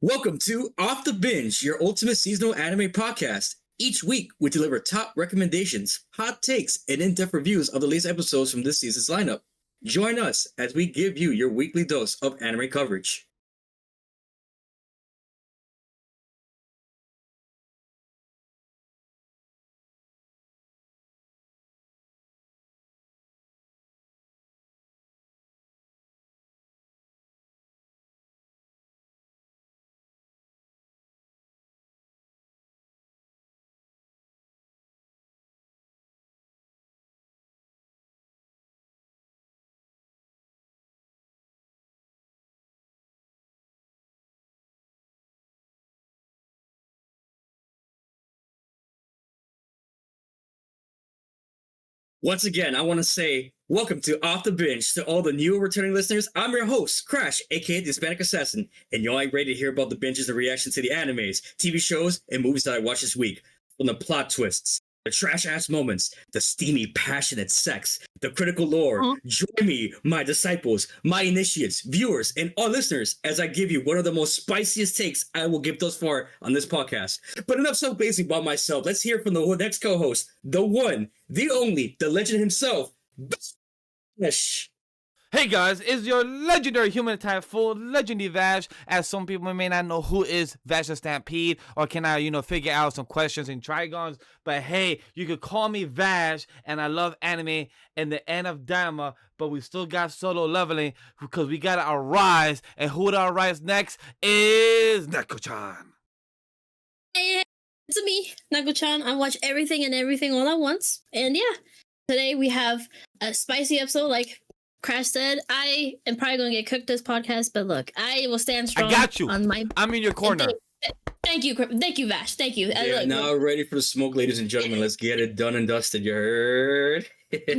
Welcome to Off Da Binge, your ultimate seasonal anime podcast. Each week, we deliver top recommendations, hot takes, and in-depth reviews of the latest episodes from this season's lineup. Join us as we give you your weekly dose of anime coverage. Once again, I want to say welcome to Off Da Binge. To all the new and returning listeners, I'm your host, Crash, aka the Hispanic Assassin, and y'all ain't ready to hear about the binges and reactions to the animes, TV shows, and movies that I watched this week. From the plot twists, the trash-ass moments, the steamy, passionate sex, the critical lore. Join me, my disciples, my initiates, viewers, and all listeners as I give you one of the most spiciest takes I will give thus far on this podcast. But enough self-blazing about myself. Let's hear from the next co-host, the one, the only, the legend himself, Vash. Hey guys, it's your legendary human type full Legend D Vash. As some people may not know who is Vash the Stampede, or can I, figure out some questions in Trigons. But hey, you could call me Vash, and I love anime and the end of Dharma, but we still got solo leveling because we gotta arise. And who to arise next is Neko-chan. Hey, it's me, Neko-chan. I watch everything and everything all at once. And yeah, today we have a spicy episode like Crash said. I am probably going to get cooked this podcast, but look, I will stand strong. I got you. I'm in your corner. Thank you, Vash. Thank you. Yeah, now ready for the smoke, ladies and gentlemen. Let's get it done and dusted. You heard? This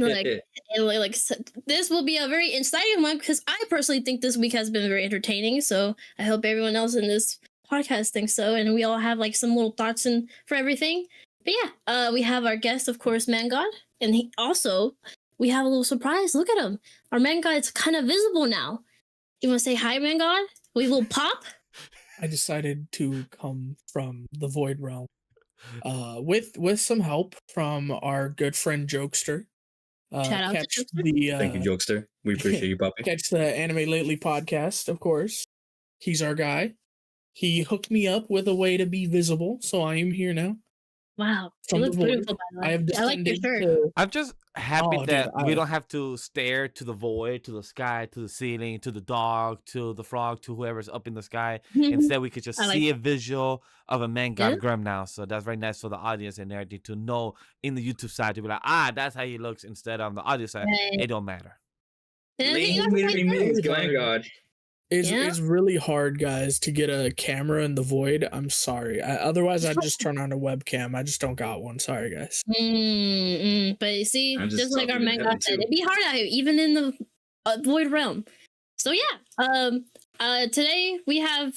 will be a very exciting one because I personally think this week has been very entertaining. So I hope everyone else in this podcast thinks so, and we all have like some little thoughts and for everything. But yeah, we have our guest, of course, Man God, and he also. We have a little surprise. Look at him. Our Man God is kind of visible now. You want to say hi, Man God? We will pop? I decided to come from the Void Realm with some help from our good friend Jokester. Shout out to Jokester. Thank you, Jokester. We appreciate you, Poppy. Catch the Anime Lately podcast, of course. He's our guy. He hooked me up with a way to be visible, so I am here now. Wow. You look beautiful, by the way. I like your shirt. I'm just happy that we don't have to stare to the void, to the sky, to the ceiling, to the dog, to the frog, to whoever's up in the sky. Instead, we could just see a visual of a Man God GREM now. So that's very nice for the audience and everything to know in the YouTube side to be like, that's how he looks, instead on the audio side. Right. It don't matter. My God. It's really hard, guys, to get a camera in the void. I'm sorry. Otherwise, I'd just turn on a webcam. I just don't got one. Sorry, guys. But you see, just like our Man God said, it'd be hard out here, even in the void realm. So yeah, today we have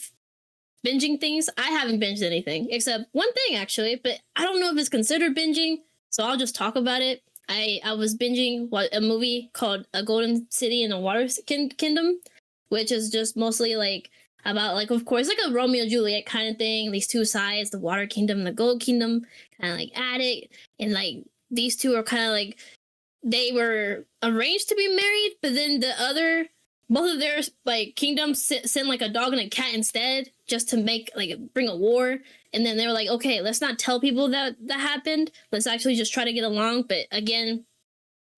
binging things. I haven't binged anything except one thing, actually, but I don't know if it's considered binging, so I'll just talk about it. I was binging a movie called A Golden City in a Water Kingdom, which is just mostly like about like, of course, like a Romeo and Juliet kind of thing. These two sides, the Water Kingdom and the Gold Kingdom, kind of like at it. And like these two are kind of like, they were arranged to be married, but then both of their like kingdoms sent like a dog and a cat instead, just to make like bring a war. And then they were like, okay, let's not tell people that happened. Let's actually just try to get along. But again,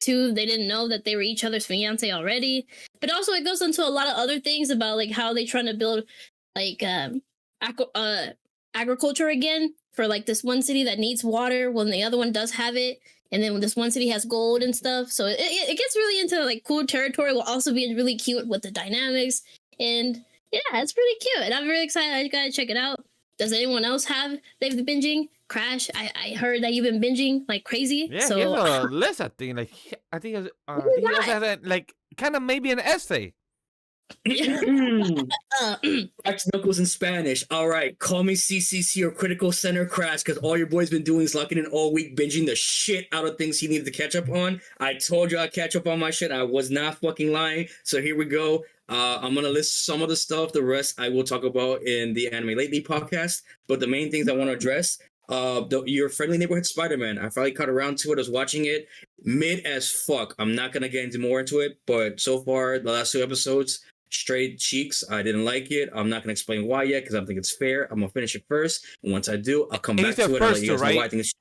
they didn't know that they were each other's fiance already. But also it goes into a lot of other things about like how they trying to build like agriculture again for like this one city that needs water when the other one does have it. And then when this one city has gold and stuff. So it gets really into like cool territory while also being really cute with the dynamics. And yeah, it's really cute. And I'm really excited. I gotta check it out. Does anyone else they've been binging? Crash, I heard that you've been binging like crazy. Yeah, so he has a list, I think. Like, I think he also has like kind of maybe an essay. X Knuckles in Spanish. All right, call me CCC or Critical Center Crash, because all your boy's been doing is locking in all week, binging the shit out of things he needed to catch up on. I told you I'd catch up on my shit. I was not fucking lying. So here we go. I'm gonna list some of the stuff. The rest I will talk about in the Anime Lately podcast. But the main things I want to address, your friendly neighborhood Spider-Man. I finally cut around to it. I was watching it mid as fuck. I'm not gonna get into more into it, but so far the last 2 episodes, straight cheeks. I didn't like it. I'm not gonna explain why yet because I don't think it's fair. I'm gonna finish it first, and once I do, I'll come back to it and let you guys know why I think it's.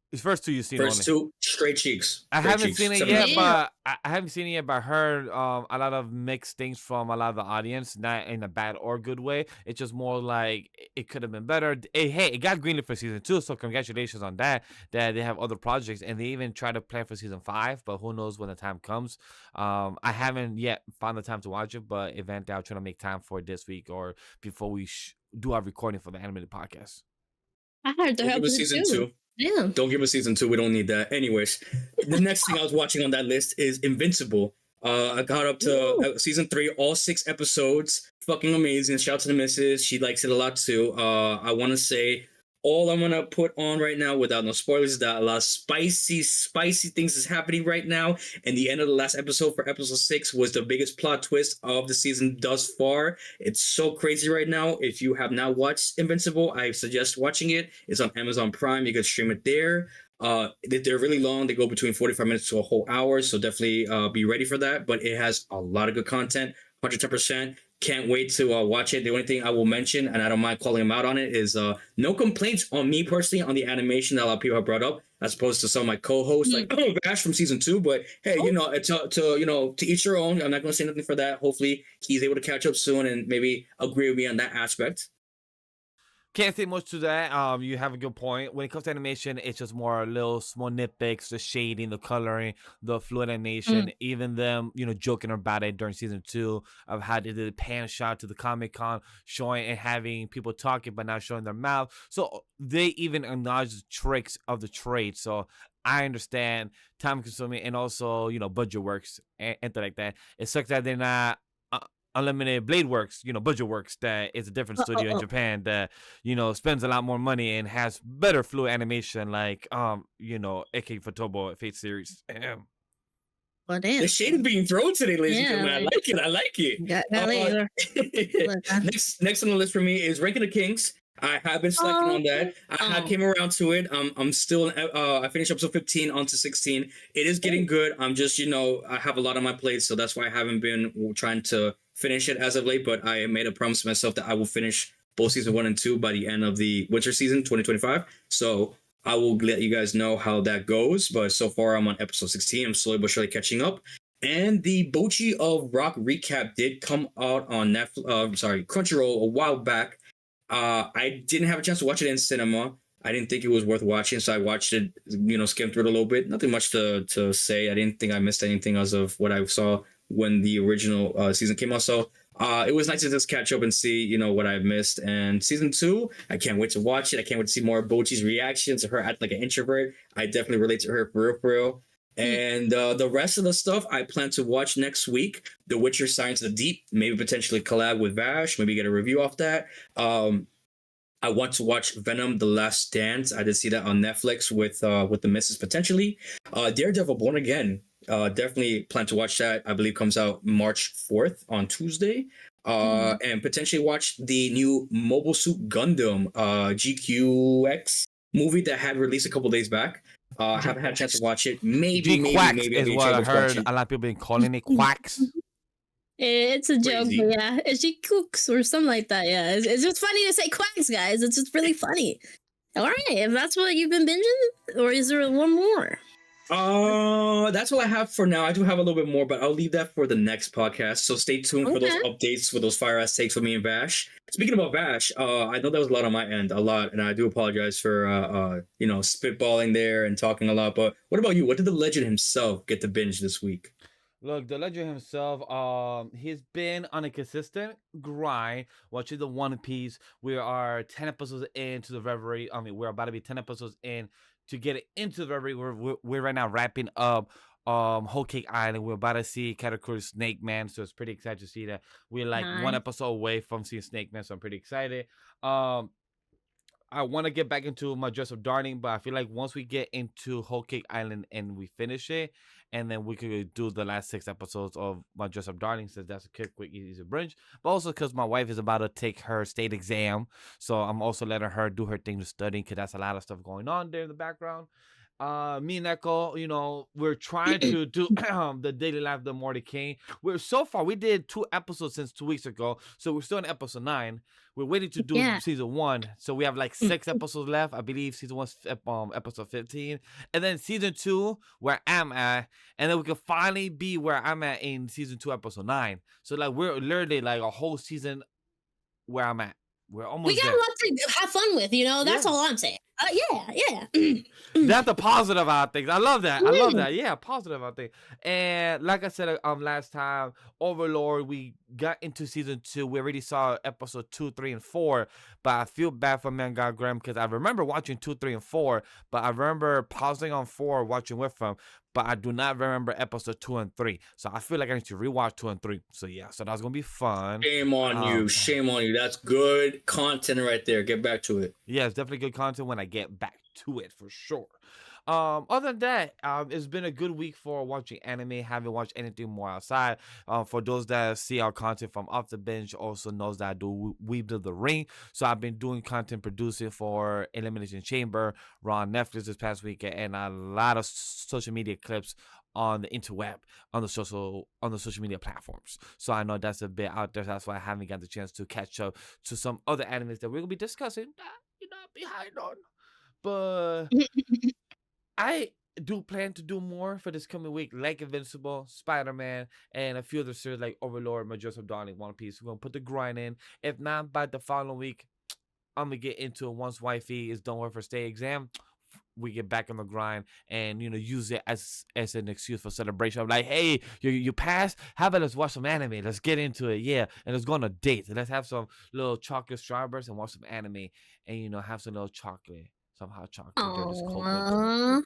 It's first 2 you've seen. First only. 2 straight cheeks. I haven't seen it yet, Yeah. but I haven't seen it yet. But I heard a lot of mixed things from a lot of the audience, not in a bad or good way. It's just more like it could have been better. Hey, it got greenlit for season 2, so congratulations on that. That they have other projects, and they even try to plan for season 5. But who knows when the time comes? I haven't yet found the time to watch it, but eventually I'll try to make time for it this week or before we do our recording for the animated podcast. I heard there Don't give us season 2. Yeah. Don't give us season 2. We don't need that. Anyways, the next thing I was watching on that list is Invincible. I got up to season 3, all 6 episodes. Fucking amazing. Shout out to the missus. She likes it a lot too. I want to say all I'm gonna put on right now, without no spoilers, is that a lot of spicy things is happening right now. And the end of the last episode for episode 6 was the biggest plot twist of the season thus far. It's so crazy right now. If you have not watched Invincible, I suggest watching it. It's on Amazon Prime. You can stream it there. They're really long. They go between 45 minutes to a whole hour. So definitely be ready for that. But it has a lot of good content. 110%. Can't wait to watch it. The only thing I will mention, and I don't mind calling him out on it, is no complaints on me personally on the animation that a lot of people have brought up, as opposed to some of my co-hosts like Vash from season 2. But hey, to each your own. I'm not going to say nothing for that. Hopefully, he's able to catch up soon and maybe agree with me on that aspect. Can't say much to that. You have a good point. When it comes to animation, it's just more little small nitpicks, the shading, the coloring, the fluid animation, even them, joking about it during season 2 of how they did a pan shot to the Comic-Con showing and having people talking but not showing their mouth. So they even acknowledge the tricks of the trade. So I understand time consuming and also, budget works and things like that. It sucks that they're not Unlimited Blade Works, Budget Works, that is a different studio in Japan that, spends a lot more money and has better fluid animation, like, Eke Fotobo Fate series. Well, damn. The shade is being thrown today, ladies and gentlemen. I like it. Next on the list for me is Ranking the Kings. I have been slacking on that. I came around to it. I'm still. I finished episode 15 onto 16. It is getting good. I'm just, I have a lot on my plate, so that's why I haven't been trying to finish it as of late. But I made a promise to myself that I will finish both season 1 and 2 by the end of the winter season 2025. So I will let you guys know how that goes. But so far, I'm on episode 16. I'm slowly but surely catching up. And the Bochi of Rock recap did come out on Crunchyroll a while back. I didn't have a chance to watch it in cinema. I didn't think it was worth watching, so I watched it, skimmed through it a little bit. Nothing much to say. I didn't think I missed anything as of what I saw when the original season came out. So it was nice to just catch up and see, what I've missed. And season 2, I can't wait to watch it. I can't wait to see more of Bochi's reactions to her act like an introvert. I definitely relate to her for real. And the rest of the stuff I plan to watch next week. The Witcher Science of the Deep, maybe potentially collab with Vash, maybe get a review off that. I want to watch Venom: The Last Dance. I did see that on Netflix with the missus potentially. Daredevil Born Again. Definitely plan to watch that. I believe comes out March 4th on Tuesday. And potentially watch the new Mobile Suit Gundam GQX movie that had released a couple days back. I haven't had a chance to watch it. Maybe is what I heard. A lot of people been calling it quacks. It's a joke, but yeah, it's cooks or something like that. Yeah, it's just funny to say quacks, guys. It's just really funny. All right, if that's what you've been binging, or is there one more? That's all I have for now. I do have a little bit more, but I'll leave that for the next podcast. So stay tuned for those updates with those fire ass takes with me and Vash. Speaking about Vash, I know that was a lot on my end, and I do apologize for spitballing there and talking a lot. But what about you? What did the legend himself get to binge this week? Look, the legend himself, he's been on a consistent grind watching the One Piece. We are 10 episodes into the reverie. I mean, we're about to be 10 episodes in to get it into the reverie. We're right now wrapping up Whole Cake Island. We're about to see Katakuri's Snake Man, so it's pretty excited to see that. We're like one episode away from seeing Snake Man, so I'm pretty excited. I want to get back into my Dress Up Darling, but I feel like once we get into Whole Cake Island and we finish it, and then we could do the last 6 episodes of my Dress Up Darling, since that's a quick, easy binge. But also because my wife is about to take her state exam, so I'm also letting her do her thing to studying, because that's a lot of stuff going on there in the background. Me and Neko, you know, we're trying to do the daily life of the Morty King. We did 2 episodes since 2 weeks ago, so we're still in episode 9. We're waiting to do season 1, so we have like 6 episodes left. I believe season 1's episode 15, and then season 2 where I'm at, and then we can finally be where I'm at in season 2 episode 9. So like we're literally like a whole season where I'm at. We're almost. We got a lot to have fun with, you know. That's all I'm saying. Yeah. That's the positive out things. I love that. I love that. Yeah, positive out thing. And like I said, last time, Overlord, we got into season 2. We already saw episode 2, 3, and 4. But I feel bad for Manga GREM because I remember watching 2, 3, and 4. But I remember pausing on 4, watching with him. But I do not remember episode 2 and 3. So I feel like I need to rewatch 2 and 3. So yeah, so that's gonna be fun. Shame on you. Shame on you. That's good content right there. Get back to it. Yeah, it's definitely good content when I get back to it for sure. Other than that, it's been a good week for watching anime. Haven't watched anything more outside. For those that see our content from Off Da Binge, also knows that I do Weave of the Ring. So I've been doing content producing for Elimination Chamber, Raw on Netflix this past weekend, and a lot of social media clips on the interweb, on the social media platforms. So I know that's a bit out there. That's why I haven't got the chance to catch up to some other animes that we're gonna be discussing. Behind on, but. I do plan to do more for this coming week, like Invincible, Spider-Man, and a few other series like Overlord, My Dress Up Darling, One Piece. We're going to put the grind in. If not, by the following week, I'm going to get into it once wifey is done with her state exam. We get back on the grind and, you know, use it as an excuse for celebration. I'm like, hey, you passed? How about let's watch some anime? Let's get into it. Yeah. And let's go on a date. Let's have some little chocolate strawberries and watch some anime and, you know, have some little chocolate. Some hot chocolate. Aww.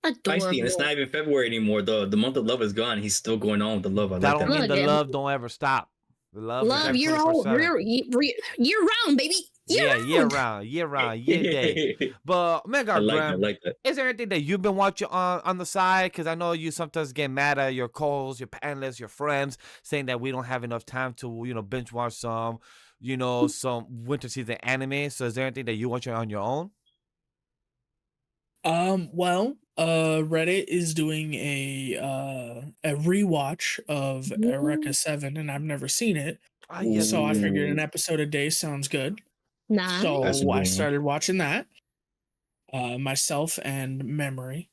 I see, and it's not even February anymore. The month of love is gone. He's still going on with the love. I that like don't that. mean the love don't ever stop. The love year round, baby. Year round, year day. But Mega I like that. Is there anything that you've been watching on the side? Because I know you sometimes get mad at your co-hosts, your panelists, your friends, saying that we don't have enough time to, you know, binge watch some, you know, some winter season anime. So is there anything that you watch on your own? Well, Reddit is doing a rewatch of Eureka 7, and I've never seen it. So I figured an episode a day sounds good. Nice. So I started watching that. Myself and Memory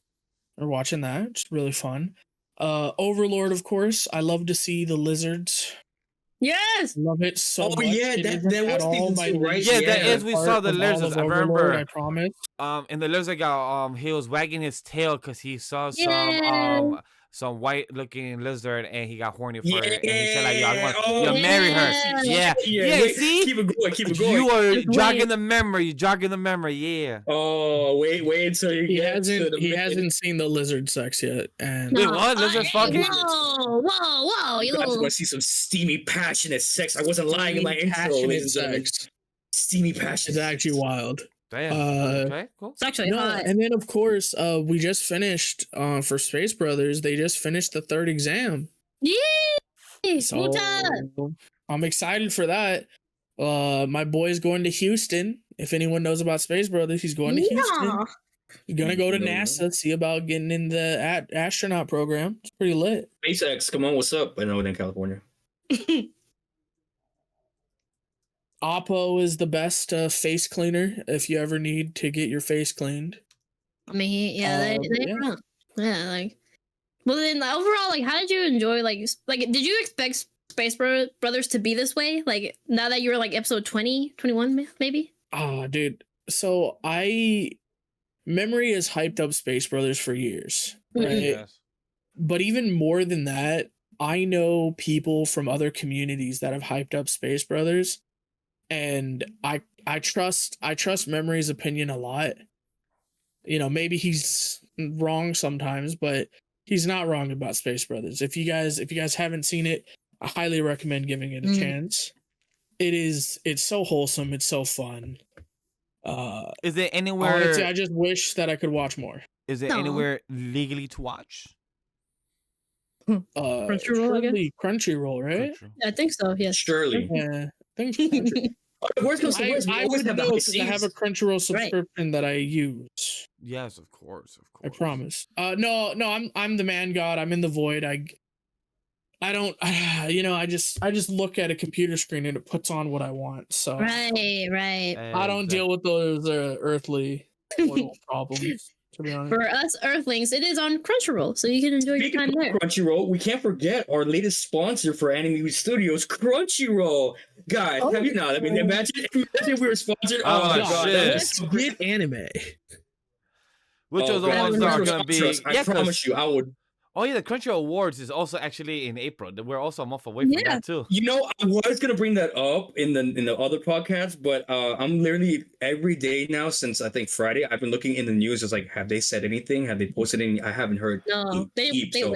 are watching that. It's really fun. Overlord, of course. I love to see the lizards. Yes, love it so much. Yeah, that was season 2, right? Yeah, that is. We saw the lizards. I remember. I promise. And the lizard guy, he was wagging his tail because he saw some white looking lizard and he got horny for it. And he said like, "Yo, marry her." Yeah. Wait, see, keep it going. You are jogging the memory. Yeah. Oh, wait until you get to the. He hasn't seen the lizard sex yet. And wait, what? Lizard fucking? Whoa! You want to see some steamy, passionate sex? I wasn't lying in my intro. Steamy, passionate. It's actually wild. Damn. Okay, cool. It's actually hot. And then of course, we just finished for Space Brothers. They just finished the 3rd exam. Yay! So I'm excited for that. My boy's going to Houston. If anyone knows about Space Brothers, he's going to Houston. He's gonna go to NASA, see about getting in the astronaut program. It's pretty lit. SpaceX, come on, what's up? I know it in California. Oppo is the best face cleaner if you ever need to get your face cleaned. I mean, like, well, then overall, like, how did you enjoy, like, did you expect Space Brothers to be this way? Like, now that you're like episode 20, 21, maybe? Oh, dude. So Memory has hyped up Space Brothers for years, right? Yes. But even more than that, I know people from other communities that have hyped up Space Brothers. And I trust Memory's opinion a lot. You know, maybe he's wrong sometimes, but he's not wrong about Space Brothers. If you guys haven't seen it, I highly recommend giving it a chance. It's so wholesome, it's so fun. Is it anywhere? Honestly, I just wish that I could watch more. Is it anywhere legally to watch? Crunchyroll, I guess? Crunchyroll, right? I think so. Yes. Surely. Yeah, I think Crunchyroll. I would know because I have a Crunchyroll subscription that I use. Yes, of course. I promise. No, I'm the man god. I'm in the void. I don't. I just look at a computer screen and it puts on what I want. So right. I don't deal with those earthly problems. To be honest, for us Earthlings, it is on Crunchyroll, so you can enjoy your time there. Crunchyroll, we can't forget our latest sponsor for Anime Studios, Crunchyroll. Guys, have you not? I mean, imagine if we were sponsored. Oh my god! Let's get anime. Which are the ones that are gonna be? I promise you, I would. Oh yeah, the Crunchyroll Awards is also actually in April. We're also a month away from that too. You know, I was gonna bring that up in the other podcast, but I'm literally every day now since I think Friday. I've been looking in the news. It's like, have they said anything? Have they posted anything? I haven't heard. No, they so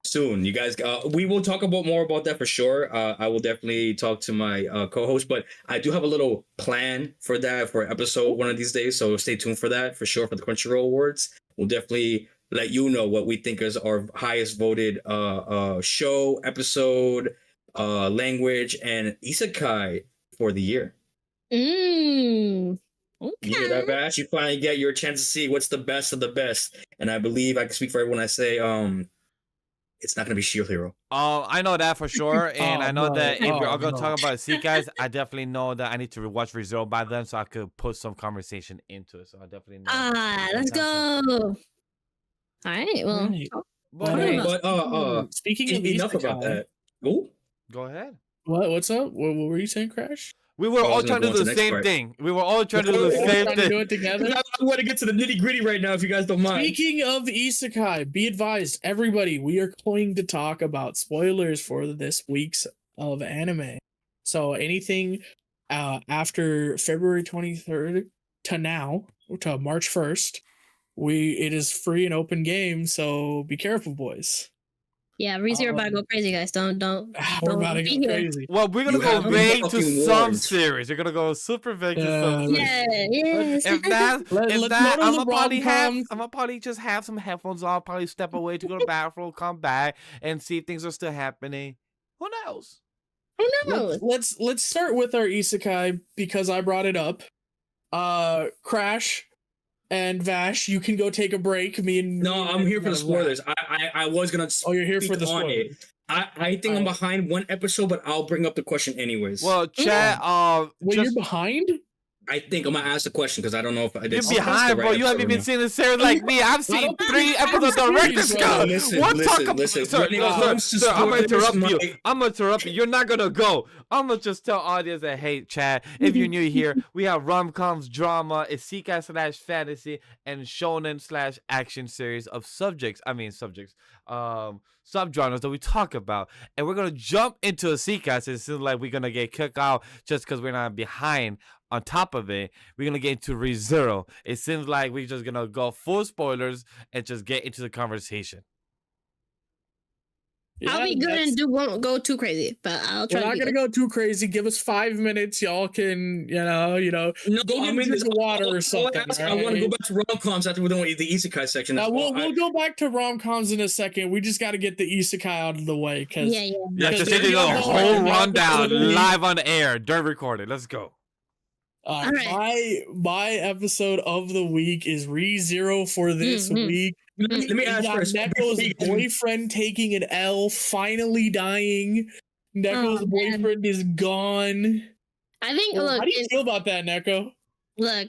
soon, you guys. We will talk more about that for sure. I will definitely talk to my co-host, but I do have a little plan for that for episode one of these days. So stay tuned for that for sure for the Crunchyroll Awards. We'll definitely let you know what we think is our highest voted show, episode, language, and isekai for the year. Okay. You hear that, Vash? You finally get your chance to see what's the best of the best. And I believe I can speak for everyone. I say it's not going to be Shield Hero. I know that for sure. And I know that if we're all going to talk about isekais, I definitely know that I need to watch ReZero by then so I could put some conversation into it. So I definitely know. Let's go. All right. Well, speaking of enough about that. Oh, go ahead. What's up? What were you saying, Crash? We were all trying to do the same thing. We were all trying to do the same thing. Do it together. I want to get to the nitty gritty right now, if you guys don't mind. Speaking of isekai, be advised, everybody, we are going to talk about spoilers for this week's of anime. So anything after February 23rd to now, to March 1st, it is free and open game. So be careful, boys. Yeah, ReZero about to go crazy, guys. Don't. We're about to go crazy. Well, we're gonna go vague to some series. You're gonna go super vague to some. Yes. If that, I'm gonna probably just have some headphones on. Probably step away to go to the bathroom, come back, and see if things are still happening. Who knows? Who knows? Let's start with our isekai because I brought it up. Crash and Vash, you can go take a break. I'm here for the spoilers. I was gonna. Oh, you're here for the spoilers. I think I'm behind one episode, but I'll bring up the question anyways. Well, chat. You're behind. I think I'm gonna ask the question because I don't know if I did. You're behind, bro. You haven't even seen the series like me. I've seen 3 episodes of Director's Cut. Listen. Sir, I'm gonna interrupt you. I'm gonna interrupt you. You're not gonna go. I'm gonna just tell audience that, hey, Chad, if you're new here, we have rom-coms, drama, isekai / fantasy, and shonen / action series of subgenres that we talk about, and we're gonna jump into isekai. So it seems like we're gonna get kicked out just because we're not behind. On top of it, we're gonna get into ReZero. It seems like we're just gonna go full spoilers and just get into the conversation. I'll be good and won't go too crazy, but I'll try. We're not gonna go too crazy. Give us 5 minutes. Y'all can, No, go into the water or something. I want to go back to rom-coms after we're done with the isekai section. We'll go back to rom-coms in a second. We just got to get the isekai out of the way. Just do the whole rundown live on the air during recording. Let's go. Right. My episode of the week is ReZero for this week. Let me ask first. Neko's boyfriend taking an L, finally dying. Neko's boyfriend is gone. I think. How do you feel about that, Neko? I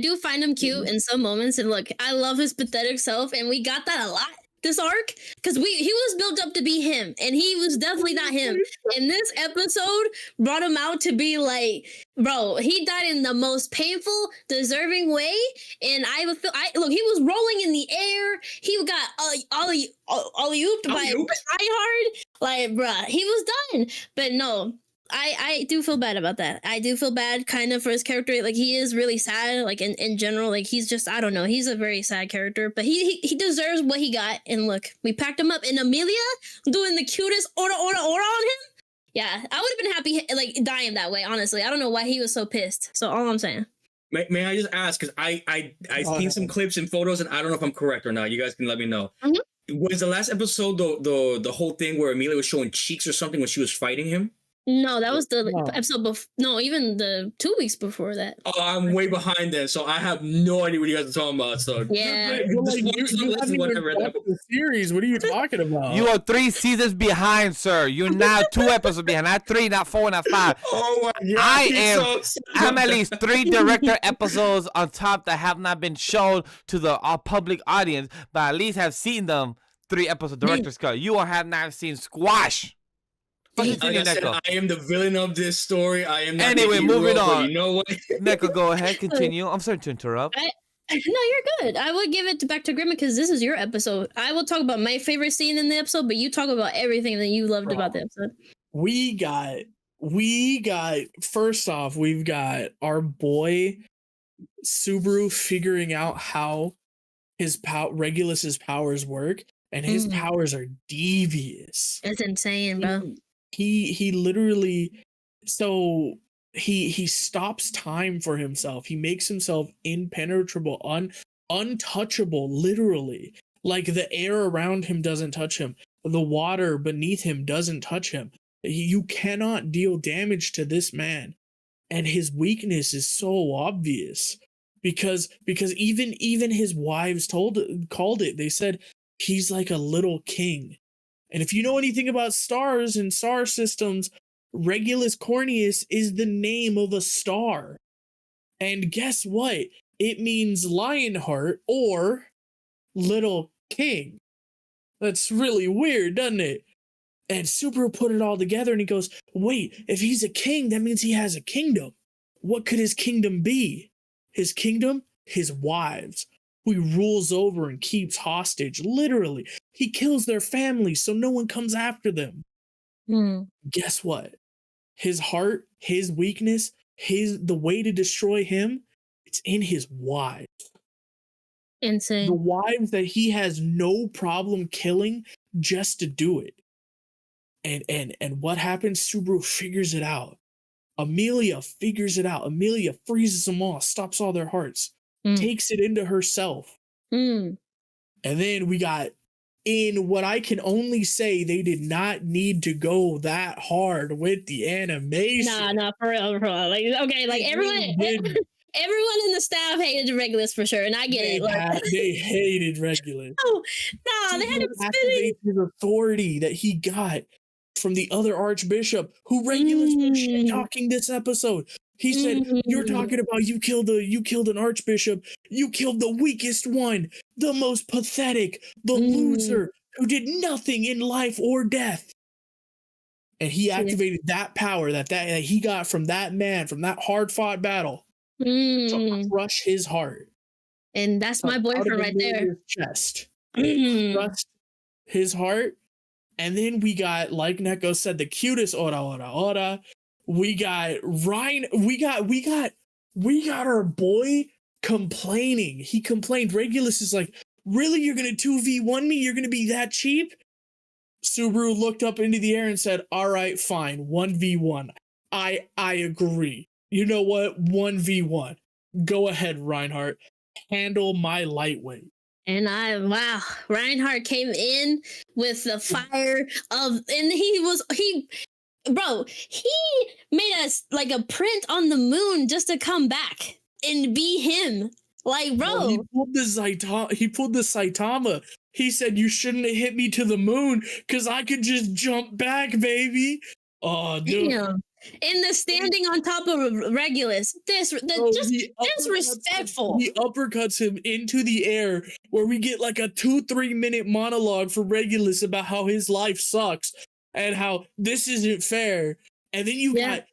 do find him cute in some moments, and I love his pathetic self, and we got that a lot this arc because he was built up to be him, and he was definitely not him. And this episode brought him out to be like, bro, he died in the most painful, deserving way. And he was rolling in the air. He got ollie-ooped by a tryhard. Like, bruh, he was done. But no. I do feel bad about that. I do feel bad kind of for his character. He is really sad, in general. He's just, I don't know. He's a very sad character, but he deserves what he got. And look, we packed him up, and Amelia doing the cutest ora on him. Yeah, I would have been happy like dying that way. Honestly, I don't know why he was so pissed. So all I'm saying. May I just ask? Because I seen some clips and photos, and I don't know if I'm correct or not. You guys can let me know. Was the last episode the whole thing where Amelia was showing cheeks or something when she was fighting him? No, that was the episode before. No, even the 2 weeks before that. Oh, I'm way behind then, so I have no idea what you guys are talking about. So yeah, you the series. What are you talking about? You are 3 seasons behind, sir. You're now 2 episodes behind, not 3, not 4, not 5. Oh my god! I'm at least 3 director episodes on top that have not been shown to the public audience, but at least have seen them 3 episodes director's cut. You have not seen squash. Like I said, I am the villain of this story. I am not anyway, the hero, moving on. You know what? Neko, go ahead, continue. I'm sorry to interrupt. No, you're good. I would give it back to Grim because this is your episode. I will talk about my favorite scene in the episode, but you talk about everything that you loved about the episode. We got first off, we've got our boy Subaru figuring out how his Regulus's powers work, and his powers are devious. That's insane, bro. He literally, so he stops time for himself. He makes himself impenetrable, untouchable, literally. Like the air around him doesn't touch him. The water beneath him doesn't touch him. You cannot deal damage to this man. And his weakness is so obvious because even his wives called it. They said he's like a little king. And if you know anything about stars and star systems, Regulus Corneus is the name of a star. And guess what? It means Lionheart or little king. That's really weird, doesn't it? And Subaru put it all together and he goes, wait, if he's a king, that means he has a kingdom. What could his kingdom be? His kingdom? His wives, who he rules over and keeps hostage, literally. He kills their families so no one comes after them. Guess what? His heart, his weakness, the way to destroy him, it's in his wives. Insane. The wives that he has no problem killing just to do it. And what happens? Subaru figures it out. Amelia figures it out. Amelia freezes them all, stops all their hearts, takes it into herself. And then we got, in what I can only say, they did not need to go that hard with the animation. Nah, for real. Like, okay, like everyone in the staff hated Regulus for sure, and I get it. Like, they hated Regulus. They had him spinning his authority that he got from the other archbishop, who Regulus was shit talking this episode. He said, "You're talking about you killed an archbishop. You killed the weakest one, the most pathetic, the loser who did nothing in life or death." And he activated that power that he got from that man, from that hard-fought battle, to crush his heart. And that's my boyfriend right there. Chest, crushed his heart. And then we got, like Neko said, the cutest ora. We got Ryan. We got our boy complaining. He complained. Regulus is like, really? You're going to 2v1 me? You're going to be that cheap? Subaru looked up into the air and said, all right, fine. 1v1. I agree. You know what? 1v1. Go ahead, Reinhardt. Handle my lightweight. And Reinhardt came in with the fire and he made us like a print on the moon just to come back and be him. Like, bro. He pulled the Saitama. He said, you shouldn't have hit me to the moon because I could just jump back, baby. Oh, dude. Damn. In the standing on top of Regulus, disrespectful. He uppercuts him into the air, where we get like a 2-3 minute monologue for Regulus about how his life sucks and how this isn't fair. And then you got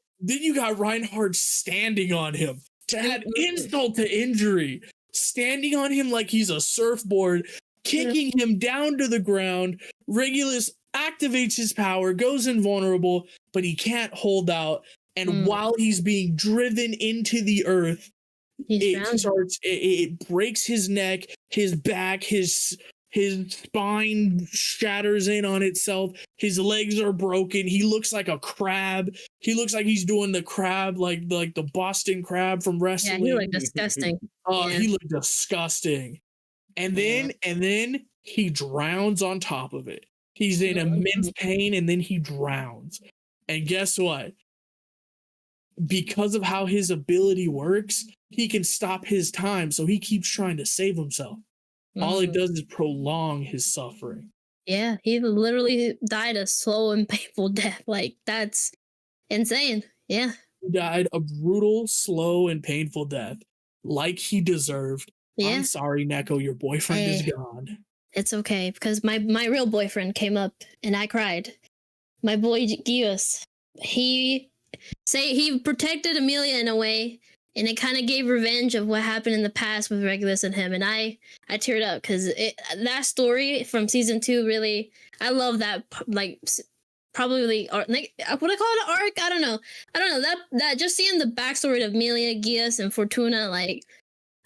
Reinhardt standing on him to add insult to injury, standing on him like he's a surfboard, kicking him down to the ground. Regulus activates his power, goes invulnerable, but he can't hold out. And while he's being driven into the earth, it breaks his neck, his back, his His spine shatters in on itself. His legs are broken. He looks like a crab. He looks like he's doing the crab, like the Boston crab from wrestling. Yeah, he looked disgusting. Oh, Yeah. he looked disgusting. And then he drowns on top of it. He's in immense pain, and then he drowns. And guess what? Because of how his ability works, he can stop his time, so he keeps trying to save himself. All it does is prolong his suffering. Yeah, he literally died a slow and painful death. Like, that's insane. Yeah. He died a brutal, slow, and painful death, like he deserved. Yeah. I'm sorry, Neko, your boyfriend is gone. It's okay, because my real boyfriend came up and I cried. My boy Gius, he protected Amelia in a way, and it kind of gave revenge of what happened in the past with Regulus and him. And I teared up because that story from season 2 really, I love that. Like, probably what I call it, an arc. I don't know. That just seeing the backstory of Amelia, Gius, and Fortuna, like,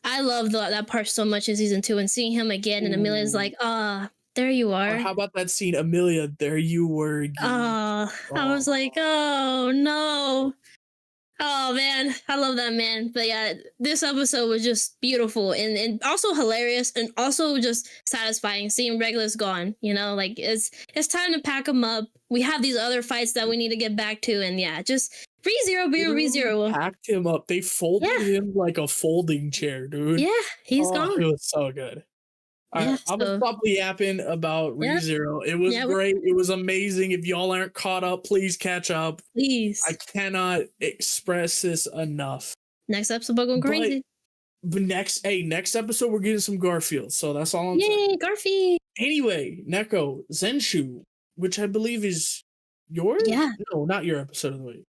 I love that part so much in season 2, and seeing him again, and Amelia's like, there you are. Or how about that scene, Amelia? There you were. I was like, oh no. Oh man, I love that, man. But yeah, this episode was just beautiful and also hilarious, and also just satisfying seeing Regulus gone. You know, like it's time to pack him up. We have these other fights that we need to get back to, and yeah, just ReZero being ReZero. Packed him up. They folded him like a folding chair, dude. Yeah, he's gone. It was so good. I'm gonna stop yapping about ReZero. It was great. It was amazing. If y'all aren't caught up, please catch up. Please. I cannot express this enough. Next episode, we're going crazy. But next episode, we're getting some Garfield. So that's all I'm saying. Yay, Garfield. Anyway, Neko, Zenshu, which I believe is yours? Yeah. No, not your episode of the week.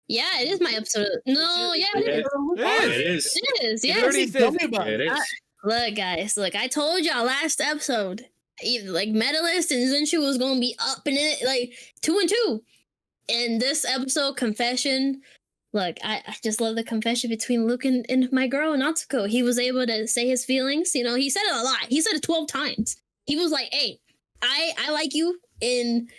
Yeah, it is my episode. No, yeah, it is. It is. Yeah. Tell me about it. Look, guys, I told y'all last episode, like, Medalist and Zenshu was going to be up in it, like, 2 and 2. And this episode, Confession, look, I just love the confession between Luke and my girl, Natsuko. He was able to say his feelings. You know, he said it a lot. He said it 12 times. He was like, hey, I like you. And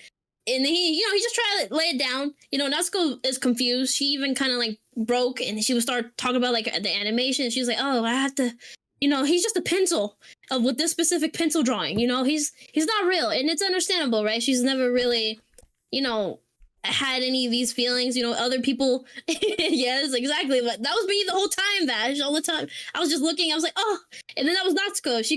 he, you know, he just tried to lay it down. You know, Natsuko is confused. She even kind of, like, broke, and she would start talking about, like, the animation. She was like, oh, I have to... You know, he's just a pencil with this specific pencil drawing. You know, he's not real, and it's understandable, right? She's never really, you know, had any of these feelings. You know, other people. Yes, exactly. But that was me the whole time, Vash, all the time. I was just looking. I was like, oh, and then that was Natsuko. She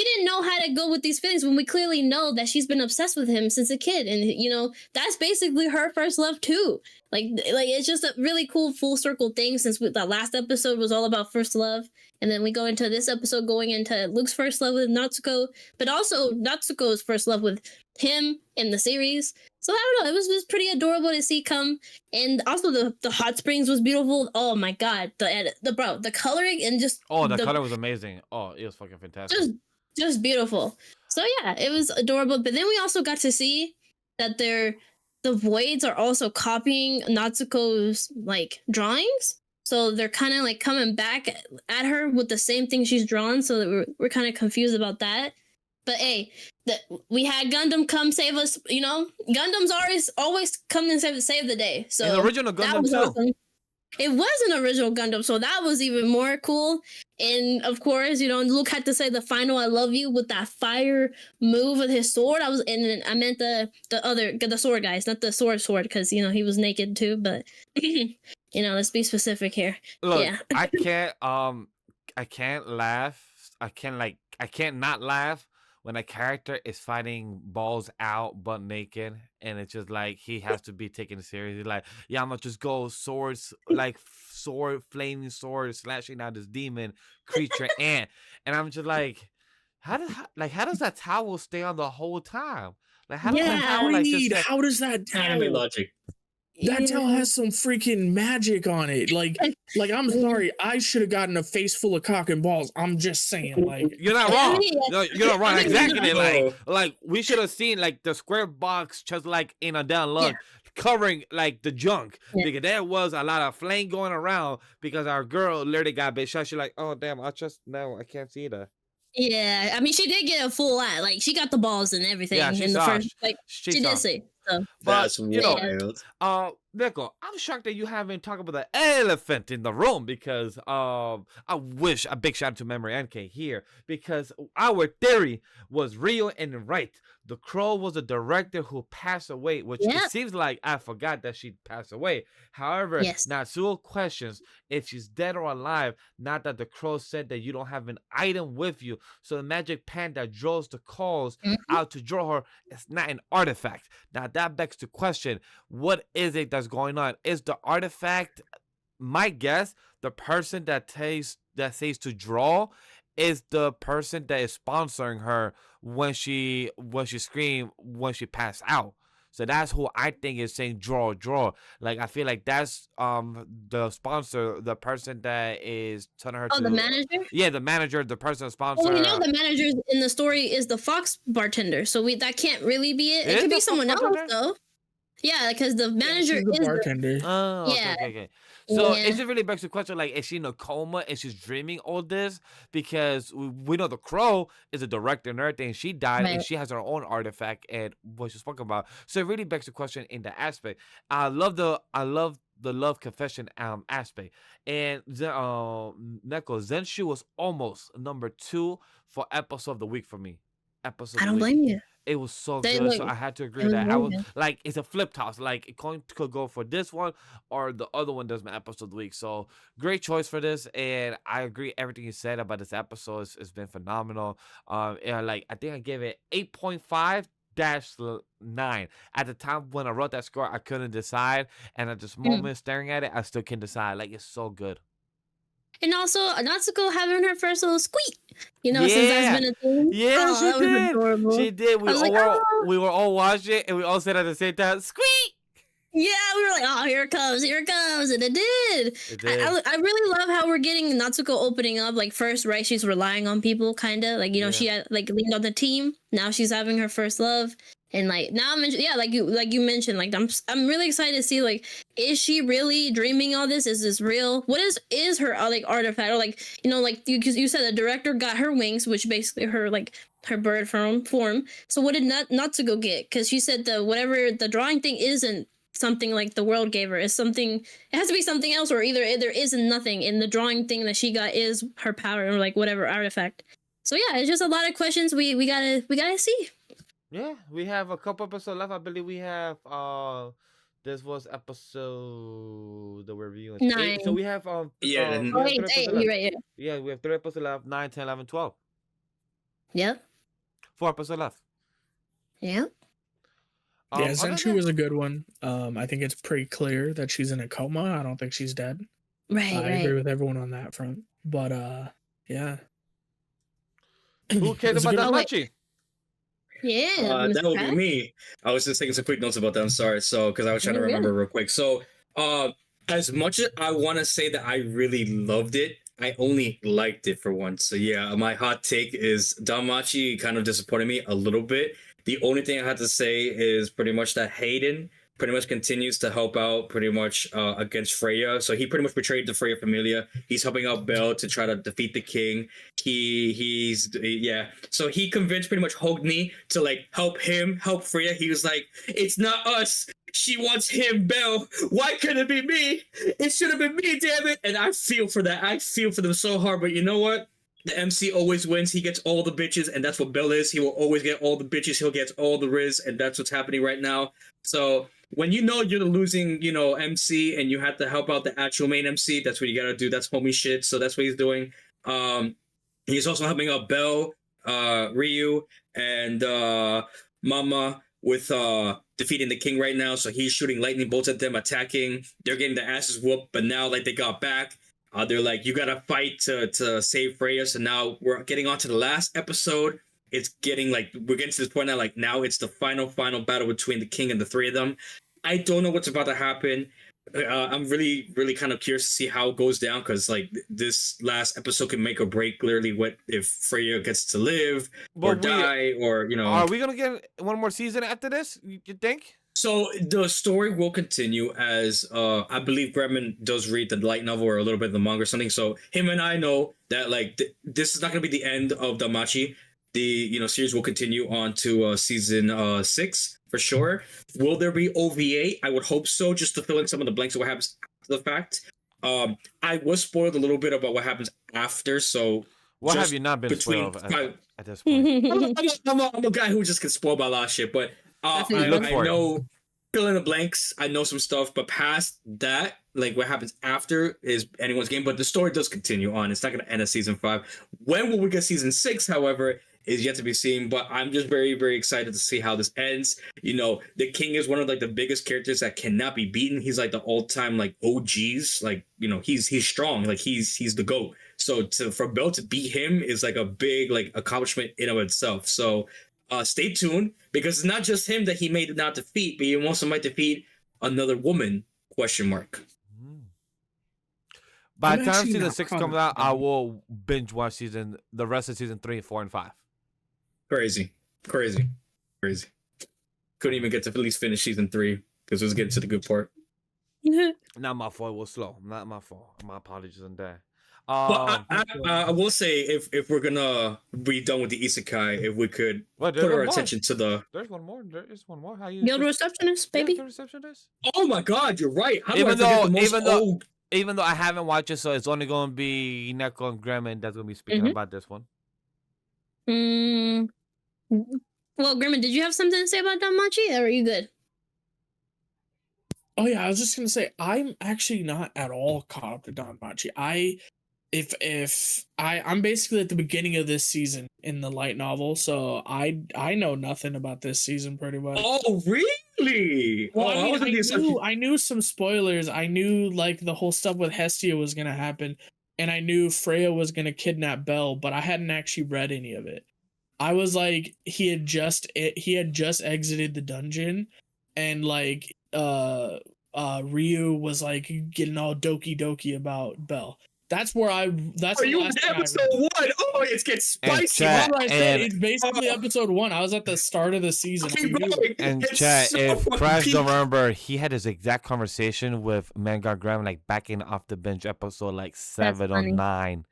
didn't know how to go with these feelings when we clearly know that she's been obsessed with him since a kid, and you know, that's basically her first love too. Like it's just a really cool full circle thing, since the last episode was all about first love. And then we go into this episode going into Luke's first love with Natsuko, but also Natsuko's first love with him in the series. So I don't know, it was pretty adorable to see come. And also the hot springs was beautiful. Oh my god, the coloring and just the color was amazing. Oh, it was fucking fantastic. Just beautiful. So yeah, it was adorable. But then we also got to see that the voids are also copying Natsuko's like drawings. So they're kind of like coming back at her with the same thing she's drawn. So that we're kind of confused about that. But hey, we had Gundam come save us. You know, Gundams always come and save the day. So an original Gundam too. Awesome. It was an original Gundam, so that was even more cool. And of course, you know, Luke had to say the final "I love you" with that fire move with his sword. I meant the sword guys, not the sword, because you know he was naked too. But you know, let's be specific here. Look, yeah. I can't laugh. I can't not laugh when a character is fighting balls out butt naked, and it's just like he has to be taken seriously. Like, yeah, I'm gonna just go flaming sword slashing out this demon creature ant, and I'm just like, how does that towel stay on the whole time? Like, how does that towel how does that anime logic? That towel has some freaking magic on it. Like I'm sorry, I should have gotten a face full of cock and balls. I'm just saying, like, you're not wrong. No, you're not wrong. Exactly. Like we should have seen like the square box just like in a down look covering like the junk, because there was a lot of flame going around because our girl literally got bit shot. She's like, oh damn, I can't see that. Yeah, I mean, she did get a full act. Like, she got the balls and everything in the first. Like, she did say. So. But That's wild. Neko, I'm shocked that you haven't talked about the elephant in the room because I wish a big shout out to Memory NK here because our theory was real and right. The Crow was a director who passed away, which it seems like I forgot that she passed away. However, Natsuo questions if she's dead or alive. Not that the Crow said that you don't have an item with you, so the magic pen that draws the calls out to draw her is not an artifact. Now that begs the question: what is it that's going on? Is the artifact? My guess, the person that says to draw is the person that is sponsoring her when she screamed when she passed out. So that's who I think is saying draw. Like I feel like that's the sponsor, the person that is telling her to. Oh, the manager? Yeah, the manager, the person sponsor. Well, we know the manager in the story is the Fox bartender, so that can't really be it. It could be someone else though. Yeah, because the manager is the bartender. Oh, okay. So it just really begs the question, like, is she in a coma and she's dreaming all this? Because we know the Crow is a director and everything. She died and she has her own artifact and what she spoke about. So it really begs the question in that aspect. I love the love confession aspect. And Neko, Zenshu was almost number 2 for episode of the week for me. I don't blame you. It was so good, so I had to agree that I was like, it's a flip toss. Like it could go for this one or the other one does my episode of the week. So great choice for this, and I agree everything you said about this episode. It's been phenomenal. And like I think I gave it 8.5-9. At the time when I wrote that score, I couldn't decide, and at this moment staring at it, I still can decide. Like it's so good. And also, Natsuko having her first little squeak, since that's been a thing. Yeah, she did. Adorable. She did. We were all watching it, and we all said at the same time, squeak! Yeah, we were like, oh, here it comes, and it did. I really love how we're getting Natsuko opening up. Like first, right, she's relying on people, kind of like she had like leaned on the team. Now she's having her first love. And like now, like you mentioned, like I'm really excited to see like, is she really dreaming all this? Is this real? What is her like artifact? Or like like you said, the director got her wings, which basically her like her bird form. So what did Natsuko get? Because she said the drawing thing isn't something like the world gave her. It's something. It has to be something else, or either there isn't nothing. And the drawing thing that she got is her power, or like whatever artifact. So yeah, it's just a lot of questions we gotta see. Yeah, we have a couple episodes left. I believe we have this was episode that we're reviewing 9. 8. So we have 8, you're right, yeah, we have 3 episodes left, 9, 10, 11, 12. Yep. 4 episodes left. Yep. Zenshu was a good one. I think it's pretty clear that she's in a coma. I don't think she's dead. Right. I agree with everyone on that front. But yeah. Who cares about DANMACHI? Yeah, that would be me. I was just taking some quick notes about that. I'm sorry. So, because I was trying to remember real quick. So, as much as I want to say that I really loved it, I only liked it for once. So, yeah, my hot take is DANMACHI kind of disappointed me a little bit. The only thing I had to say is pretty much that Hayden pretty much continues to help out pretty much against Freya. So he pretty much betrayed the Freya Familia. He's helping out Belle to try to defeat the king. So he convinced pretty much Hogni to like help Freya. He was like, it's not us. She wants him, Belle. Why couldn't it be me? It should have been me, damn it. And I feel for that. I feel for them so hard. But you know what? The MC always wins. He gets all the bitches, and that's what Belle is. He will always get all the bitches. He'll get all the Riz, and that's what's happening right now. So when you know you're the losing, MC, and you have to help out the actual main MC, that's what you gotta do. That's homie shit. So that's what he's doing. He's also helping out Belle, Ryu, and Mama with defeating the king right now. So he's shooting lightning bolts at them, attacking. They're getting their asses whooped, but now like they got back. They're like, you gotta fight to save Freya. So now we're getting on to the last episode. It's getting like, we're getting to this point now, like now it's the final battle between the king and the 3 of them. I don't know what's about to happen. I'm really, really kind of curious to see how it goes down, because like this last episode can make or break literally what if Freya gets to live or die, or Are we gonna get one more season after this? You think? So the story will continue as I believe Gremlin does read the light novel or a little bit of the manga or something. So him and I know that like this is not going to be the end of DANMACHI. The series will continue on to season 6 for sure. Will there be OVA? I would hope so, just to fill in some of the blanks of what happens after the fact. I was spoiled a little bit about what happens after. So what have you not been spoiled at this point? I'm a guy who just gets spoiled by a lot of shit, but I know fill in the blanks. I know some stuff, but past that, like what happens after is anyone's game. But the story does continue on. It's not going to end at season 5. When will we get season 6? However, is yet to be seen. But I'm just very, very excited to see how this ends. The king is one of like the biggest characters that cannot be beaten. He's like the all-time like OGs. Like he's strong. Like he's the GOAT. So for Bell to beat him is like a big like accomplishment in of itself. So stay tuned, because it's not just him that he may not defeat, but he also might defeat another woman? ? By the time season 6 comes out, I will binge watch the rest of season 3, 4, and 5. Crazy. Couldn't even get to at least finish season 3 because it was getting to the good part. Not my fault. It was slow. Not my fault. My apologies on that. But I will say, if we're gonna be done with the isekai, if we could put our attention to the. There's one more. There is one more. How you? Guild Receptionist, baby. The Receptionist. Oh my God, you're right. Even though I haven't watched it, so it's only gonna be Neko and GREM that's gonna be speaking about this one. Well, Grandma, did you have something to say about DANMACHI, or are you good? Oh yeah, I was just gonna say I'm actually not at all caught up to DANMACHI. I'm basically at the beginning of this season in the light novel, so I know nothing about this season pretty much. Oh really? Well, I knew some spoilers. I knew like the whole stuff with Hestia was gonna happen, and I knew Freya was gonna kidnap Belle, but I hadn't actually read any of it. I was like, he had just exited the dungeon, and like Ryu was like getting all doki about Belle. That's where that's you in episode 1. Oh, it's getting spicy. It's basically episode 1. I was at the start of the season. And chat, so if Crash don't remember, he had his exact conversation with Manga GREM like back in Off Da Binge episode like 7 or 9.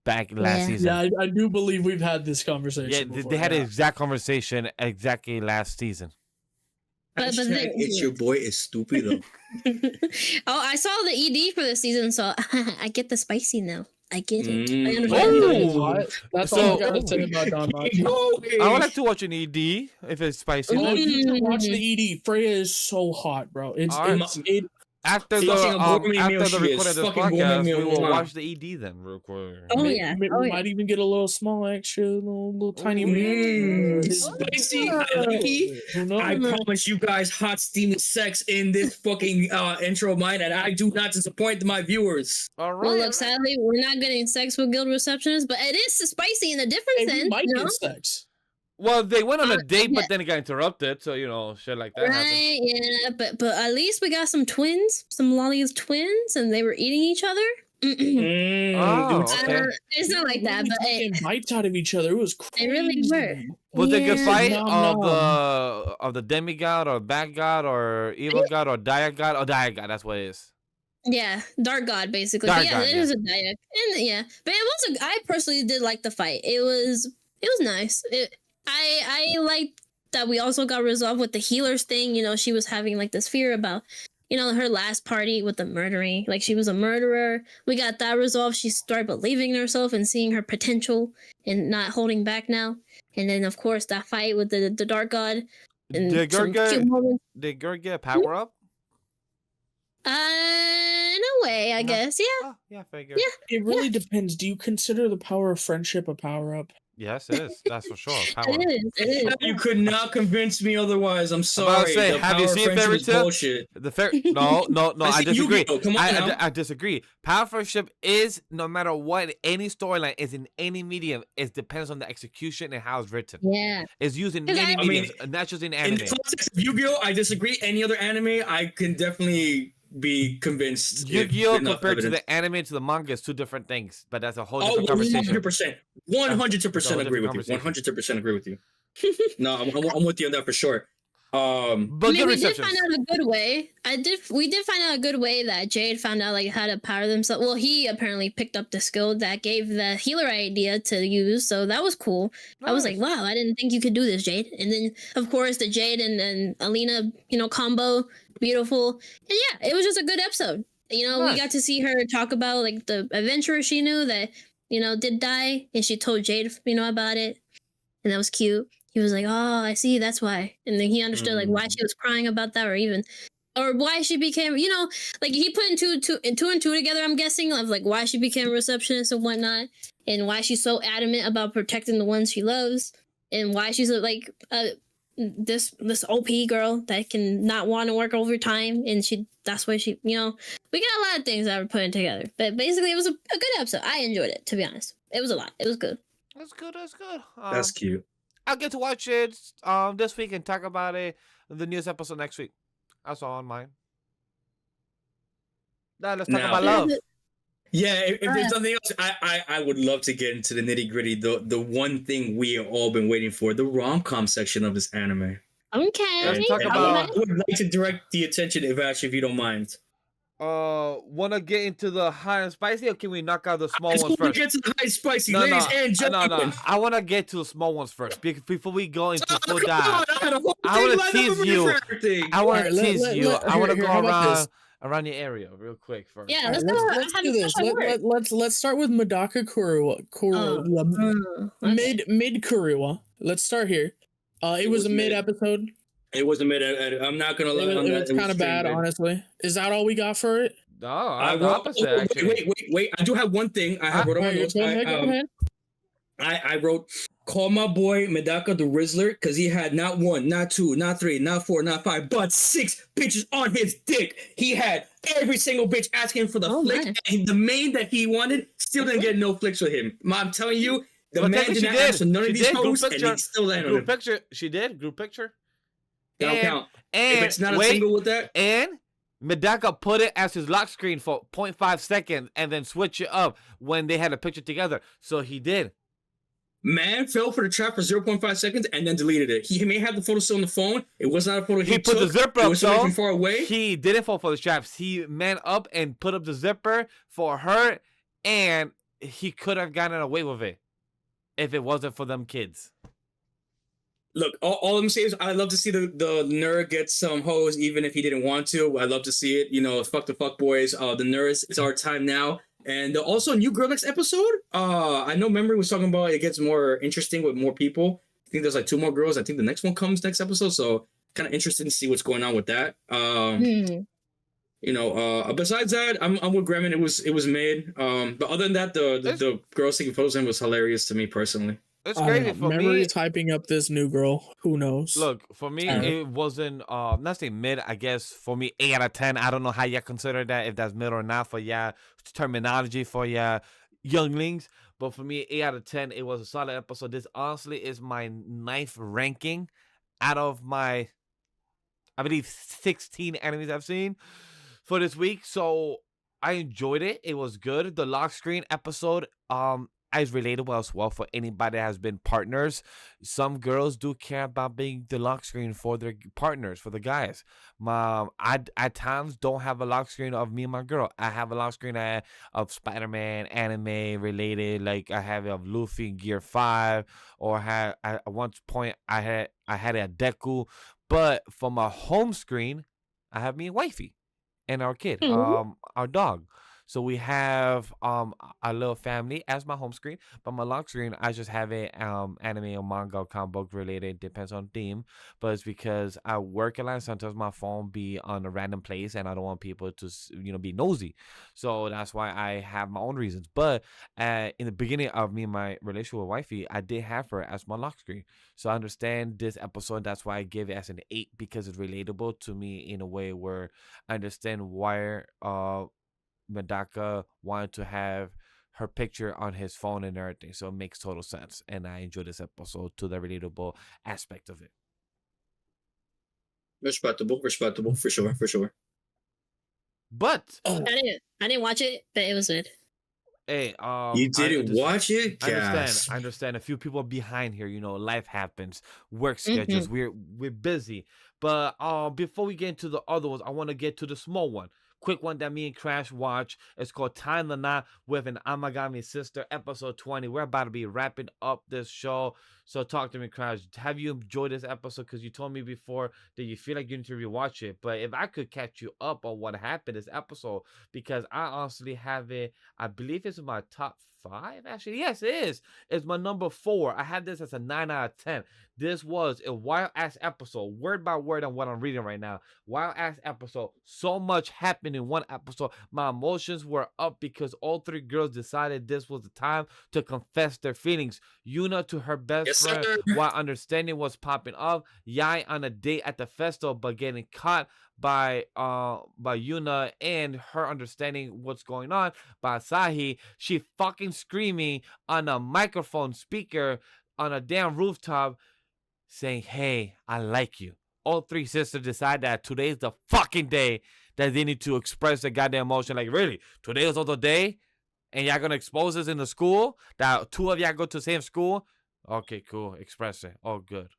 Back last season. Yeah, I do believe we've had this conversation. Yeah, before, they had an exact conversation exactly last season. But it's your boy is stupid though. Oh, I saw the ED for this season, so I get the spicy now. I get it. I understand. That's all I gotta say about DANMACHI. I would like to watch an ED if it's spicy. You should watch the ED. Freya is so hot, bro. After the recording of this podcast, we will watch the ED then real quick. We might even get a little small extra, little tiny. Spicy. I promise you guys hot steamy sex in this fucking intro of mine, and I do not disappoint my viewers. All right. Well, look, sadly, we're not getting sex with Guild Receptionist, but it is spicy in a different sense. We might get sex. Well, they went on a date, but then it got interrupted. So shit like that. Right? Yeah, but at least we got some Lolly's twins, and they were eating each other. Okay. It's not like that, but getting bites out of each other. It was crazy. They really were. Was it a good fight of the demigod or bad god or evil god or Diet god? Oh, Diet god. That's what it is. Yeah, Dark God basically. It was a Diet, and but it was. I personally did like the fight. It was nice. I liked that we also got resolved with the healers thing. She was having like this fear about, her last party with the murdering. Like she was a murderer. We got that resolved. She started believing in herself and seeing her potential and not holding back now. And then of course that fight with the Dark God. And did Gurg get a power up? In a way, I guess. Yeah. Oh, yeah, figure. Yeah. It really depends. Do you consider the power of friendship a power up? Yes, it is. That's for sure. Power. It is. You could not convince me otherwise. I'm sorry. Have you seen Fairy Tail? Bullshit. No. I disagree. Come on I disagree. Power friendship is no matter what any storyline is in any medium. It depends on the execution and how it's written. Yeah, it's used in many mediums, not just in anime. In the context of Yu-Gi-Oh, I disagree. Any other anime, I can definitely be convinced. Yu-Gi-Oh compared to the anime to the manga is two different things, but that's a whole different conversation. 100% agree with you. 100% agree with you. No, I'm with you on that for sure. But I mean, good we did receptions. find out a good way. We did find out a good way that Jade found out like how to power themselves. Well, he apparently picked up the skill that gave the healer idea to use, so that was cool. I was like, wow, I didn't think you could do this, Jade. And then of course the Jade and Alina, combo, beautiful. And yeah, it was just a good episode. We got to see her talk about like the adventurer she knew that did die, and she told Jade about it, and that was cute. He was like, oh, I see, that's why. And then he understood like why she was crying about that, or why she became, like he put two and two together, I'm guessing, of like why she became a receptionist and whatnot, and why she's so adamant about protecting the ones she loves, and why she's like this OP girl that can not want to work overtime, and that's why she, we got a lot of things that were putting together. But basically it was a good episode. I enjoyed it, to be honest. It was a lot. It was good. That's good. That's cute. I'll get to watch it this week and talk about it the newest episode next week. That's all on mine. Now let's talk about love. Yeah, if there's something else, I would love to get into the nitty gritty. The one thing we have all been waiting for, the rom-com section of this anime. Okay. Let's talk about. I would like to direct the attention, Vash, if you don't mind. Want to get into the hot and spicy, or can we knock out the small ones first? Get to the hot and spicy, ladies and gentlemen. No. I want to get to the small ones first before we go into full dive. I want to tease you. I want to tease you. I want to go around your area real quick first. Yeah, let's do this. Let's start with Medaka Kuroiwa. Mid Kuroiwa. Let's start here. It was a mid episode. It was a mid. I'm not gonna lie. It was kind of bad, honestly. Is that all we got for it? No, I'm the opposite. Actually. Wait. I do have one thing. I have wrote on my notes. I wrote, call my boy Medaka the Rizzler, because he had not 1, not 2, not 3, not 4, not 5, but 6 bitches on his dick. He had every single bitch asking for the flick, and the main that he wanted still didn't get no flicks with him. I'm telling you, the man did not ask for none of these hoes, and he still landed on him. Group picture. She did. Group picture. Don't count. And if it's not a single with that. And Medaka put it as his lock screen for 0.5 seconds and then switch it up when they had a picture together. So he did. Man fell for the trap for 0.5 seconds and then deleted it. He may have the photo still on the phone. It was not a photo he put took. the zipper up, it was from far away. He didn't fall for the traps. He man up and put up the zipper for her, and he could have gotten away with it if it wasn't for them kids. Look, all I'm saying is I'd love to see the nerd get some hoes, even if he didn't want to. I'd love to see it. Fuck the fuck boys. The nerds, it's our time now. And also, new Girl next episode. I know Memory was talking about it gets more interesting with more people. I think there's like 2 more girls. I think the next one comes next episode. So kind of interested to see what's going on with that. Besides that, I'm with Gremlin. It was made. But other than that, the girls taking photos in was hilarious to me personally. It's crazy for me. Memory's hyping up this new girl. Who knows? Look, for me, it wasn't not say mid. I guess for me, 8 out of 10. I don't know how you consider that, if that's mid or not for terminology for younglings. But for me, 8 out of 10. It was a solid episode. This honestly is my 9th ranking out of my, I believe, 16 animes I've seen for this week. So I enjoyed it. It was good. The lock screen episode is relatable as well for anybody that has been partners. Some girls do care about being the lock screen for their partners, for the guys. I at times don't have a lock screen of me and my girl. I have a lock screen of Spider-Man anime related, like I have of Luffy in Gear 5, or at one point I had a Deku. But for my home screen, I have me and wifey and our kid, our dog. So we have a little family as my home screen, but my lock screen, I just have it anime or manga or comic book related, depends on theme. But it's because I work a lot, sometimes my phone be on a random place and I don't want people to be nosy. So that's why I have my own reasons. But in the beginning of me and my relationship with wifey, I did have her as my lock screen. So I understand this episode, that's why I give it as an 8, because it's relatable to me in a way where I understand why Medaka wanted to have her picture on his phone and everything, so it makes total sense, and I enjoy this episode to the relatable aspect of it. Respectable for sure. But I didn't watch it, but it was good. Hey, you didn't watch it? I understand. A few people behind here. Life happens, work schedules. We're busy, But before we get into the other ones, I want to get to the small one. Quick one that me and Crash watch. It's called Time the Night with an Amagami Sister, episode 20. We're about to be wrapping up this show. So talk to me, Crash. Have you enjoyed this episode? Because you told me before that you feel like you need to rewatch it. But if I could catch you up on what happened this episode, because I honestly have it, I believe it's in my top 5, actually. Yes, it is. It's my number 4. I had this as a 9 out of 10. This was a wild-ass episode, word by word on what I'm reading right now. Wild-ass episode. So much happened in one episode. My emotions were up because all 3 girls decided this was the time to confess their feelings. Yuna to her best friend while understanding what's popping up. Yai on a date at the festival but getting caught by Yuna and her understanding what's going on by Asahi. She fucking screaming on a microphone speaker on a damn rooftop saying, "Hey, I like you." All 3 sisters decide that today's the fucking day that they need to express their goddamn emotion. Like, really? Today is the day? And y'all gonna expose us in the school? That 2 of y'all go to the same school? Okay, cool. Express it. Oh, good.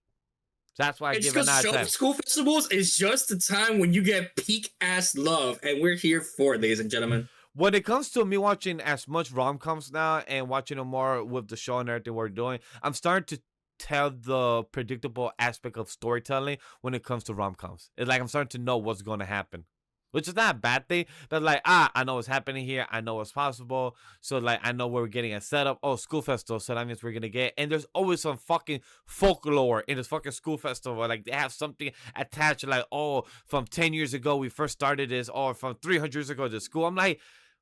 So that's why I give it a 9 out of 10. School festivals is just the time when you get peak ass love, and we're here for it, ladies and gentlemen. When it comes to me watching as much rom-coms now and watching them more with the show and everything we're doing, I'm starting to tell the predictable aspect of storytelling when it comes to rom-coms. It's like I'm starting to know what's going to happen, which is not a bad thing. But like, I know what's happening here. I know what's possible. So like, I know where we're getting a setup. Oh, school festival. So that means we're going to get, and there's always some fucking folklore in this fucking school festival. Like they have something attached, like, oh, from 10 years ago, we first started this, or from 300 years ago to school. I'm like,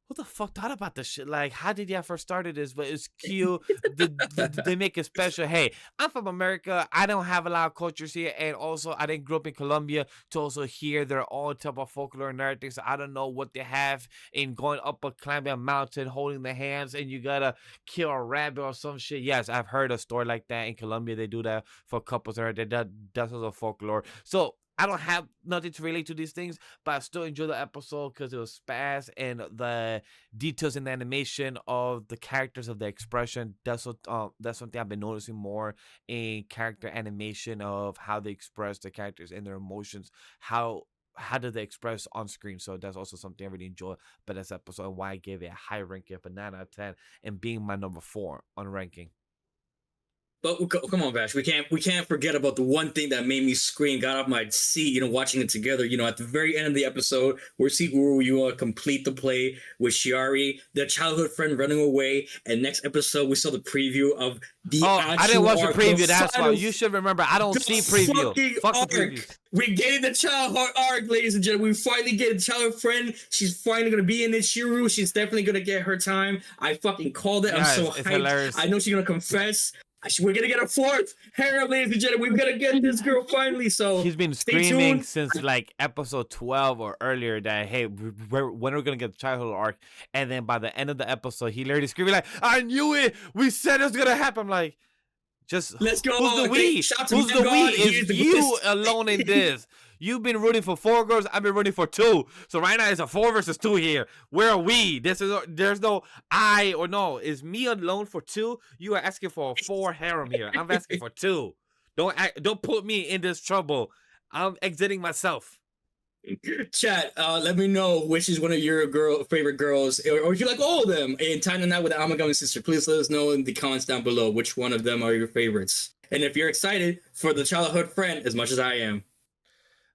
who the fuck thought about this shit? Like, how did y'all first started this? But it's cute. They make it special. Hey, I'm from America. I don't have a lot of cultures here. And also, I didn't grow up in Colombia to also hear their own type of folklore and everything. So I don't know what they have in going up a climbing a mountain, holding the hands, and you gotta kill a rabbit or some shit. Yes, I've heard a story like that in Colombia. They do that for couples. That's also folklore. So I don't have nothing to relate to these things, but I still enjoy the episode because it was fast and the details in the animation of the characters, of the expression. That's something I've been noticing more in character animation of how they express the characters and their emotions. How do they express on screen? So that's also something I really enjoy about this episode and why I gave it a high ranking of a 9 out of 10 and being my number 4 on ranking. But come on, Vash. We can't forget about the one thing that made me scream, got off my seat, watching it together. At the very end of the episode, we see Kuroiwa complete the play with Shiari, their childhood friend running away. And next episode, we saw the preview of the I didn't watch the preview. That's why you should remember. I don't see preview. Fuck the preview. We're getting the childhood arc, ladies and gentlemen. We finally get a childhood friend. She's finally gonna be in it. Shiru, she's definitely gonna get her time. I fucking called it. Yes, I'm so hyped. Hilarious. I know she's gonna confess. We're gonna get a 4th harem, ladies and gentlemen. We're gonna get this girl finally. So he's been screaming since like episode 12 or earlier that, hey, when are we gonna get the childhood arc? And then by the end of the episode, he literally screaming like, "I knew it! We said it was gonna happen!" I'm like, just let's go. Who's the we? Who's the we? Is you alone in this? You've been rooting for 4 girls. I've been rooting for 2. So right now it's a 4 versus 2 here. Where are we? There's no I or no. Is me alone for 2? You are asking for a 4 harem here. I'm asking for 2. Don't put me in this trouble. I'm exiting myself. Chat, let me know which is one of your favorite girls, or if you like all of them. And tying in that with the Amagami sister, please let us know in the comments down below which one of them are your favorites. And if you're excited for the childhood friend as much as I am.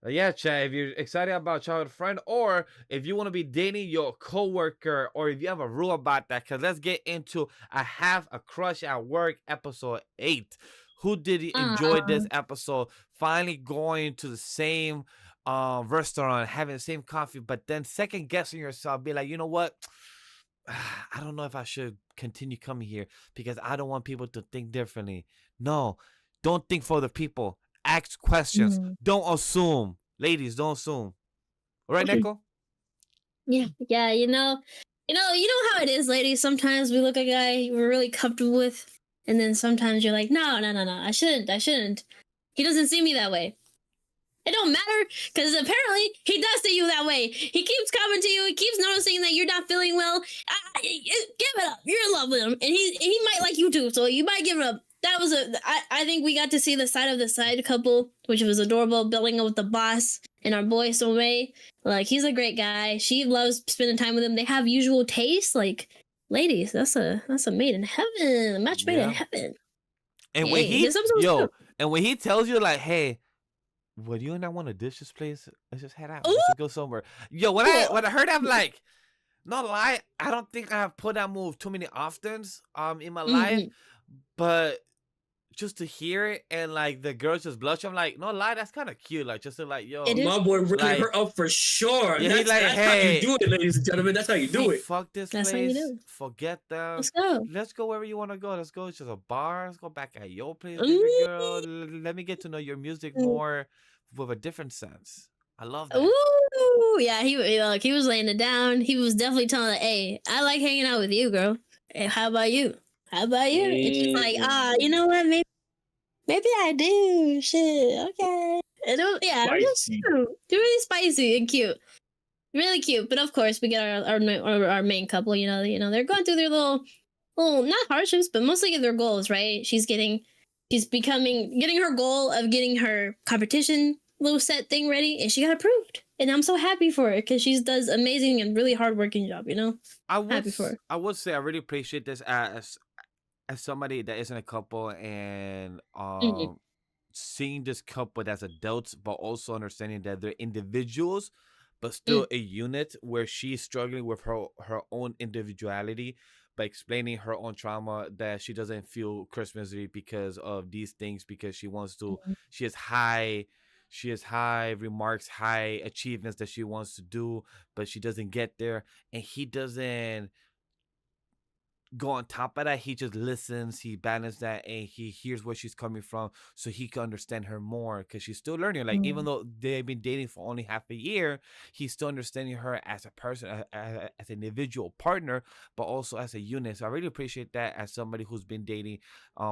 Yeah, Chad, if you're excited about childhood friend, or if you want to be dating your coworker, or if you have a rule about that, because let's get into I Have a Crush at Work, episode 8. Who did enjoy this episode? Finally going to the same restaurant, having the same coffee, but then second guessing yourself, be like, you know what? I don't know if I should continue coming here because I don't want people to think differently. No, don't think for other people. Ask questions. Don't assume. Ladies, don't assume. All right, Neko? Yeah, you know how it is, ladies. Sometimes we look at a guy we're really comfortable with, and then sometimes you're like, no, I shouldn't. He doesn't see me that way. It don't matter, because apparently he does see you that way. He keeps coming to you. He keeps noticing that you're not feeling well. Give it up. You're in love with him, and he might like you too, so you might give it up. that was I think we got to see the side of the side couple, which was adorable, building up with the boss and our boy Sommei. Like, he's a great guy. She loves spending time with him. They have usual tastes. Like, ladies, that's a made in heaven, a match made in heaven. And when he tells you like, hey, would you and I want to dish this place? Let's just head out. Let's just go somewhere. Yo, when I heard, I'm like, not lie, I don't think I have put that move too many oftens in my life, but just to hear it and like the girls just blush, I'm like, no lie, that's kind of cute. Like, just to like, yo, my boy really her up for sure. Yeah, that's like, that's hey, how you do it, ladies and gentlemen. That's how you do it. Fuck this That's place. how you do. Forget them. Let's go. Let's go wherever you want to go. Let's go. It's just a bar. Let's go back at your place, baby girl. Let me get to know your music more with a different sense. I love that. Ooh, yeah. He was laying it down. He was definitely telling her, hey, I like hanging out with you, girl. Hey, how about you? How about you? And she's like, you know what? Maybe I do. Shit. Okay. And it was cute. Really spicy and cute. Really cute. But of course, we get our main couple. You know, they're going through their little not hardships, but mostly their goals, right? She's getting her goal of getting her competition little set thing ready, and she got approved. And I'm so happy for her because she does amazing and really hardworking job. You know, happy for her. I would say I really appreciate this as somebody that isn't a couple and seeing this couple as adults, but also understanding that they're individuals, but still a unit, where she's struggling with her own individuality by explaining her own trauma, that she doesn't feel Christmassy because of these things, because she wants to. She has high remarks, high achievements that she wants to do, but she doesn't get there, and he doesn't go on top of that. He just listens, he balances that, and he hears where she's coming from so he can understand her more, because she's still learning. Like, even though they've been dating for only half a year, he's still understanding her as a person, as an individual partner, but also as a unit. So I really appreciate that as somebody who's been dating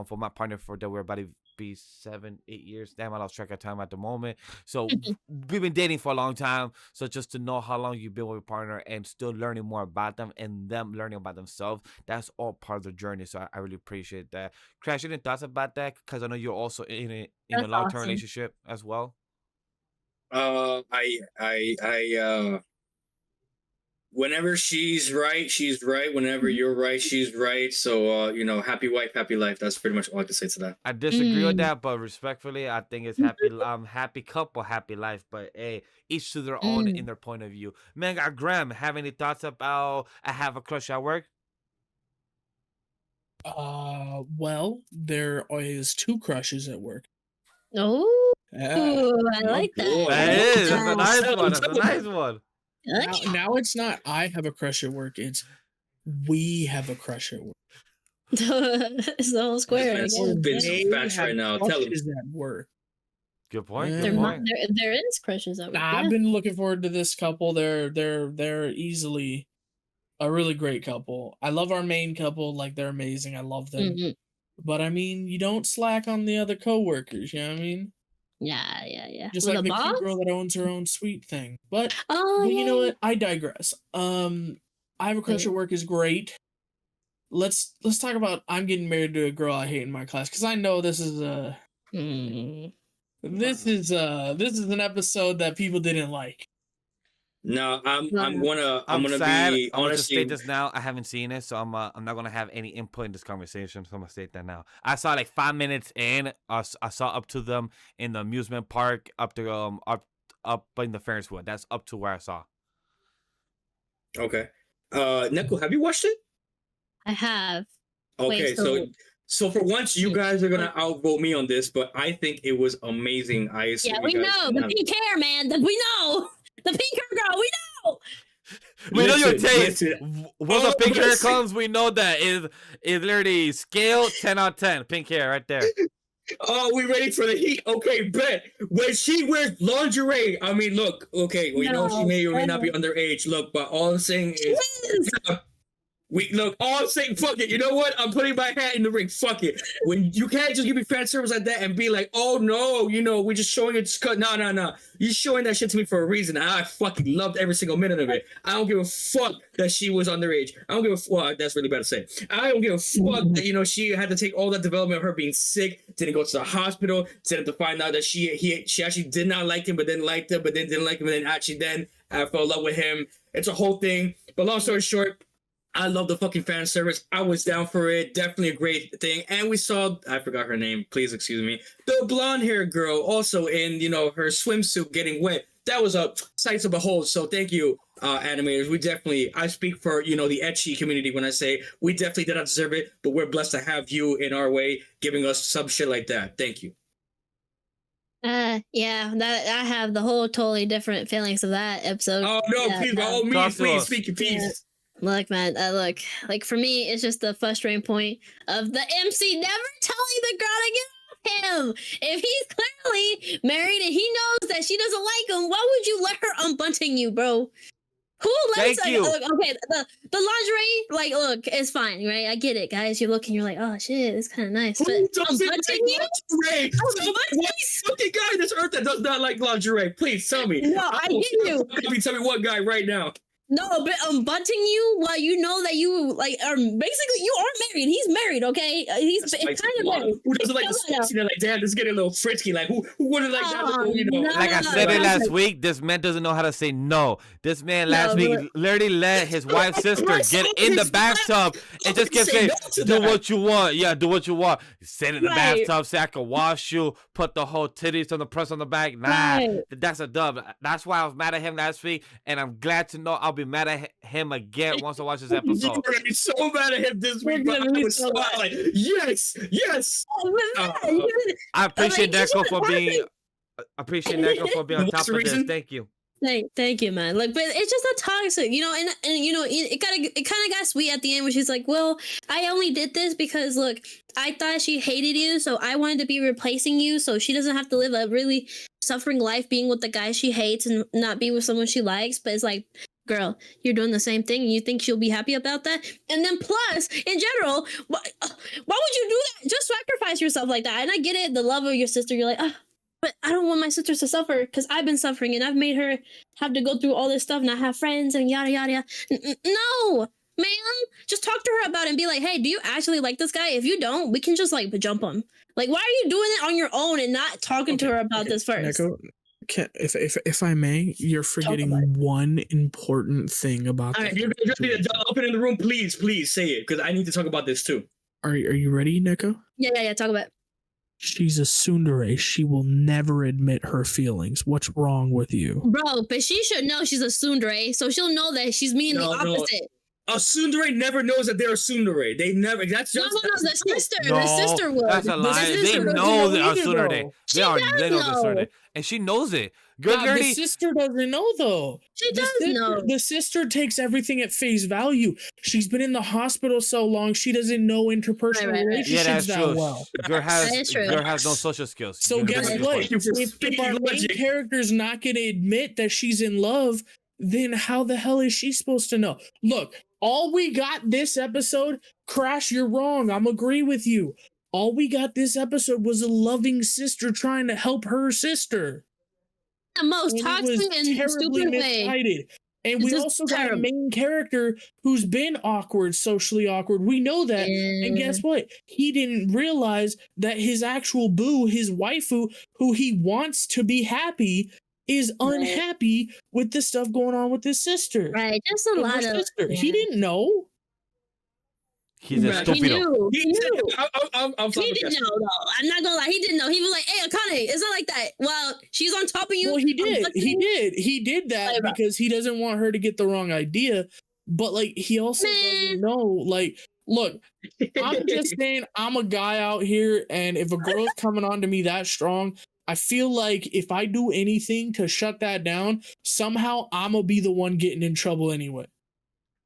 for my partner for that we're about to be 7-8 years. Damn, I lost track of time at the moment. So we've been dating for a long time. So just to know how long you've been with your partner and still learning more about them and them learning about themselves, that's all part of the journey. So I really appreciate that. Crash, any thoughts about that? Because I know you're also in a long-term relationship as well. Whenever she's right, she's right. Whenever you're right, she's right. So, happy wife, happy life. That's pretty much all I can say to that. I disagree with that, but respectfully, I think it's happy couple, happy life. But hey, each to their own in their point of view. Man, GREM, have any thoughts about I have a crush at work? Well, there is 2 crushes at work. Oh, I like that. That is. That's a nice one. That's a nice one. Now it's not I have a crush at work, it's we have a crush at work. It's the whole square. Facts right now. Tell them. At work. Good point. There, Good point. there is crushes at work. I've been looking forward to this couple. They're easily a really great couple. I love our main couple. Like, they're amazing. I love them. But I mean, you don't slack on the other coworkers. You know what I mean? Yeah. Just like the cute girl that owns her own sweet thing. But you know what? I digress. I have a crush at work is great. Let's talk about I'm getting married to a girl I hate in my class, because I know this is this is an episode that people didn't like. No, I'm gonna sad. be I'm gonna honestly. state this now. I haven't seen it, so I'm not gonna have any input in this conversation. So I'm gonna state that now. I saw like 5 minutes in. I saw up to them in the amusement park, up to up in the Ferris wheel. That's up to where I saw. Okay, Neko, have you watched it? I have. Okay, so for once, you guys are gonna outvote me on this, but I think it was amazing. We know the pink hair, man. We know. The pink hair girl, we know. We know your taste. Once a pink hair comes, we know that is literally scale 10 out of 10. Pink hair right there. Oh, we ready for the heat? Okay, bet. When she wears lingerie, I mean, look. Okay, we know she may or may not be underage. Look, but all I'm saying is, We look, all I'm saying, fuck it. You know what? I'm putting my hat in the ring. Fuck it. When you can't just give me fan service like that and be like, oh no, we're just showing it. Just cut. No. You're showing that shit to me for a reason. I fucking loved every single minute of it. I don't give a fuck that she was underage. I don't give a fuck. Well, that's really bad to say. I don't give a fuck that she had to take all that development of her being sick, didn't go to the hospital, didn't to find out that she actually did not like him, but then liked him, but then didn't like him, and then actually I fell in love with him. It's a whole thing. But long story short, I love the fucking fan service. I was down for it. Definitely a great thing. And we saw, I forgot her name. Please excuse me. The blonde hair girl also in, her swimsuit getting wet. That was a sight to behold. So thank you, animators. We definitely, I speak for, the ecchi community when I say we definitely did not deserve it, but we're blessed to have you in our way, giving us some shit like that. Thank you. Yeah, that I have the whole totally different feelings of that episode. Oh no, yeah, please, by all means, please speak your piece. Yeah. Look, man, look, like for me, it's just the frustrating point of the MC never telling the girl to get off him. If he's clearly married and he knows that she doesn't like him, why would you let her unbutton you, bro? Who lets Thank you. Okay, the lingerie, like, look, it's fine, right? I get it, guys. You look and you're like, oh shit, it's kind of nice. But unbuttoning you? What fucking guy on this earth that does not like lingerie? Please tell me. No, I get you. Tell me one guy right now. No, but unbuttoning you while you know that you are basically you are married. He's married, okay? He's kind of married. Who doesn't like the like, damn, this is getting a little frisky. Like who wouldn't like that? Little, Like I said it last week, this man doesn't know how to say no. This man last week literally let his wife's sister get in the bathtub and just kept saying, "Do what you want, yeah, do what you want." Sit in the bathtub, say I can wash you. Put the whole titties on the press on the back. Nah, that's a dub. That's why I was mad at him last week, and I'm glad to know I'll be mad at him again once I watch this episode. You're gonna be so mad at him this week, but I was smiling. Yes. I appreciate Neko for being. On top of this. Thank you. Thank you, man. Like, but it's just a toxic, and it kind of got sweet at the end, where she's like, "Well, I only did this because look, I thought she hated you, so I wanted to be replacing you, so she doesn't have to live a really suffering life being with the guy she hates and not be with someone she likes." But it's like, girl, you're doing the same thing, and you think she'll be happy about that? And then plus, in general, why would you do that? Just sacrifice yourself like that. And I get it, the love of your sister. You're like, but I don't want my sisters to suffer because I've been suffering and I've made her have to go through all this stuff and I have friends and yada yada. No, ma'am, just talk to her about it and be like, hey, do you actually like this guy? If you don't, we can just like jump him. Like, why are you doing it on your own and not talking to her about this first? Neko, if I may, you're forgetting one important thing about this. You're just need to open in the room, please say it, because I need to talk about this too. Are you ready, Neko? Yeah, talk about it. She's a tsundere. She will never admit her feelings. What's wrong with you? Bro, but she should know she's a tsundere, so she'll know that she's meaning the opposite. A tsundere never knows that they're a tsundere. They never. That's just the sister. The sister will. That's a lie. They know they're a tsundere. They know the tsundere, and she knows it. The sister doesn't know though. She does know. The sister takes everything at face value. She's been in the hospital so long, she doesn't know interpersonal relationships that well. Girl has no social skills. So guess what? If our main character's not going to admit that she's in love, then how the hell is she supposed to know? Look, all we got this episode, Crash, you're wrong. I'm agree with you. All we got this episode was a loving sister trying to help her sister. The most toxic and stupid way. And we also got a main character who's been awkward, socially awkward. We know that. And guess what? He didn't realize that his actual boo, his waifu, who he wants to be happy, is unhappy with the stuff going on with his sister. Right. Just a lot of... Yeah. He didn't know. He's a stupido. He knew. He didn't know, though. I'm not gonna lie. He didn't know. He was like, hey, Akane, it's not like that. Well, she's on top of you. Well, he did that because he doesn't want her to get the wrong idea. But, like, he also doesn't know. Like, look, I'm just saying I'm a guy out here, and if a girl's coming on to me that strong, I feel like if I do anything to shut that down, somehow I'm gonna be the one getting in trouble anyway.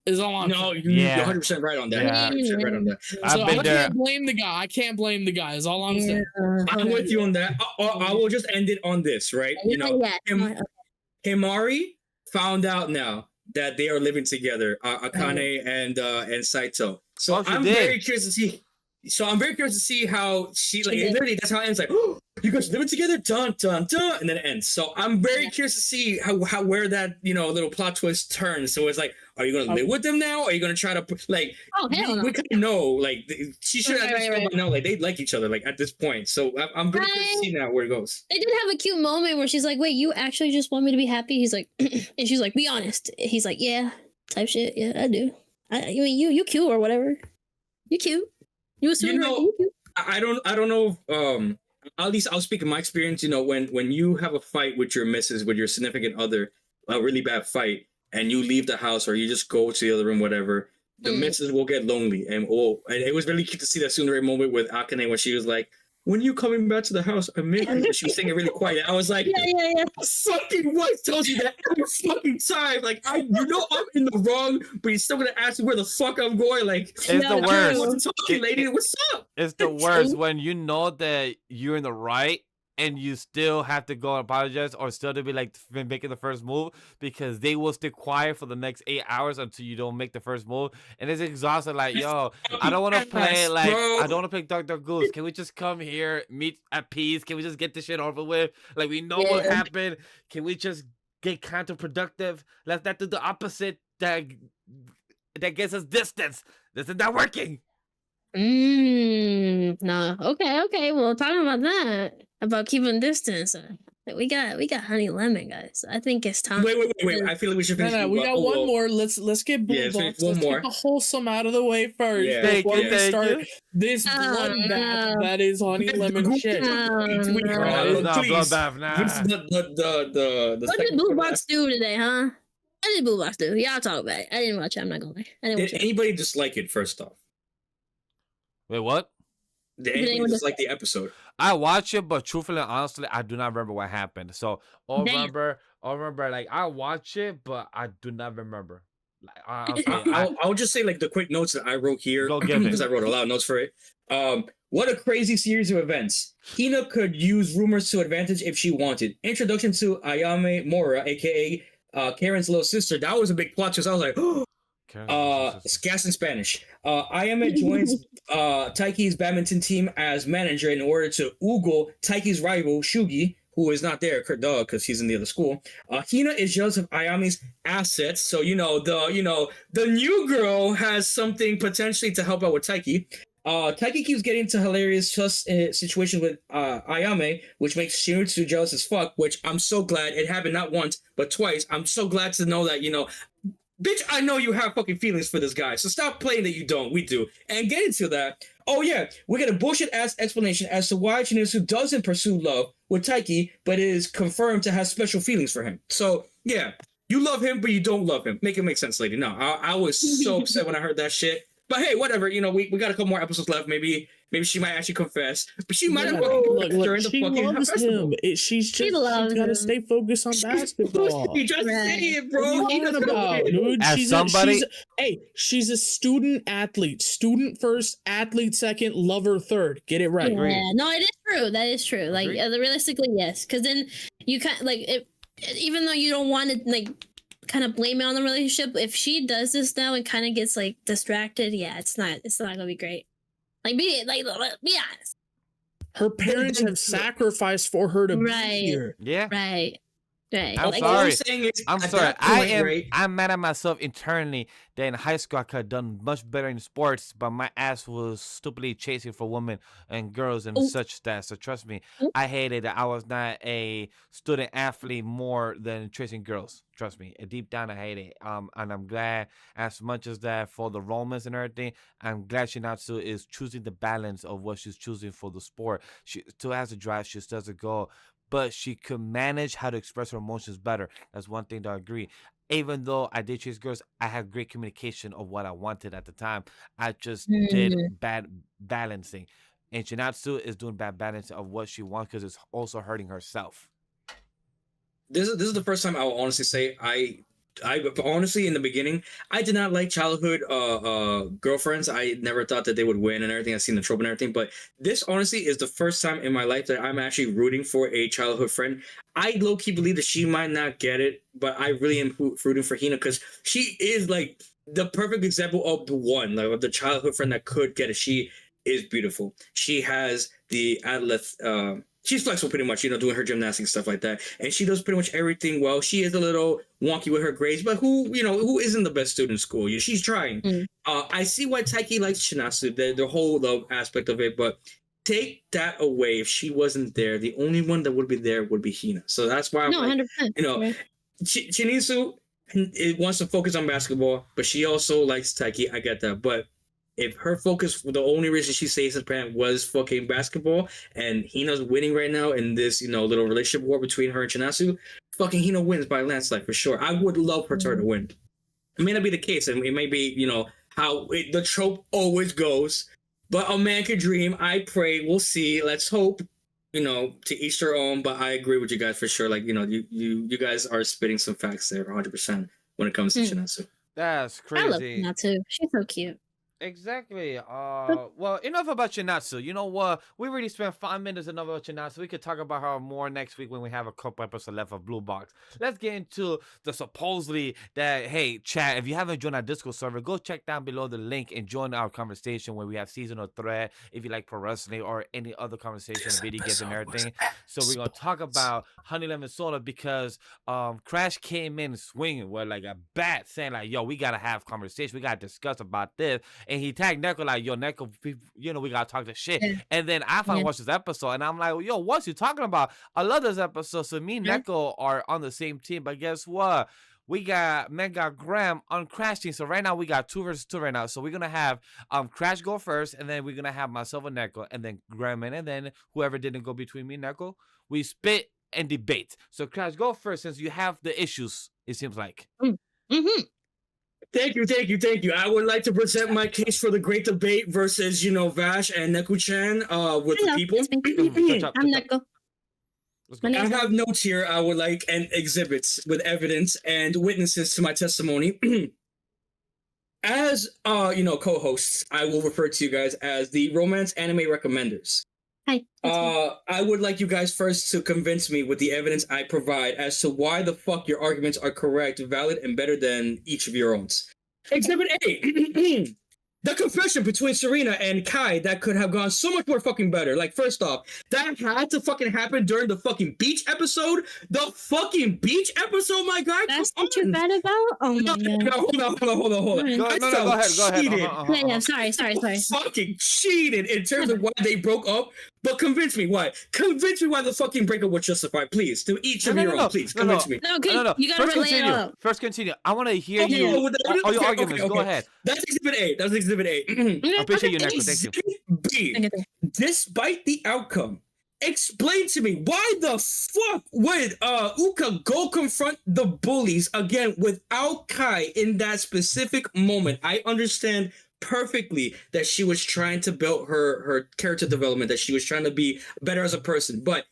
Is all I'm saying. You're 100% right on that. Yeah. 100% right on that. So I can't blame the guy. I can't blame the guy. Is all I'm saying. I'm with you on that. I will just end it on this, right? Himari found out now that they are living together, Akane and Saito. So Oh, she I'm did. very curious to see. So I'm very curious to see how she like. did. Literally, that's how it ends. Like, oh, you guys living together, dun dun dun, and then it ends. So I'm very curious to see how where that little plot twist turns. So it's like, are you gonna live with them now? Or are you gonna try to like? Oh hell no. We kind of know like she should have know like they like each other like at this point. So I'm very curious to see now where it goes. They did have a cute moment where she's like, "Wait, you actually just want me to be happy?" He's like, and she's like, "Be honest." He's like, "Yeah," type shit. Yeah, I do. I mean, you cute or whatever. You cute. You a sweetheart. You cute. I don't know. At least I'll speak in my experience. When you have a fight with your missus, with your significant other, a really bad fight, and you leave the house or you just go to the other room, whatever, the missus will get lonely. And it was really cute to see that Tsundere moment with Akane when she was like, "When you coming back to the house, I miss you." She was singing really quiet. I was like, yeah. Fucking wife tells you that every fucking time. Like, I'm in the wrong, but you're still gonna ask me where the fuck I'm going. Like, It's the worst. What's talking, lady? What's up? It's the worst when you know that you're in the right and you still have to go and apologize or still to be like making the first move because they will stay quiet for the next 8 hours until you don't make the first move. And it's exhausting. Like, yo, I don't want to play like I don't want to play Dr. Goose. Can we just come here, meet at peace? Can we just get this shit over with? Like, we know what happened. Can we just get counterproductive? Let's not do the opposite that gets us distance. This is not working. No. Okay. Well, talking about that, about keeping distance, we got Honey Lemon, guys. I think it's time. Wait. I feel like we should finish. No, we got one more. Let's get Blue Box. Let's get the wholesome out of the way first before we start this bloodbath that is Honey Lemon shit. It's not bloodbath now. What did Blue Box do today, huh? What did Blue Box do? Y'all talk about it. I didn't watch it. I'm not gonna lie. Did anybody dislike it? First off, wait, what? Did anybody dislike the episode? I watched it, but truthfully, honestly, I do not remember what happened. So I'll remember. Like I watched it, but I do not remember. Like, I'll just say like the quick notes that I wrote here because I wrote a lot of notes for it. What a crazy series of events. Hina could use rumors to advantage if she wanted. Introduction to Ayame Mora, aka Karen's little sister. That was a big plot twist. I was like, gas in Spanish. Ayame joins Taiki's badminton team as manager in order to oogle Taiki's rival Shugi, who is not there, because he's in the other school. Hina is jealous of Ayame's assets, so the new girl has something potentially to help out with Taiki. Taiki keeps getting into hilarious situations with Ayame, which makes Shinichi jealous as fuck, which I'm so glad it happened not once, but twice. I'm so glad to know that, bitch, I know you have fucking feelings for this guy, so stop playing that you don't. We do. And get into that. Oh yeah, we get a bullshit-ass explanation as to why Shinichi doesn't pursue love with Taiki, but is confirmed to have special feelings for him. So, yeah, you love him, but you don't love him. Make it make sense, lady. No, I was so upset when I heard that shit. But hey, whatever. We got a couple more episodes left. Maybe she might actually confess. But she might have during the fucking festival. She's gotta stay focused on basketball. You just say it, bro. She's a student athlete. Student first, athlete second, lover third. Get it right. Yeah, no, it is true. That is true. Like realistically, yes. Because then you can't even though you don't want to kind of blame it on the relationship, if she does this now and kind of gets distracted, it's not gonna be great. Be honest. Her parents have sacrificed for her to be here. Yeah. Right. I'm sorry. I'm mad at myself internally that in high school I could have done much better in sports, but my ass was stupidly chasing for women and girls and such that. So trust me, I hated that I was not a student athlete more than chasing girls. Trust me, deep down I hate it. And I'm glad, as much as that for the romance and everything, I'm glad Shinatsu is choosing the balance of what she's choosing for the sport. She still has a drive, she still has a goal, but she could manage how to express her emotions better. That's one thing that I agree. Even though I did chase girls, I had great communication of what I wanted at the time. I just did bad balancing. And Shinatsu is doing bad balancing of what she wants because it's also hurting herself. This is the first time I will honestly say honestly, in the beginning, I did not like childhood girlfriends. I never thought that they would win and everything. I've seen the trope and everything, but this honestly is the first time in my life that I'm actually rooting for a childhood friend. I low key believe that she might not get it, but I really am rooting for Hina because she is like the perfect example of the one, like of the childhood friend that could get it. She is beautiful. She has the she's flexible pretty much, doing her gymnastics stuff like that, and she does pretty much everything well. She is a little wonky with her grades, but who isn't the best student in school? She's trying. I see why Taiki likes Shinatsu, the whole love aspect of it, but take that away. If she wasn't there, the only one that would be there would be Hina. So that's why I'm 100%. Shinisu wants to focus on basketball, but she also likes Taiki. I get that, but if her focus, the only reason she stays as parent was fucking basketball, and Hina's winning right now in this, little relationship war between her and Shinasu, fucking Hina wins by a landslide for sure. I would love for her to win. It may not be the case, and it may be, how the trope always goes, but a man could dream. I pray. We'll see. Let's hope. To each their own. But I agree with you guys for sure. Like, you guys are spitting some facts there, 100% when it comes to Shinasu. That's I love crazy. Natsu. She's so cute. Exactly. Well, enough about Shinatsu. You know what? We already spent 5 minutes enough about Shinatsu. We could talk about her more next week when we have a couple episodes left of Blue Box. Let's get into the supposedly that, hey, chat, if you haven't joined our Discord server, go check down below the link and join our conversation where we have seasonal thread if you like pro wrestling or any other conversation, video games and everything. So we're going to talk about Honey Lemon Soda because Crash came in swinging with like a bat saying like, yo, we got to have conversation. We got to discuss about this. And he tagged Neko like, yo, Neko, we gotta talk this shit. Yeah. And then I finally watched this episode, and I'm like, yo, what's you talking about? I love this episode. So me and Neko are on the same team, but guess what? We got GREM on Crash team. So right now we got 2 versus 2 right now. So we're gonna have Crash go first, and then we're gonna have myself and Neko, and then GREM and then whoever didn't go between me and Neko, we spit and debate. So Crash, go first since you have the issues. It seems like. Thank you. I would like to present my case for the great debate versus, Vash and Neku-chan with the people. I'm Neko. I have notes here I would like and exhibits with evidence and witnesses to my testimony. As, co-hosts, I will refer to you guys as the Romance Anime Recommenders. Hi. I would like you guys first to convince me with the evidence I provide as to why the fuck your arguments are correct, valid, and better than each of your own. Exhibit A. The confession between Serena and Kai that could have gone so much more fucking better. Like, first off, that had to fucking happen during the fucking beach episode. The fucking beach episode, my guy. That's what you're mad about? Oh my god. No, hold on. Go ahead. Yeah, sorry. Fucking cheated in terms of why they broke up. But convince me why. Convince me why the fucking breakup was justified, please. To each of your own, please. Convince me. No, you gotta relay it out. First, continue. I want to hear you. All your arguments. Go ahead. That's exhibit A. I appreciate you, Neko. Thank you. B. Despite the outcome, explain to me why the fuck would Uka go confront the bullies again without Kai in that specific moment? I understand perfectly that she was trying to build her character development, that she was trying to be better as a person, but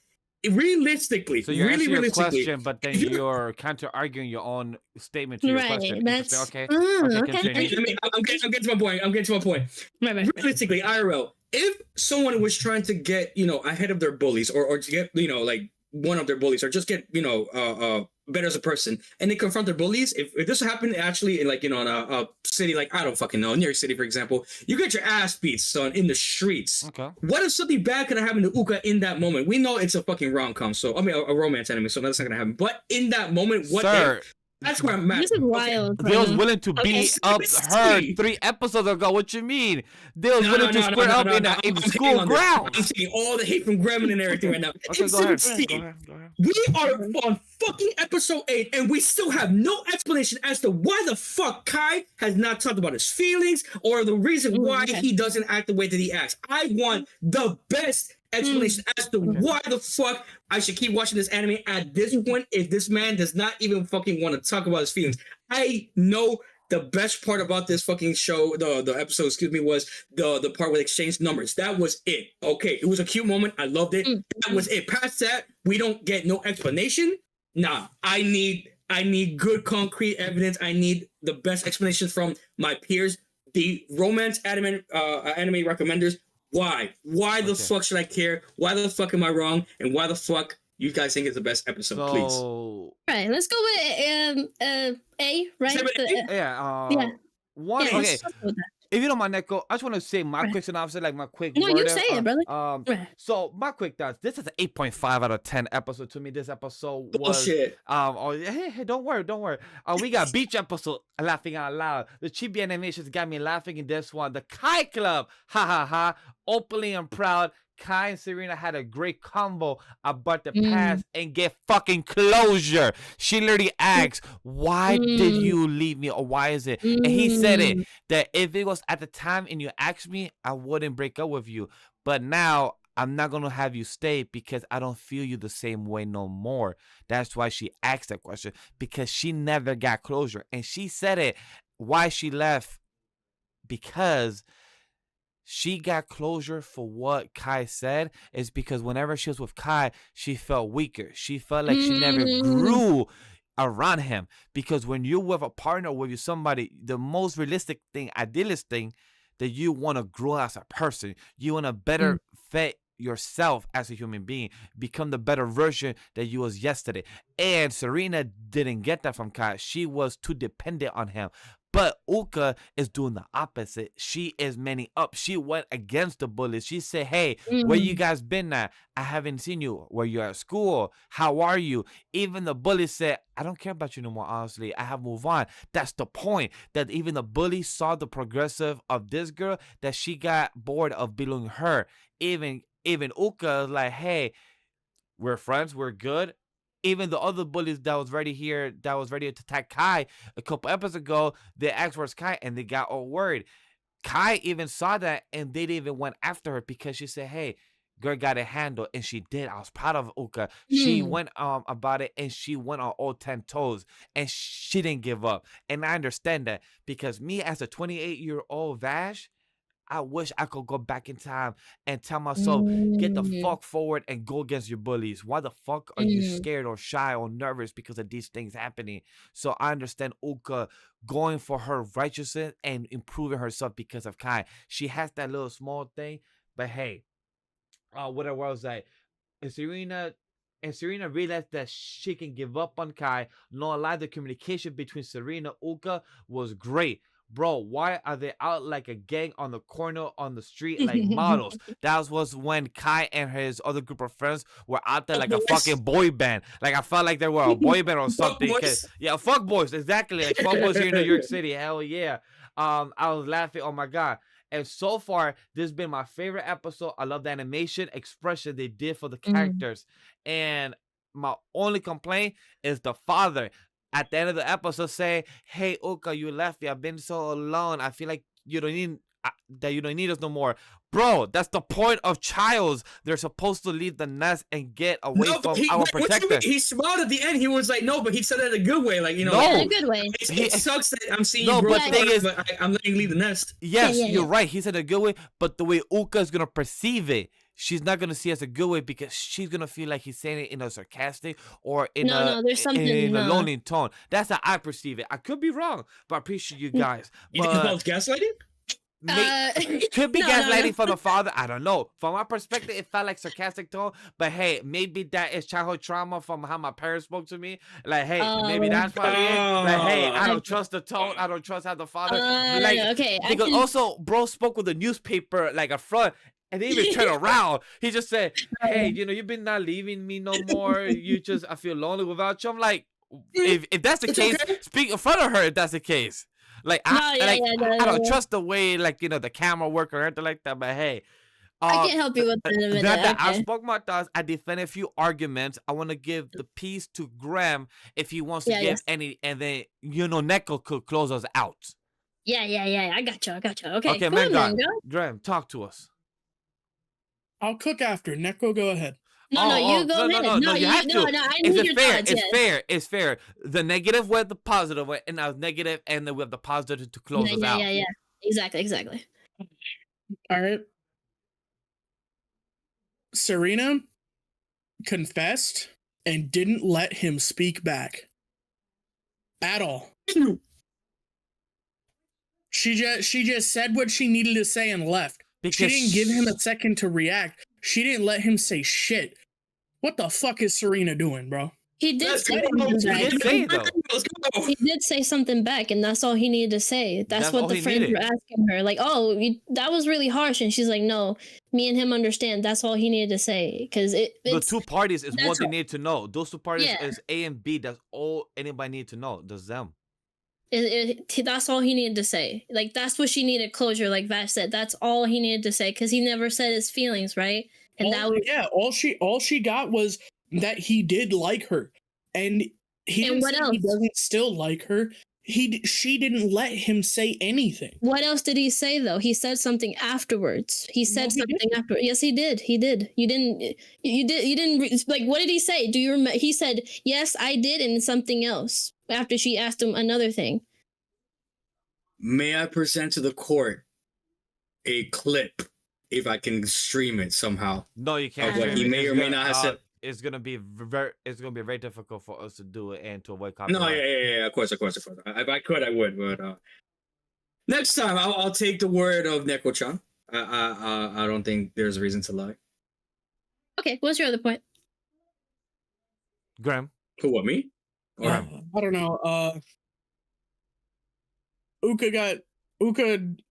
realistically, so you're answering your question, but then you're counter arguing your own statement to your question. That's okay. Okay. I'm getting to my point. Right. Realistically, IRL, if someone was trying to get ahead of their bullies or to get like one of their bullies or just get better as a person and they confront their bullies, if this happened actually in like in a city like I don't fucking know, New York City for example, you get your ass beat, son, in the streets. Okay. What if something bad could have happened to Uka in that moment? We know it's a fucking rom-com, so I mean a romance anime, so that's not gonna happen. But in that moment, what if? That's where I'm at. This is wild. They was willing to beat up her 3 episodes ago. What you mean? They was willing to square up in the school grounds. I'm seeing all the hate from Gremlin and everything right now. Okay, go ahead. We are on fucking episode 8, and we still have no explanation as to why the fuck Kai has not talked about his feelings or the reason why he doesn't act the way that he acts. I want the best explanation as to why the fuck I should keep watching this anime at this point if this man does not even fucking want to talk about his feelings. I know the best part about this fucking show, the episode, was the part where they exchanged numbers. That was it. Okay, it was a cute moment. I loved it. That was it. Past that, we don't get no explanation. Nah, I need I need good concrete evidence. I need the best explanations from my peers, the romance anime recommenders. Why? Why the fuck should I care? Why the fuck am I wrong? And why the fuck you guys think it's the best episode? Please. All right, let's go with A, right? Yeah. One. Yeah, Okay. If you don't mind, Neko, I just want to say my quick synopsis, like my quick. No, you say it, brother. So my quick thoughts. This is an 8.5 out of 10 episode to me. This episode was bullshit. Hey, don't worry. We got beach episode laughing out loud. The chibi animations got me laughing in this one. The Kai Club, ha ha ha, openly and proud. Kai and Serena had a great combo about the past and get fucking closure. She literally asks, why did you leave me, or why is it? And he said it, that if it was at the time and you asked me, I wouldn't break up with you. But now I'm not going to have you stay because I don't feel you the same way no more. That's why she asked that question, because she never got closure. And she said it, why she left, because she got closure for what Kai said, is because whenever she was with Kai, she felt weaker. She felt like she never grew around him. Because when you're with a partner, with somebody, the most realistic thing, idealist thing, that you want to grow as a person. You want to better fit yourself as a human being, become the better version that you was yesterday. And Serena didn't get that from Kai. She was too dependent on him. But Uka is doing the opposite. She is manning up. She went against the bullies. She said, hey, where you guys been at? I haven't seen you. Where you at school? How are you? Even the bully said, I don't care about you no more, honestly. I have moved on. That's the point. That even the bully saw the progressive of this girl, that she got bored of belonging her. Even Uka is like, hey, we're friends. We're good. Even the other bullies that was ready to attack Kai a couple episodes ago, they asked where's Kai, and they got all worried. Kai even saw that, and they didn't even went after her because she said, hey, girl got it handled, and she did. I was proud of Uka. She went about it, and she went on all 10 toes, and she didn't give up. And I understand that, because me as a 28-year-old Vash, I wish I could go back in time and tell myself, get the fuck forward and go against your bullies. Why the fuck are you scared or shy or nervous because of these things happening? So I understand Uka going for her righteousness and improving herself because of Kai. She has that little small thing, but hey, whatever was that? And Serena realized that she can give up on Kai. No lie, the communication between Serena and Uka was great. Bro, why are they out like a gang on the corner on the street like models? That was when Kai and his other group of friends were out there like a fucking boy band. Like I felt like they were a boy band or something. Yeah, fuck boys, exactly. Like fuck boys here in New York City. Hell yeah. I was laughing. Oh my god. And so far, this has been my favorite episode. I love the animation expression they did for the characters. And my only complaint is the father. At the end of the episode, say, hey, Uka, you left me. I've been so alone. I feel like you don't need us no more. Bro, that's the point of childs. They're supposed to leave the nest and get away from our protector. He smiled at the end. He was like, no, but he said that in a good way. Like, you know, in a good way. It sucks that I'm seeing you, bro. But I'm letting you leave the nest. Yes, you're right. He said a good way, but the way Uka is going to perceive it, she's not gonna see it as a good way because she's gonna feel like he's saying it in a sarcastic or in a lonely tone. That's how I perceive it. I could be wrong, but I appreciate you guys. You think it's gaslighting? Could be gaslighting from the father. I don't know. From my perspective, it felt like sarcastic tone. But hey, maybe that is childhood trauma from how my parents spoke to me. Like, hey, maybe that's probably it. Like, hey, I don't trust the tone. I don't trust how the father. Because also, bro spoke with the newspaper like a front. And they even turn around. He just said, hey, you've been not leaving me no more. I feel lonely without you. I'm like, if that's the case, speak in front of her if that's the case. Like, I don't trust the way, like, the camera work or anything like that. But hey. I can't help you with that. I spoke my thoughts. I defended a few arguments. I want to give the piece to GREM if he wants to give any. And then, Neko could close us out. Yeah. I got you. Okay, cool, man. GREM, talk to us. I'll cook after. Neko, go ahead. No, you go ahead. No, you have to. I need your thoughts. It's fair. The negative with the positive way, and now negative, and then we have the positive to close us out. Yeah. Exactly. All right. Serena confessed and didn't let him speak back. at all. She just said what she needed to say and left. Because she didn't give him a second to react. She didn't let him say shit. What the fuck is Serena doing, bro? He did say He did say something back, and that's all he needed to say. That's what the friends were asking her. Like, oh, that was really harsh. And she's like, no, me and him understand. That's all he needed to say. Because the two parties is what they need to know. Those two parties is A and B. That's all anybody need to know. That's them. That's all he needed to say. Like, that's what she needed closure, like Vash said. That's all he needed to say, because he never said his feelings, right? And that was all she got was that he did like her, and he doesn't still like her. She didn't let him say anything. What else did he say though? He said something afterwards. He said something after. Yes, he did. He did. You didn't like. What did he say? Do you remember? He said, "Yes, I did," and something else after she asked him another thing. May I present to the court a clip, if I can stream it somehow? No, you can't. What he may or may not have said. It's gonna be very difficult for us to do it and to avoid copyright. No, yeah, of course. If I could, I would. But next time, I'll take the word of Neko-chan. I don't think there's a reason to lie. Okay, what's your other point? GREM. Who? What, me? I don't know. Uka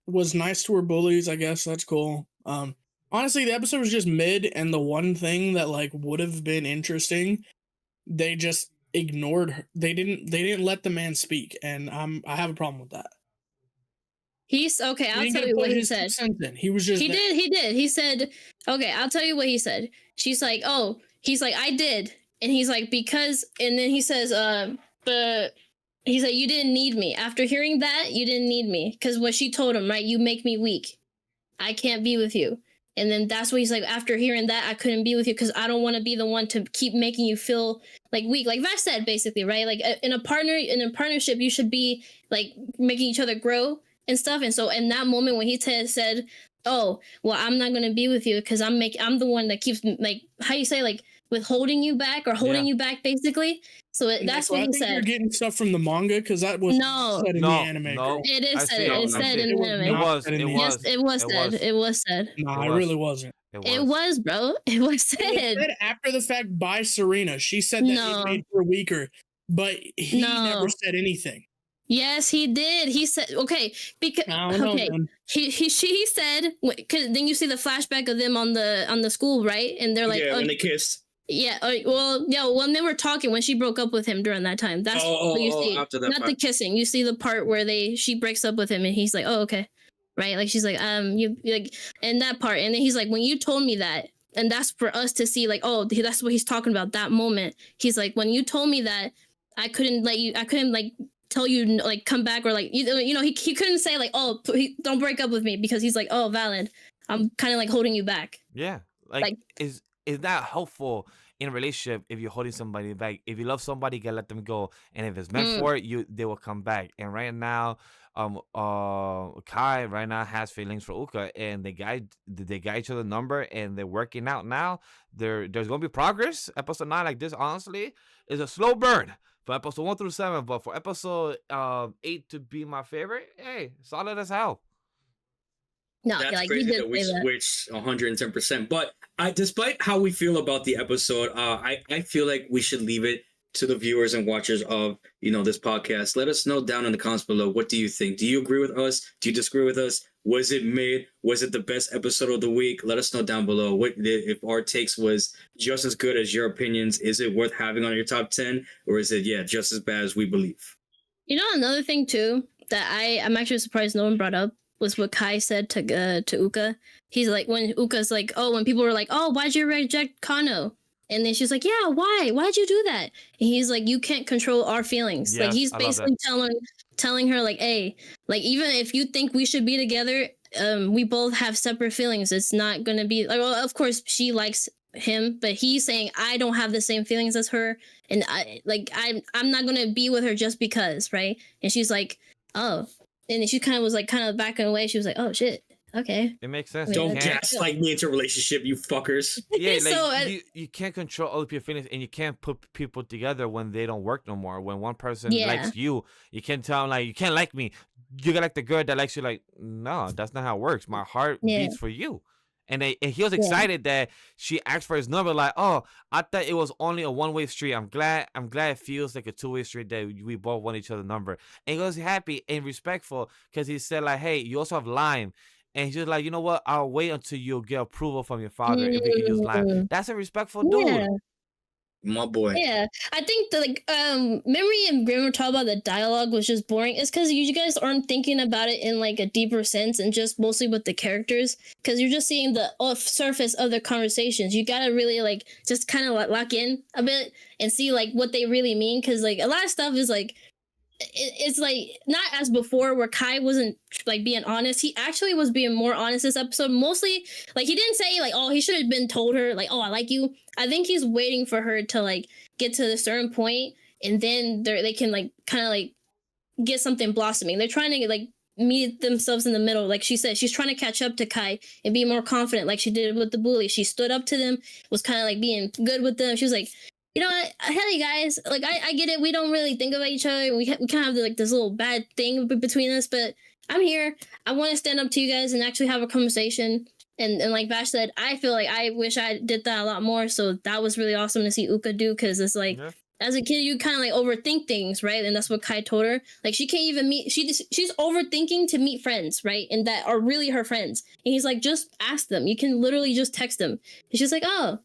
was nice to her bullies. I guess that's cool. Honestly, the episode was just mid, and the one thing that like would have been interesting, they just ignored her. They didn't let the man speak, and I have a problem with that. Okay. I'll tell you what he said. He was just. He did. He said, "Okay, I'll tell you what he said." She's like, "Oh," he's like, "I did," and he's like, "Because," and then he says, he said, "You didn't need me. After hearing that, you didn't need me, because what she told him, right? You make me weak. I can't be with you." And then that's what he's like, after hearing that, I couldn't be with you because I don't want to be the one to keep making you feel like weak. Like Vash said, basically, right? Like in a partnership, you should be like making each other grow and stuff. And so in that moment when he said, "Oh, well, I'm not going to be with you because I'm the one that keeps like, how you say, like withholding you back or holding you back, basically." So that's what he said. You're getting stuff from the manga because that was said in the anime. No, it is said. It's said in the anime. It was said. No, it really wasn't. It was, bro. It was said. It was said after the fact by Serena. She said that it made her weaker, but he never said anything. Yes, he did. He said, okay, because he said, because then you see the flashback of them on the school, right? And they're like, when they kissed. Yeah, when they were talking, when she broke up with him during that time, that's what you see. After that, not the kissing. You see the part where she breaks up with him, and he's like, "Oh, okay," right? Like she's like, you like, and that part, and then he's like, "When you told me that," and that's for us to see, like, oh, that's what he's talking about. That moment, he's like, "When you told me that, I couldn't tell you like come back or like you know he couldn't say like, oh, don't break up with me," because he's like, "Oh, valid. I'm kind of like holding you back." Yeah, like is that helpful in a relationship if you're holding somebody back? If you love somebody, you gotta let them go, and if it's meant for it, they will come back. And right now, Kai right now has feelings for Uka, and they got each other number, and they're working out now. There's gonna be progress. Episode 9, like this, honestly, is a slow burn for episode 1 through 7, but for episode 8 to be my favorite, hey, solid as hell. No, that's like crazy that we switched 110%. But despite how we feel about the episode, I feel like we should leave it to the viewers and watchers of this podcast. Let us know down in the comments below. What do you think? Do you agree with us? Do you disagree with us? Was it mid? Was it the best episode of the week? Let us know down below. What if our takes was just as good as your opinions? Is it worth having on your top 10, or is it just as bad as we believe? Another thing too that I'm actually surprised no one brought up was what Kai said to Uka. He's like, when Uka's like, oh, when people were like, oh, why'd you reject Kano? And then she's like, yeah, why? Why'd you do that? And he's like, you can't control our feelings. Yes, like he's basically telling her like, hey, like even if you think we should be together, we both have separate feelings. It's not gonna be like, well, of course she likes him, but he's saying I don't have the same feelings as her, and I'm not gonna be with her just because, right? And she's like, oh. And she kind of was like kind of backing away. She was like, "Oh shit!" Okay. It makes sense. Don't gaslight me into a relationship, you fuckers. Yeah, like So, you can't control other people's feelings, and you can't put people together when they don't work no more. When one person Yeah. likes you, you can't tell them like you can't like me. You gotta like the girl that likes you. Like, no, that's not how it works. My heart Yeah. beats for you. And he was excited that she asked for his number. Like, oh, I thought it was only a one-way street. I'm glad it feels like a two-way street that we both want each other's number. And he was happy and respectful because he said like, hey, you also have Lime. And he's just like, you know what? I'll wait until you get approval from your father if we can use Lime. That's a respectful dude. My boy. Yeah, I think the Memory and Grim were talking about the dialogue was just boring. It's because you guys aren't thinking about it in like a deeper sense and just mostly with the characters. Because you're just seeing the off surface of the conversations. You gotta really like just kind of like lock in a bit and see like what they really mean. Because like a lot of stuff is like it's like not as before where Kai wasn't like being honest. He actually was being more honest this episode. Mostly like he didn't say like, oh, he should have been told her like, oh, I like you. I think he's waiting for her to like get to a certain point and then they can like kind of like get something blossoming. They're trying to like meet themselves in the middle. Like she said, she's trying to catch up to Kai and be more confident like she did with the bully. She stood up to them, was kind of like being good with them. She was like, you know what? Hell, you guys, like, I get it. We don't really think about each other. We kind of have like this little bad thing between us, but I'm here. I want to stand up to you guys and actually have a conversation. And like Vash said, I feel like I wish I did that a lot more. So that was really awesome to see Uka do because it's like, as a kid, you kind of like overthink things, right? And that's what Kai told her. Like she can't even meet. She's overthinking to meet friends, right? And that are really her friends. And he's like, just ask them. You can literally just text them. And she's like, oh.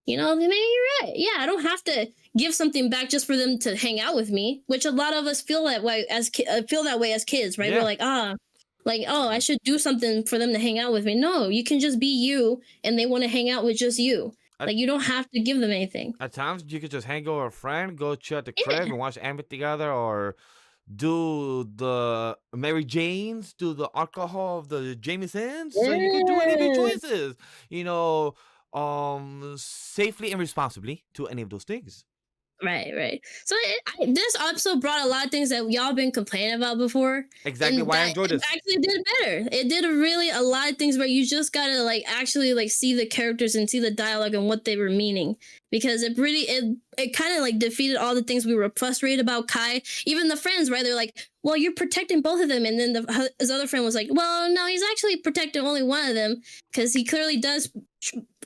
You know, maybe you're right. Yeah, I don't have to give something back just for them to hang out with me, which a lot of us feel that way as kids, right? Yeah. We're like, I should do something for them to hang out with me. No, you can just be you, and they want to hang out with just you. Like you don't have to give them anything. At times, you could just hang out with a friend, go chill at the crib, and watch anime together, or do the Mary Janes, do the alcohol of the Jamesons. So you can do any of your choices. You know. Safely and responsibly to any of those things. Right. So this episode brought a lot of things that y'all been complaining about before. Exactly why I enjoyed this. Actually did better. It did a lot of things where you just gotta like actually like see the characters and see the dialogue and what they were meaning. Because it kind of like defeated all the things we were frustrated about Kai. Even the friends, right? They're like, well, you're protecting both of them. And then his other friend was like, well, no, he's actually protecting only one of them because he clearly does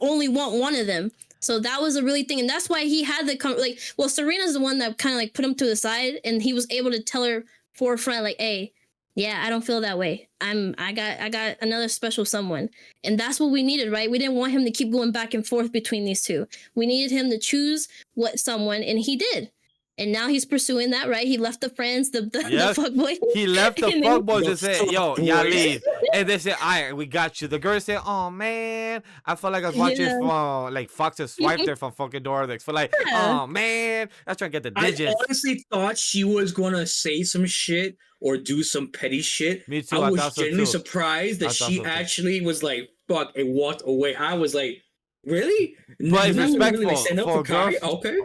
only want one of them. So that was a really thing. And that's why he had Serena's the one that kind of like put him to the side and he was able to tell her for a friend, like, hey, yeah, I don't feel that way. I got another special someone. And that's what we needed, right? We didn't want him to keep going back and forth between these two. We needed him to choose someone, and he did. And now he's pursuing that, right? He left the friends, the fuckboy. He left the fuckboys and said, yo, y'all leave. And they said, all right, we got you. The girl said, oh, man. I felt like I was watching from, like, Fox and Swipe there from fucking Dordex. For like, oh, man. I was trying to get the digits. I honestly thought she was going to say some shit or do some petty shit. Me too. I was genuinely surprised that she actually was like, fuck, and walked away. I was like, really? But it's respectful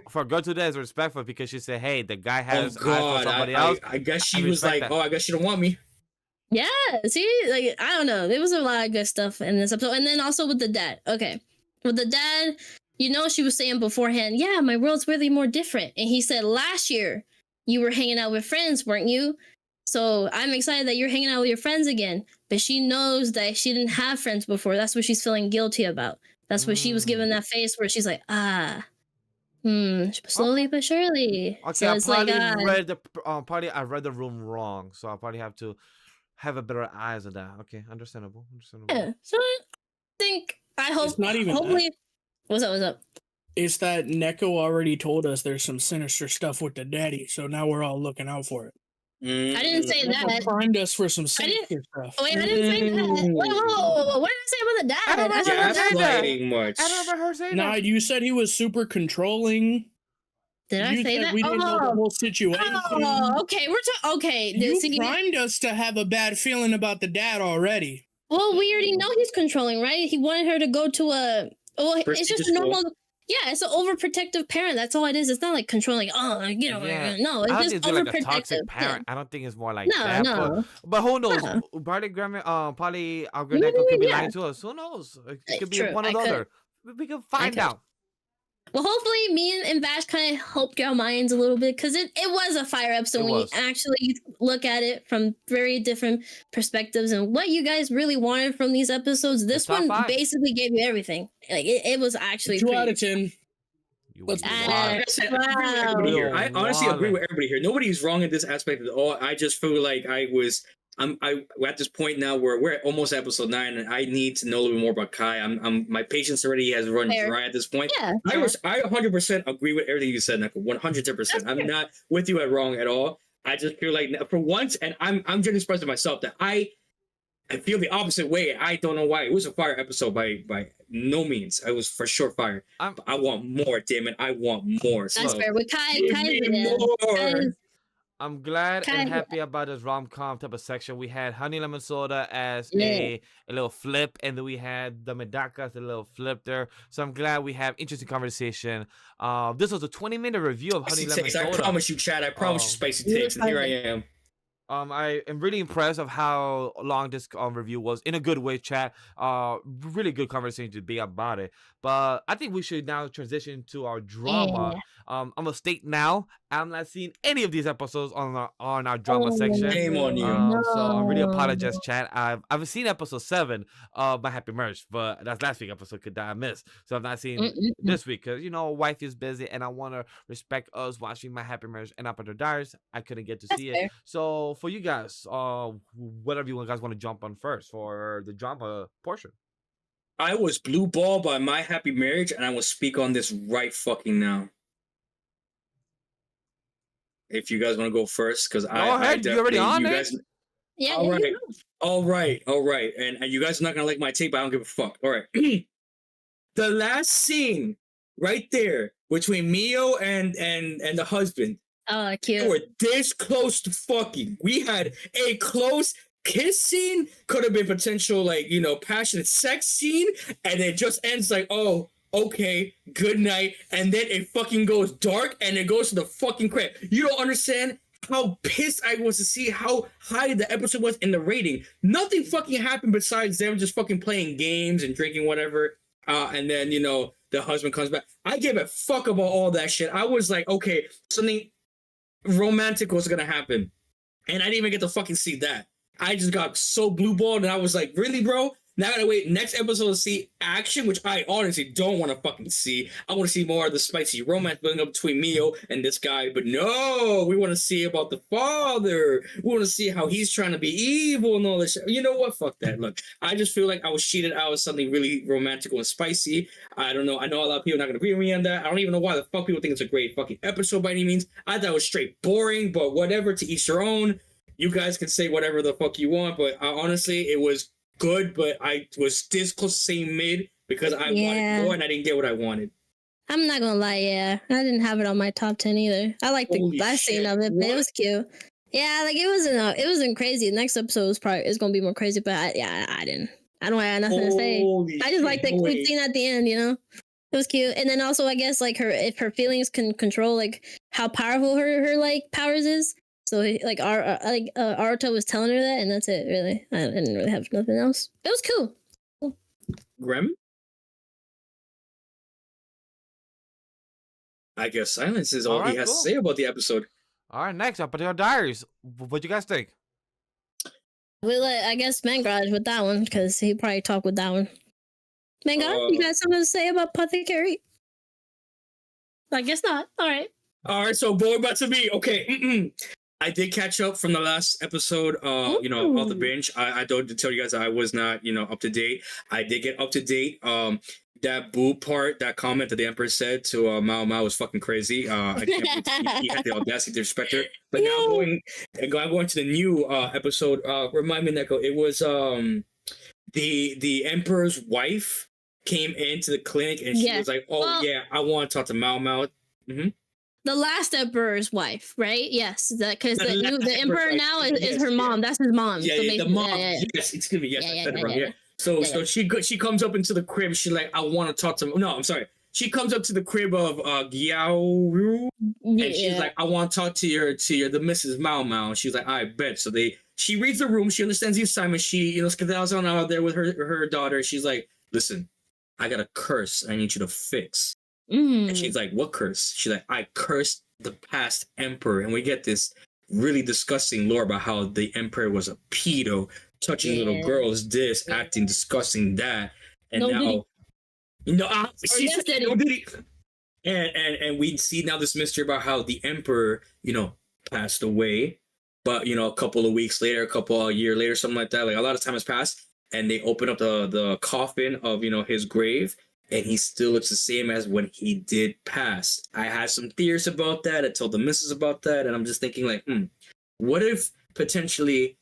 for a girl today is respectful because she said, "Hey, the guy has eyes for somebody else." I guess she was like, "Oh, I guess she don't want me." Yeah, see, like I don't know. There was a lot of good stuff in this episode, and then also with the dad. Okay, with the dad, you know, she was saying beforehand, "Yeah, my world's really more different," and he said, "Last year you were hanging out with friends, weren't you?" So I'm excited that you're hanging out with your friends again. But she knows that she didn't have friends before. That's what she's feeling guilty about. That's what she was given that face where she's like, slowly but surely. Okay, so it's I read the room wrong, so I probably have to have a better eyes of that. Okay, understandable. Yeah, so I hope. It's not even hopefully, what's up? It's that Neko already told us there's some sinister stuff with the daddy, so now we're all looking out for it. I didn't say that. Primed us for some sinister stuff. Wait, I didn't say that. Whoa. What did I say about the dad? I don't much. I don't remember her saying that. Nah, you said he was super controlling. Did I say that? We didn't know the whole situation. Oh, okay. Okay. You primed us to have a bad feeling about the dad already. Well, we already know he's controlling, right? He wanted her to go to a... Well, it's just a normal... Yeah, it's an overprotective parent. That's all it is. It's not like controlling. Oh, you know, no. It's I don't just think it's like a overprotective. toxic parent. I don't think it's more like No, that. no. But who knows? No. Probably our Neko could be lying to us. Who knows? It could be True, one or the other. We can find out. Well, hopefully, me and Vash kind of helped your minds a little bit because it was a fire episode when you actually look at it from very different perspectives and what you guys really wanted from these episodes. This one basically gave you everything. Like it was actually 2 out of 10. I honestly agree with everybody here. Nobody's wrong in this aspect at all. I just feel like I'm at this point now where we're at almost episode 9, and I need to know a little bit more about Kai. My patience already has run dry at this point. Yeah, I 100% agree with everything you said, Neko. 100%. I'm not with you at wrong at all. I just feel like for once, and I'm genuinely surprised to myself that I feel the opposite way. I don't know why. It was a fire episode by no means. I was for sure fire. I want more, damn it. I want more. That's fair. With Kai, I'm glad and happy about this rom-com type of section. We had Honey Lemon Soda as a little flip, and then we had the Medaka as a little flip there. So I'm glad we have interesting conversation. This was a 20-minute review of Honey Lemon Soda. I promise you, Chad. I promise you spicy takes, and here I am. I am really impressed of how long this review was, in a good way, chat. Really good conversation to be about it. But I think we should now transition to our drama. I'm gonna state now, I'm not seeing any of these episodes on our drama section. Shame on you. So I really apologize, chat. I've seen episode 7 of My Happy Marriage, but that's last week's episode that I missed. So I've not seen this week because wife is busy, and I want to respect us watching My Happy Marriage and Apothecary Diaries. I couldn't get to see it. So for you guys, whatever you guys want to jump on first for the drama portion. I was blue balled by My Happy Marriage, and I will speak on this right fucking now. If you guys want to go first, because you already on it. Yeah. All right. And you guys are not gonna like my take, but I don't give a fuck. All right. The last scene right there between Mio and the husband. Oh, cute. They were this close to fucking. We had a close kiss scene. Could have been potential, passionate sex scene, and it just ends like, oh, okay, good night, and then it fucking goes dark, and it goes to the fucking crap. You don't understand how pissed I was to see how high the episode was in the rating. Nothing fucking happened besides them just fucking playing games and drinking whatever, and then, the husband comes back. I gave a fuck about all that shit. I was like, okay, something romantic was gonna happen, and I didn't even get to fucking see that. I just got so blue balled, and I was like, really, bro? Now I gotta wait next episode to see action, which I honestly don't want to fucking see. I want to see more of the spicy romance building up between Mio and this guy, but no, we want to see about the father. We want to see how he's trying to be evil and all this shit. You know what? Fuck that. Look, I just feel like I was cheated out of something really romantic and spicy. I don't know. I know a lot of people are not gonna agree with me on that. I don't even know why the fuck people think it's a great fucking episode by any means. I thought it was straight boring, but whatever, to each their own. You guys can say whatever the fuck you want, but honestly, it was good, but I was this close to saying mid because I wanted more and I didn't get what I wanted. I'm not gonna lie, I didn't have it on my top 10 either. I like the last scene of it, but it was cute. Yeah, like it wasn't crazy. The next episode is gonna be more crazy, but I don't have nothing to say. I just like the cute scene at the end, It was cute. And then also I guess like if her feelings can control like how powerful her like powers is. So like Aruto was telling her that, and that's it. Really, I didn't really have nothing else. It was cool. GREM? I guess silence is all he has to say about the episode. All right, next up, Apothecary Diaries. What do you guys think? We'll I guess Mangarage with that one because he probably talked with that one. Mangarage, you got something to say about Apothecary? I guess not. All right. So going back to me. Okay. I did catch up from the last episode, Off the binge. I don't tell you guys that I was not, up to date. I did get up to date. That boob part, that comment that the Emperor said to Mao was fucking crazy. I can't believe he had the audacity to respect her. But now I'm going to the new episode. Remind me, Neko, it was the Emperor's wife came into the clinic and she was like, I want to talk to Mao. Mm-hmm. The last emperor's wife, right? Yes, because the emperor now is her mom. That's his mom. Yeah, so the mom. Yes, excuse me. Yes, I said it wrong. Yeah. So she comes up into the crib. She's like, I want to talk to. No, I'm sorry. she comes up to the crib of Gyaoru, and she's Yeah. like, I want to talk to your the Mrs. Mao Mao. And she's like, I bet. So she reads the room, she understands the assignment, she skedaddles on out there with her daughter. She's like, listen, I got a curse I need you to fix. And she's like, what curse? She's like, I cursed the past emperor. And we get this really disgusting lore about how the emperor was a pedo, touching little girls, this, acting disgusting, that. And now, she said, no, did he? And we see now this mystery about how the emperor, passed away, but a couple of weeks later, a year later, something like that, like a lot of time has passed, and they open up the coffin of his grave, and he still looks the same as when he did pass. I had some theories about that. I told the missus about that, and I'm just thinking like, what if potentially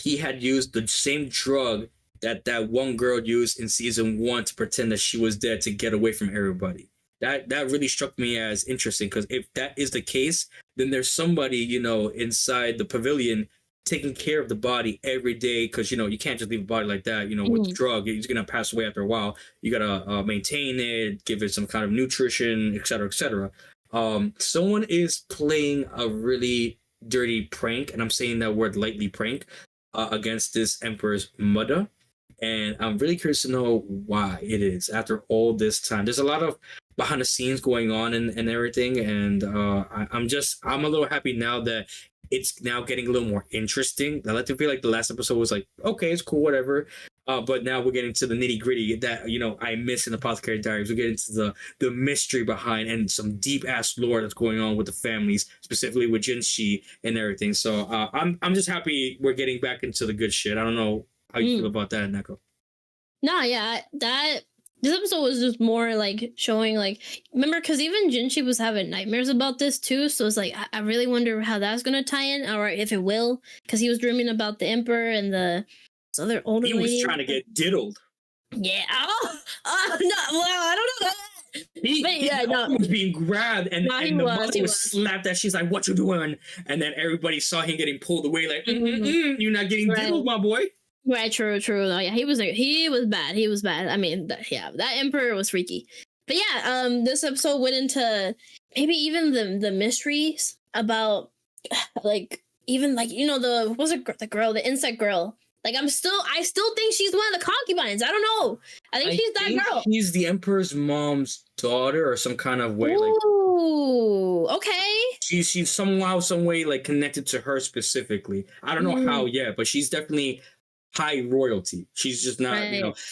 he had used the same drug that one girl used in season 1 to pretend that she was dead to get away from everybody? That really struck me as interesting, because if that is the case, then there's somebody, inside the pavilion taking care of the body every day, because, you can't just leave a body like that, with the drug. It's going to pass away after a while. You got to maintain it, give it some kind of nutrition, etc., etc. Someone is playing a really dirty prank, and I'm saying that word lightly, prank, against this emperor's mother. And I'm really curious to know why it is after all this time. There's a lot of behind the scenes going on and everything, and I'm a little happy now that it's now getting a little more interesting. I like to feel like the last episode was like, okay, it's cool, whatever. But now we're getting to the nitty gritty that I miss in Apothecary Diaries. We're getting to the mystery behind and some deep ass lore that's going on with the families, specifically with Zenshu and everything. So I'm just happy we're getting back into the good shit. I don't know how you feel about that, Neko. No, yeah, this episode was just more like showing, like, remember, because even Zenshu was having nightmares about this too, so it's like I really wonder how that's gonna tie in, or if it will, because he was dreaming about the emperor and this other older lady. He was trying to get diddled. Yeah. No. Well, I don't know. He was being grabbed, and the mother was slapped at. She's like, "What you doing?" And then everybody saw him getting pulled away, like, "You're not getting diddled, my boy." Right, true. No, yeah, he was bad. I mean, that emperor was freaky. But yeah, this episode went into maybe even the mysteries about, like, even like the insect girl. Like, I still think she's one of the concubines. I don't know. I think she's that girl. She's the emperor's mom's daughter, or some kind of way. Ooh, okay. She's somehow, some way, like, connected to her specifically. I don't know how yet, but she's definitely high royalty. She's just not,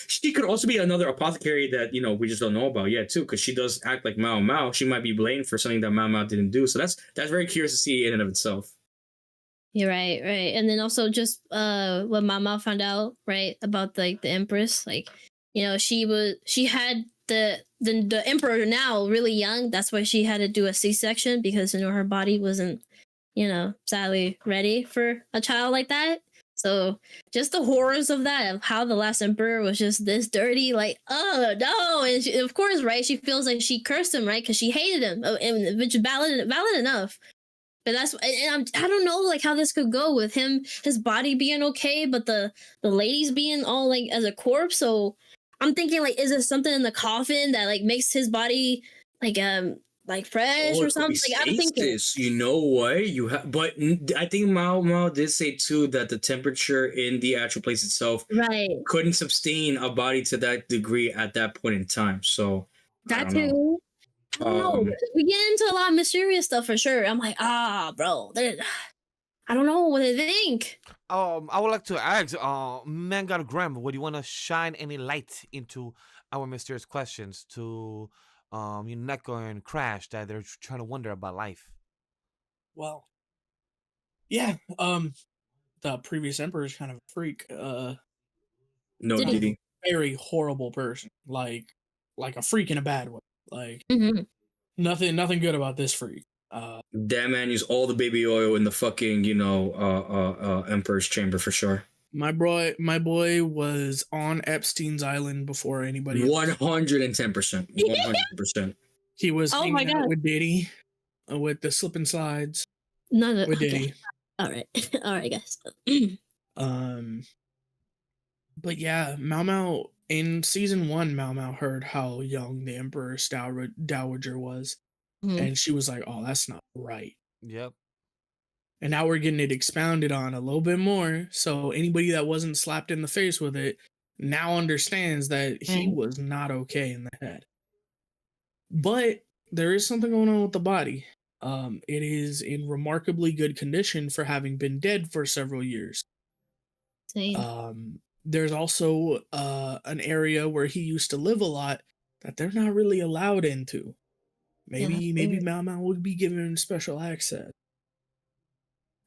she could also be another apothecary that, we just don't know about yet too, because she does act like Mao Mao. She might be blamed for something that Mao Mao didn't do. So that's very curious to see in and of itself. You're right. And then also just what Mama found out, right, about like the Empress, like, she had the Emperor now really young. That's why she had to do a C-section, because her body wasn't, sadly ready for a child like that. So just the horrors of that, of how the last emperor was just this dirty, like, oh no. And she, of course, right, she feels like she cursed him, right, because she hated him, which is valid enough. But I don't know, like, how this could go with his body being okay, but the ladies being all like as a corpse. So I'm thinking, like, is there something in the coffin that like makes his body like fresh or something? Like, I'm thinking this. You know what? But I think Mao did say too that the temperature in the actual place itself couldn't sustain a body to that degree at that point in time. So that too. I don't know. We get into a lot of mysterious stuff for sure. I'm like, bro, I don't know what to think. I would like to ask, Manga GREM, would you want to shine any light into our mysterious questions to Neko and Crash that they're trying to wonder about life? Well, yeah, the previous emperor is kind of a freak. No, did he? Very horrible person, like a freak in a bad way. Like nothing good about this freak. That man used all the baby oil in the fucking emperor's chamber for sure. My boy was on Epstein's island before anybody. 110%. 100%. He was hanging out with Diddy, with the slip and slides. No, with Diddy. All right, guys. But yeah, Mao in season 1, Mao Mao heard how young the Emperor's dowager was, and she was like, "Oh, that's not right." Yep. And now we're getting it expounded on a little bit more, so anybody that wasn't slapped in the face with it now understands that he was not okay in the head. But there is something going on with the body. It is in remarkably good condition for having been dead for several years. Same. There's also an area where he used to live a lot that they're not really allowed into. Maybe Mao Mao would be given special access.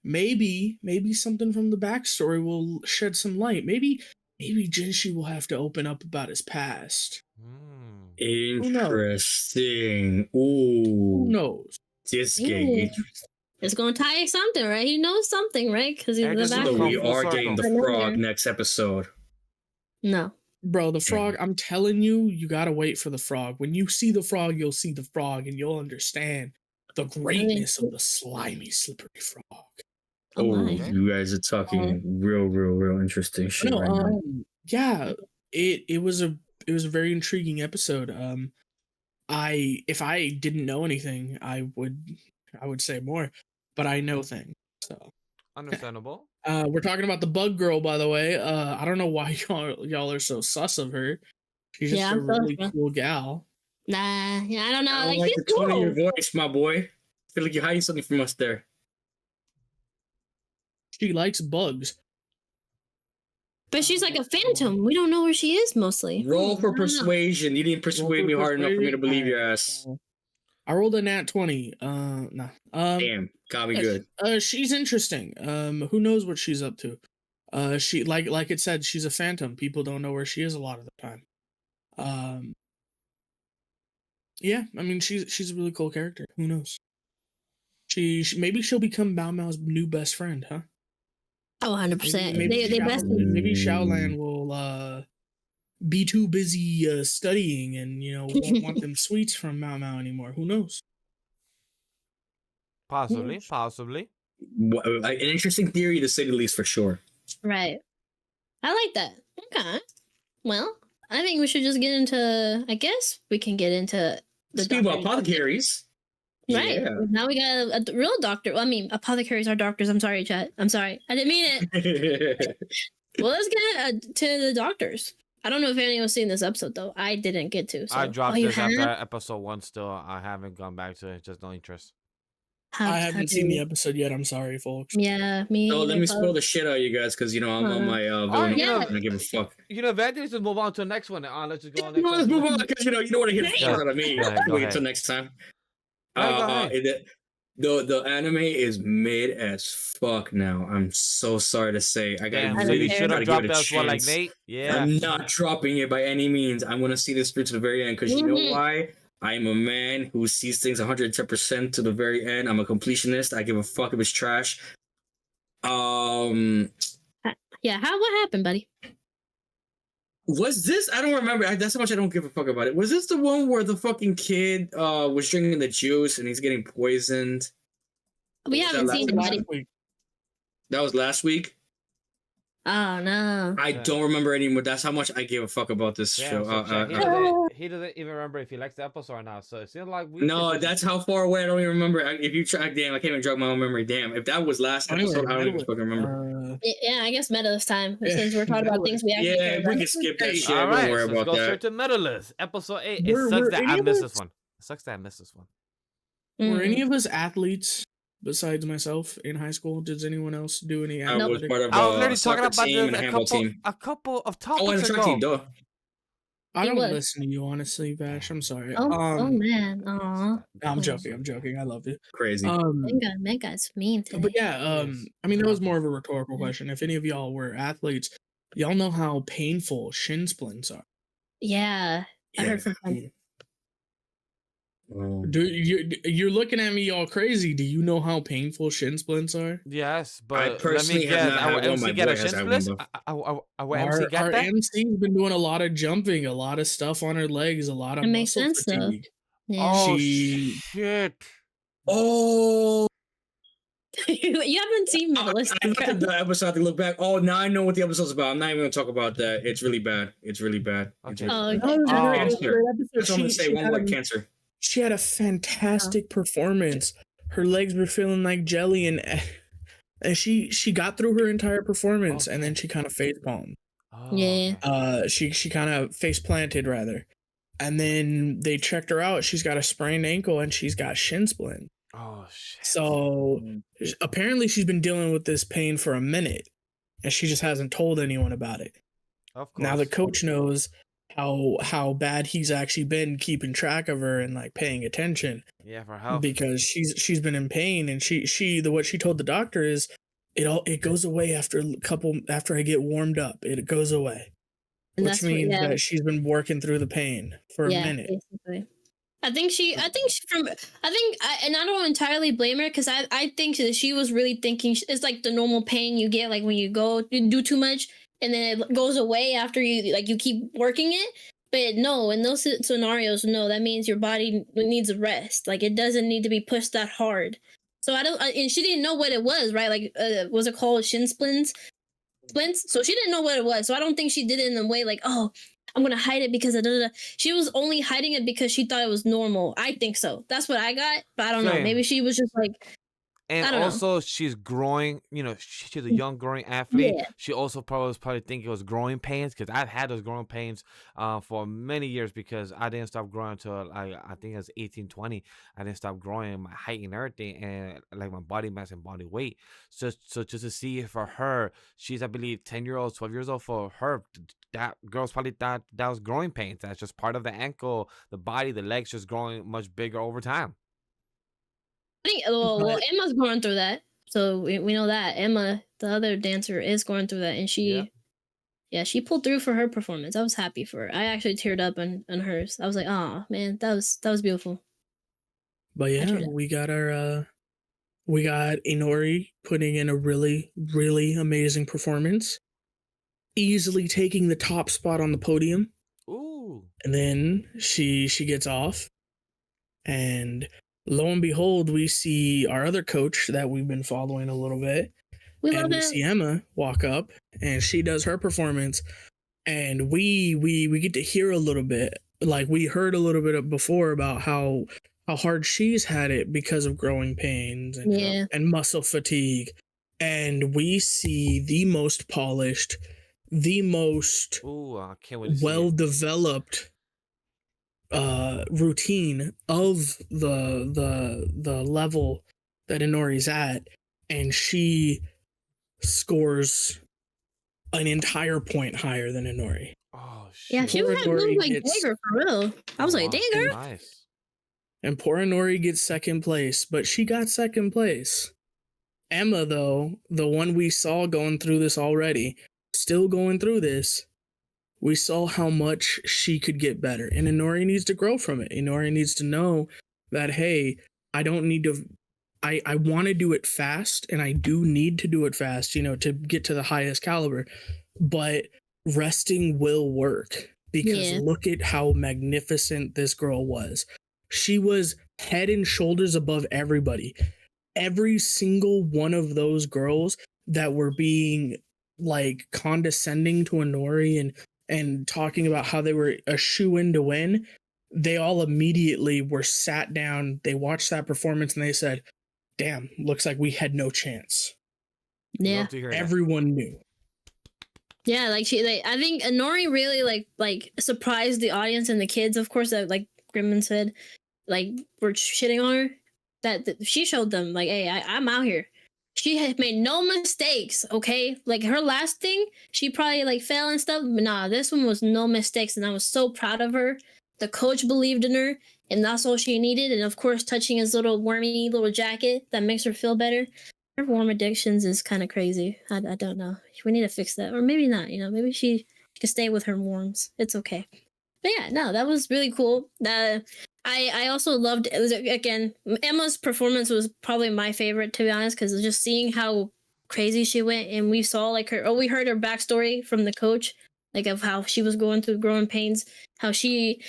Maybe something from the backstory will shed some light. Maybe Zenshu will have to open up about his past. Interesting. Who Ooh. knows? This game. It's gonna tie something, right? He knows something, right? Because he's the So we are getting the frog next episode. No. Bro, the frog, I'm telling you, you gotta wait for the frog. When you see the frog, you'll see the frog and you'll understand the greatness of the slimy, slippery frog. Oh, you guys are talking real interesting shit right now. Yeah, it was a very intriguing episode. If I didn't know anything, I would say more, but I know things. So understandable. We're talking about the bug girl, by the way. I don't know why y'all are so sus of her. She's just a really cool gal. Nah, yeah, I don't know. I don't like the tone of your voice, my boy. I feel like you're hiding something from us there. She likes bugs. But she's like a phantom. We don't know where she is mostly. Roll for persuasion. You didn't persuade me hard enough for me to believe your ass. I rolled a nat 20. No. Damn, got me good. She's interesting. Who knows what she's up to? She like it said, she's a phantom. People don't know where she is a lot of the time. Yeah, I mean she's a really cool character. Who knows? She maybe she'll become Bao Mao's new best friend, huh? Oh, 100%. Maybe They Xiaolan will be too busy studying and won't want them sweets from Mao Mao anymore. Who knows? Possibly. An interesting theory to say the least, for sure. Right. I like that. Okay. Well, I think we should just get into. I guess we can get into the. Speaking about apothecaries. Right. Yeah. Now we got a real doctor. Well, I mean, apothecaries are doctors. I'm sorry, chat. I'm sorry. I didn't mean it. Well, let's get to the doctors. I don't know if anyone's seen this episode, though. I didn't get to. So. I dropped this after episode 1 still. I haven't gone back to it. Just no interest. I haven't seen the episode yet. I'm sorry, folks. Yeah, me. So let me spoil the shit out of you guys because I'm on my villain. I don't give a fuck. Evangelist, let's move on to the next one. Let's just go on. Let's move on because you don't want to hit out of me. Wait until next time. The anime is mid as fuck now. I'm so sorry to say. I gotta really should have dropped that one like Nate. Yeah, I'm not dropping it by any means. I'm gonna see this through to the very end because you know why? I'm a man who sees things 110% to the very end. I'm a completionist. I give a fuck if it's trash. Yeah, what happened, buddy? Was this? I don't remember. That's how much I don't give a fuck about it. Was this the one where the fucking kid was drinking the juice and he's getting poisoned? We haven't seen it, buddy. That was last week? Oh, no. I don't remember anymore. That's how much I give a fuck about this show. He doesn't even remember if he likes the episode or not. So it seems like No, that's how far away. I don't even remember. If you try, damn, I can't even jog my own memory. Damn, if that was last episode, I don't even fucking remember. Yeah, I guess Medalist time. Since we're talking about things we actually care about. We can skip that shit. All right, don't worry about go that. straight to Medalist. Episode 8. It sucks that I missed this one. It sucks that I missed this one. Were any of us athletes besides myself in high school? Does anyone else do any I was part of I was literally talking about this a couple of topics ago. Team, duh. I don't listen to you, honestly, Vash. I'm sorry. Oh man. Aw. I'm joking. I love you. Crazy. Mega's mean today. But yeah, I mean, that was more of a rhetorical question. If any of y'all were athletes, y'all know how painful shin splints are. Yeah. I heard from him. You're looking at me all crazy. Do you know how painful shin splints are? Yes, but I personally have not had one. My boy has had one. Our MC's been doing a lot of jumping, a lot of stuff on her legs, a lot of muscle fatigue. Yeah. Oh shit! Oh, You haven't seen Medalist. I looked at the episode to look back. Oh, now I know what the episode's about. I'm not even gonna talk about that. It's really bad. It's really bad. Okay. Oh, No, it was a great- it was a Cancer. great episode. That's what I'm gonna say. One had word: a- cancer. She had a fantastic performance. Her legs were feeling like jelly, and she got through her entire performance, and then she kind of face palmed. Oh, Yeah. okay. She kind of face planted rather, and then they checked her out. She's got a sprained ankle and she's got shin splint. Oh shit. So apparently she's been dealing with this pain for a minute, and she just hasn't told anyone about it. Of course. Now the coach knows how bad he's actually been keeping track of her and like paying attention, Yeah, for health. because she's been in pain, and what she told the doctor is it goes away after I get warmed up. It goes away. And Which that's what- means yeah. that she's been working through the pain for a minute. Basically. I think and I don't entirely blame her, because I think that she was really thinking it's like the normal pain you get like when you do too much and then it goes away after you keep working it. But no, in those scenarios, no, that means your body needs a rest. Like it doesn't need to be pushed that hard. So and she didn't know what it was, right? Like was it called shin splints? So she didn't know what it was. So I don't think she did it in a way like, oh, I'm gonna hide it because she was only hiding it because she thought it was normal. I think so. That's what I got, but I don't know. Same. Maybe she was just like, I And don't know. also, she's growing. You know, she's a young growing athlete. Yeah. She also was probably thinking it was growing pains, because I've had those growing pains for many years, because I didn't stop growing until I think it was 18, 20. I didn't stop growing my height and everything, and like my body mass and body weight. So just to see for her, she's I believe 10 years old, 12 years old. For her, that girl's probably thought that was growing pains. That's just part of the ankle, the body, the legs just growing much bigger over time. I think well, Emma's going through that. So we know that Emma, the other dancer, is going through that, and she pulled through for her performance. I was happy for her. I actually teared up on hers. I was like, oh man, that was beautiful. But yeah, we got Inori putting in a really, really amazing performance, easily taking the top spot on the podium. Ooh. And then she gets off, and lo and behold, we see our other coach that we've been following a little bit, and we see Emma walk up, and she does her performance, and we get to hear a little bit, like we heard a little bit before about how hard she's had it because of growing pains and muscle fatigue, and we see the most polished, the most well-developed routine of the level that Inori's at, and she scores an entire point higher than Inori. Oh shit. Yeah, she was moving like Dagger for real. I was like, Dagger. Nice. And poor Inori gets second place, but she got second place. Emma, though, the one we saw going through this already, still going through this, we saw how much she could get better. And Inori needs to grow from it. Inori needs to know that, hey, I don't need to... I want to do it fast, and I do need to do it fast, to get to the highest caliber. But resting will work, because look at how magnificent this girl was. She was head and shoulders above everybody. Every single one of those girls that were being like condescending to Inori and talking about how they were a shoo-in to win, they all immediately were sat down. They watched that performance and they said, damn, looks like we had no chance. Yeah. Everyone knew. Yeah, like I think Inori really like surprised the audience and the kids, of course, that like Grimman said, like were shitting on her. That she showed them like, hey, I'm out here. She had made no mistakes, okay? Like her last thing, she probably like fell and stuff, but nah, this one was no mistakes, and I was so proud of her. The coach believed in her, and that's all she needed. And of course, touching his little wormy little jacket that makes her feel better. Her worm addictions is kind of crazy. I don't know. We need to fix that, or maybe not. Maybe she can stay with her worms. It's okay. But yeah, no, that was really cool. I also loved it. Was again, Emma's performance was probably my favorite, to be honest, because just seeing how crazy she went, and we saw like we heard her backstory from the coach, like of how she was going through growing pains, how she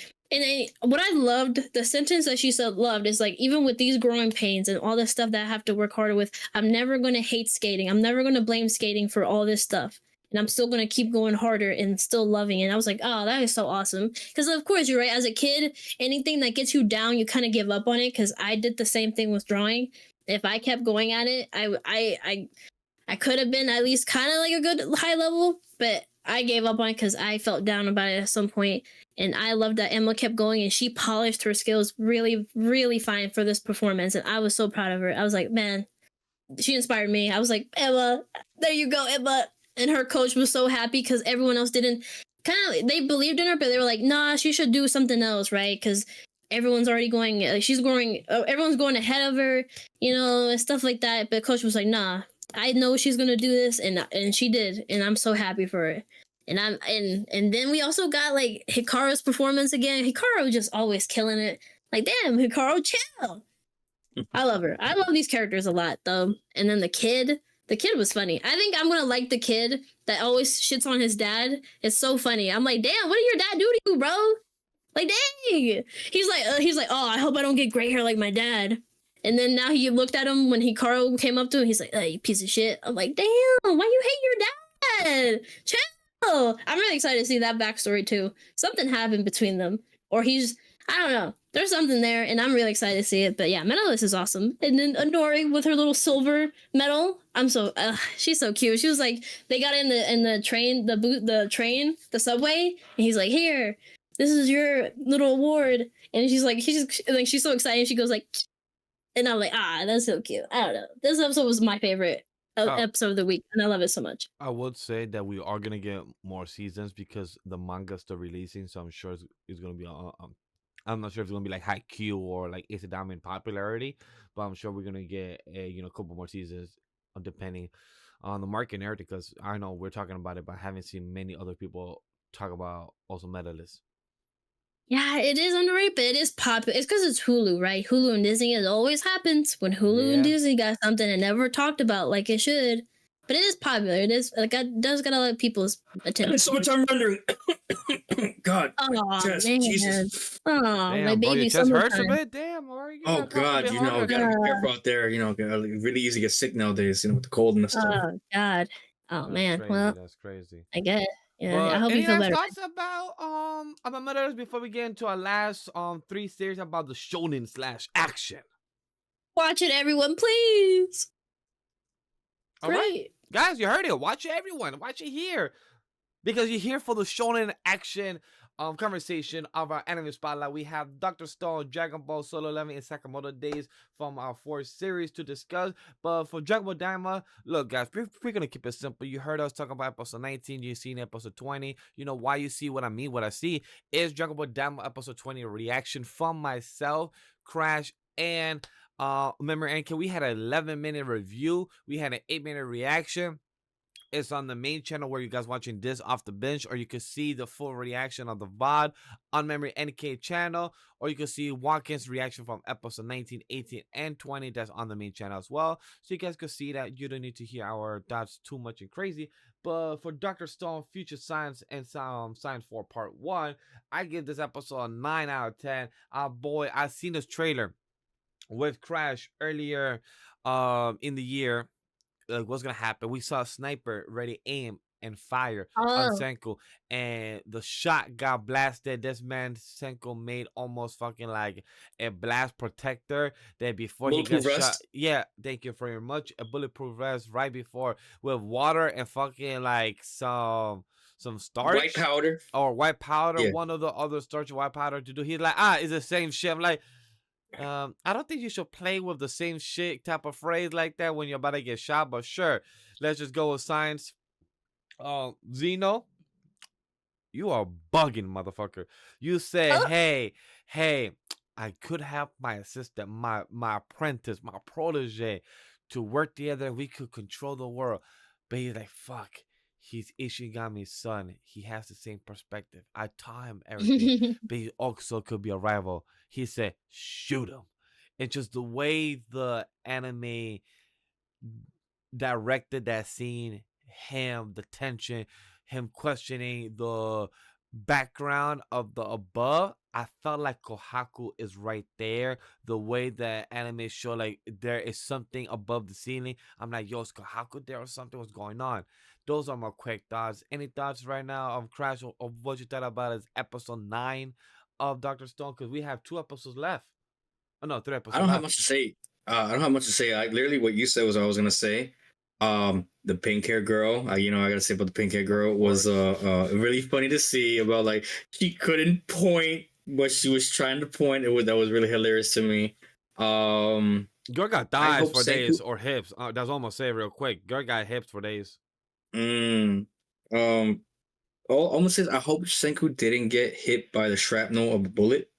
what I loved, the sentence that she said loved is like, even with these growing pains and all this stuff that I have to work harder with, I'm never going to hate skating. I'm never going to blame skating for all this stuff. And I'm still going to keep going harder and still loving it. And I was like, oh, that is so awesome. Because of course, you're right. As a kid, anything that gets you down, you kind of give up on it. Because I did the same thing with drawing. If I kept going at it, I could have been at least kind of like a good high level, but I gave up on it because I felt down about it at some point. And I loved that Emma kept going and she polished her skills really, really fine for this performance. And I was so proud of her. I was like, man, she inspired me. I was like, Emma, there you go, Emma. And her coach was so happy because everyone else didn't they believed in her, but they were like, nah, she should do something else, right? Because everyone's already going, everyone's going ahead of her, and stuff like that. But coach was like, nah, I know she's gonna do this, and she did, and I'm so happy for her. And then we also got like Hikaru's performance again. Hikaru just always killing it. Like, damn, Hikaru, chill. I love her. I love these characters a lot, though. And then the kid was funny. I think I'm gonna like the kid that always shits on his dad. It's so funny. I'm like, damn, what did your dad do to you, bro? Like, dang. He's like, oh, I hope I don't get gray hair like my dad. And then now he looked at him when Hikaru came up to him. He's like, hey, you piece of shit. I'm like, damn, why you hate your dad? Chill. I'm really excited to see that backstory too. Something happened between them, or I don't know. There's something there, and I'm really excited to see it. But yeah, Medalist is awesome. And then Adori with her little silver medal. She's so cute. She was like, they got in the train, the subway, and he's like, here, this is your little award. And she's so excited. She goes like, and I'm like, that's so cute. I don't know. This episode was my favorite episode of the week, and I love it so much. I would say that we are gonna get more seasons because the manga's still releasing, so I'm sure it's gonna be I'm not sure if it's gonna be like Haikyuu or like Isidama in popularity, but I'm sure we're gonna get a couple more seasons, depending on the market and everything. Because I know we're talking about it, but I haven't seen many other people talk about also Medalist. Yeah, it is underrated, but it is popular. It's because it's Hulu, right? Hulu and Disney. It always happens when Hulu and Disney got something and never talked about like it should. But it is popular. It is like it does get a lot of people's attention. So much I'm wondering. God. Oh Chest, man. Jesus. Oh, damn, my baby. Your chest hurts a bit. Damn. Oh God, gotta be careful out there. Really easy to get sick nowadays. With the cold and the stuff. Oh God. Oh that's man. Crazy, Well, that's crazy. I guess. Yeah. But I hope you feel better. Thoughts about Medalist before we get into our last 3 series about the shonen / action? Watch it, everyone, please. All right. Guys, you heard it. Watch it, everyone. Watch it here. Because you're here for the shonen action conversation of our anime spotlight. We have Dr. Stone, Dragon Ball Solo 11, and Sakamoto days from our 4th series to discuss. But for Dragon Ball Daima, look, guys, we're going to keep it simple. You heard us talk about episode 19. You've seen episode 20. You know why you see what I mean. What I see is Dragon Ball Daima episode 20 reaction from myself, Crash, and remember, NK, we had an 11-minute review. We had an 8-minute reaction. It's on the main channel where you guys watching this Off the Binge, or you can see the full reaction of the VOD on Memory NK channel, or you can see Watkins' reaction from episode 19, 18, and 20. That's on the main channel as well. So you guys can see that. You don't need to hear our thoughts too much and crazy. But for Dr. Stone, Future Science, and Science 4 Part 1, I give this episode a 9 out of 10. Boy, I seen this trailer with Crash earlier in the year. What's gonna happen? We saw a sniper ready aim and fire on SENKU, and the shot got blasted. This man SENKU made almost fucking like a blast protector that before he got shot. Yeah, thank you very much. A bulletproof vest right before with water and fucking like some starch, white powder, Yeah. One of the other starch, white powder to do. He's like, it's the same shit. I'm like, I don't think you should play with the same shit type of phrase like that when you're about to get shot, but sure, let's just go with science. Zeno, you are bugging, motherfucker. You said, hey, I could have my assistant, my apprentice, my protege to work together. We could control the world. But he's like, fuck. He's Ishigami's son. He has the same perspective. I taught him everything, but he also could be a rival. He said, shoot him. And just the way the anime directed that scene, the tension, him questioning the background of the above, I felt like Kohaku is right there. The way that anime show like there is something above the ceiling. I'm like, yo, is Kohaku there or something? What's going on? Those are my quick thoughts. Any thoughts right now of Crash of what you thought about is episode 9 of Doctor Stone? Because we have 2 episodes left. Oh no, 3 I episodes don't have left. much to say. I don't have much to say. I literally what you said was what I was gonna say. The pink hair girl. I gotta say about the pink hair girl was really funny to see about like she couldn't point what she was trying to point. That was really hilarious to me. Girl got I thighs hope for days Senku. or hips. That's almost say real quick. Girl got hips for days. Mm, um, almost says I hope Senku didn't get hit by the shrapnel of a bullet.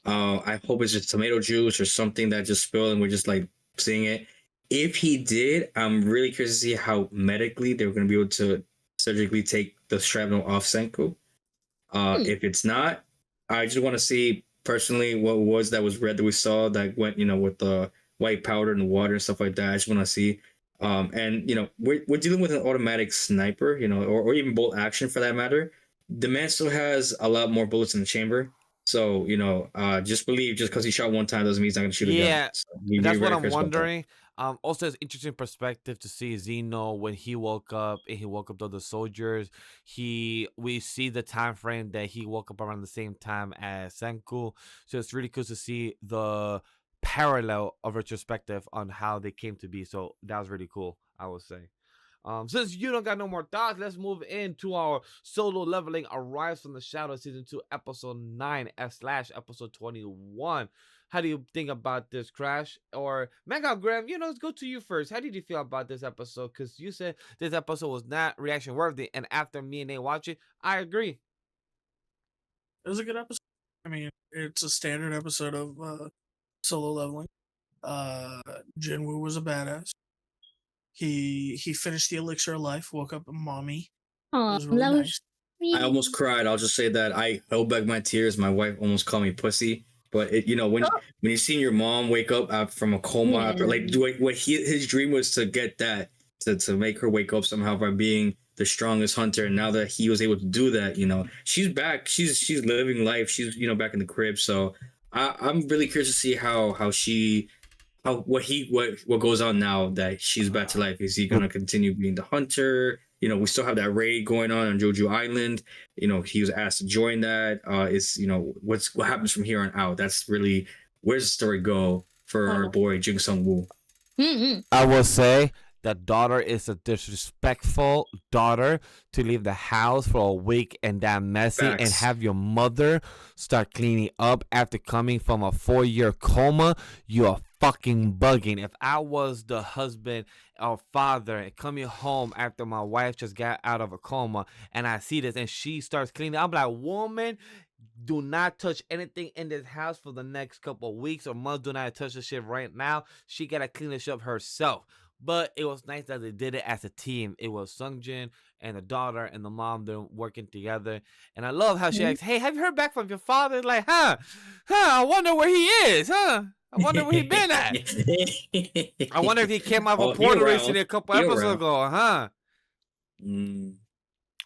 I hope it's just tomato juice or something that just spilled and we're just like seeing it. If he did, I'm really curious to see how medically they were going to be able to surgically take the shrapnel off Senku. If it's not, I just want to see personally what was that was red that we saw that went, with the white powder and the water and stuff like that. I just want to see. And we're dealing with an automatic sniper, or even bolt action for that matter. The man still has a lot more bullets in the chamber. So, just believe just because he shot one time doesn't mean he's not gonna shoot again. Yeah, So be that's what very I'm curious about that. wondering. Also, it's interesting perspective to see Zeno when he woke up and he woke up to the soldiers. We see the time frame that he woke up around the same time as Senku. So it's really cool to see the parallel of retrospective on how they came to be. So that was really cool, I would say. Since you don't got no more thoughts, let's move into our solo leveling Arise from the Shadow season 2 episode 9 slash episode 21. How do you think about this, Crash? Or Mega Graham, let's go to you first. How did you feel about this episode? Because you said this episode was not reaction worthy, and after me and they watch it, I agree. It was a good episode. I mean, it's a standard episode of solo leveling. Jinwoo was a badass. He finished the elixir of life, woke up a mommy. It was really nice. I almost cried. I'll just say that I held back my tears. My wife almost called me pussy. But when you seen your mom wake up from a coma after like what his dream was to get that to make her wake up somehow by being the strongest hunter, and now that he was able to do that, she's back. She's living life. She's back in the crib. So I'm really curious to see how she what goes on now that she's back to life. Is he gonna continue being the hunter? We still have that raid going on Jeju Island. He was asked to join that. What happens from here on out? That's really where's the story go for our boy Jing Sung Woo. I will say that daughter is a disrespectful daughter to leave the house for a week and that messy. Facts. And have your mother start cleaning up after coming from a 4-year coma. You are fucking bugging. If I was the husband or father coming home after my wife just got out of a coma and I see this and she starts cleaning, I'm like, woman, do not touch anything in this house for the next couple of weeks or months. Do not touch the shit right now. She gotta clean this up herself. But it was nice that they did it as a team. It was Sungjin and the daughter and the mom, they're working together. And I love how she asks, hey, have you heard back from your father? Like, I wonder where he is, I wonder where he been at. I wonder if he came out of Porter recently a couple episodes ago,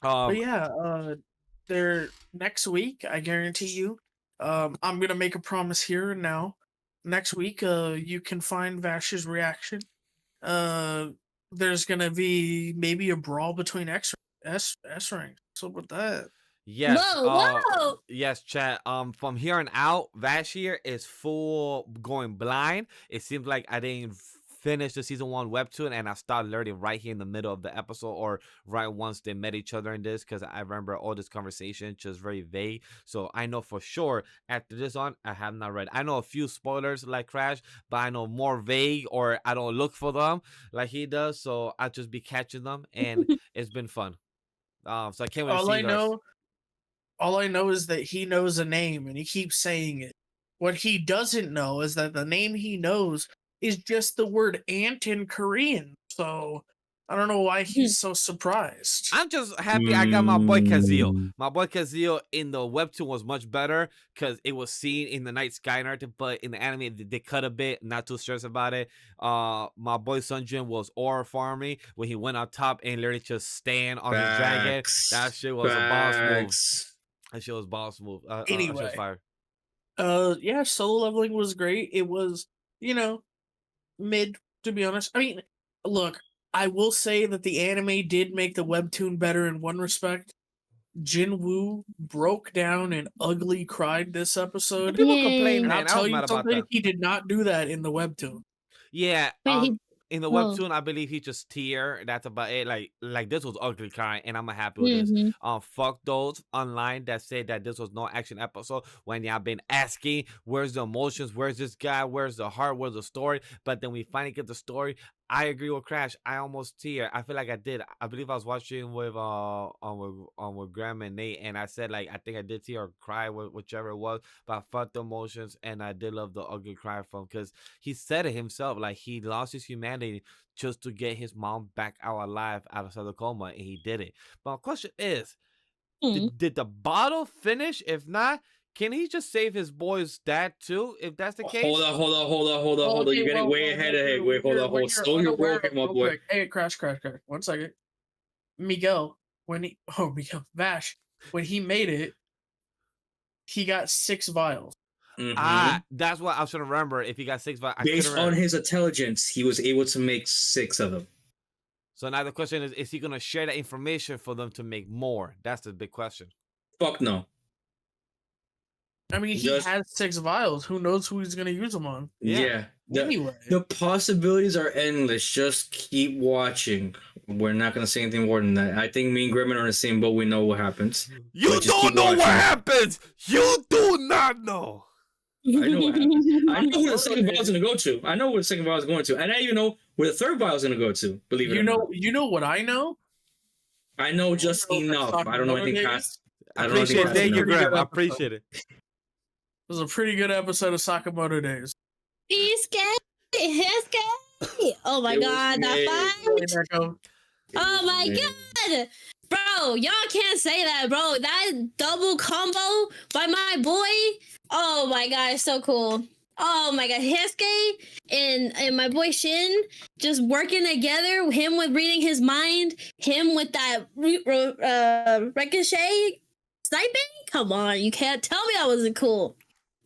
But yeah, they're next week, I guarantee you. I'm gonna make a promise here and now. Next week, you can find Vash's reaction. There's gonna be maybe a brawl between S ranks. What's up with that? Yes. Whoa. Yes, chat. From here on out, Vash here is full going blind. It seems like I didn't finish the season 1 webtoon and I started learning right here in the middle of the episode or right once they met each other in this, because I remember all this conversation just very vague. So I know for sure after this on, I have not read. I know a few spoilers like Crash, but I know more vague or I don't look for them like he does. So I'll just be catching them and it's been fun. So I can't wait to see all I know is that he knows a name and he keeps saying it. What he doesn't know is that the name he knows is just the word ant in Korean. So I don't know why he's so surprised. I'm just happy I got my boy Kazil. My boy Kazil in the webtoon was much better because it was seen in the night sky narrative, but in the anime they cut a bit, not too stressed about it. My boy Sunjin was ore farming when he went on top and literally just stand on his dragon. That shit was a boss move. That shit was ball smooth. That shit was Anyway, fire. yeah, Solo Leveling was great. It was, mid, to be honest. I mean, look, I will say that the anime did make the webtoon better in one respect. Jinwoo broke down and ugly cried this episode. People complain, And man. I'll I was tell you mad about something, that. he did not do that in the webtoon. Yeah. Wait, In the oh. webtoon, I believe he just tear. That's about it. Like this was ugly crying, and I'm happy with this. Fuck those online that said that this was no action episode when y'all been asking where's the emotions, where's this guy, where's the heart, where's the story. But then we finally get the story. I agree with Crash. I almost tear. I feel like I did. I believe I was watching with with GREM and Nate, and I said like I think I did tear or cry, whichever it was. But I felt the emotions, and I did love the ugly cry from because he said it himself. Like he lost his humanity just to get his mom back out alive out of the coma, and he did it. But my question is, did the bottle finish? If not, can he just save his boy's dad too? If that's the case, Hold on. You're getting way ahead of it. Wait, hold on. Slow your roll, my boy. Hey, crash. 1 second. Miguel, Vash, when he made it, he got 6 vials. That's what I was trying to remember. If he got 6 vials, based on his intelligence, he was able to make 6 of them. So now the question is he gonna share that information for them to make more? That's the big question. Fuck no. I mean, he has 6 vials. Who knows who he's gonna use them on? Yeah. Anyway, the possibilities are endless. Just keep watching. We're not gonna say anything more than that. I think me and Grimmon are in the same boat. We know what happens. You don't know what happens. You do not know. I know what happens. I know where the second vial is gonna go to. I know where the second vial is going to, and I even know where the third vial is gonna go to. Believe it or not. You know what I know? I know just enough. I don't know anything past. I appreciate it. Thank you, Graham. I appreciate it. It was a pretty good episode of Sakamoto Days. He's gay. Oh my god, that fight. Oh my god. Bro, y'all can't say that, bro. That double combo by my boy. Oh my god, it's so cool. Oh my god, Hiske and my boy Shin just working together. Him with reading his mind. Him with that ricochet sniping. Come on, you can't tell me that wasn't cool.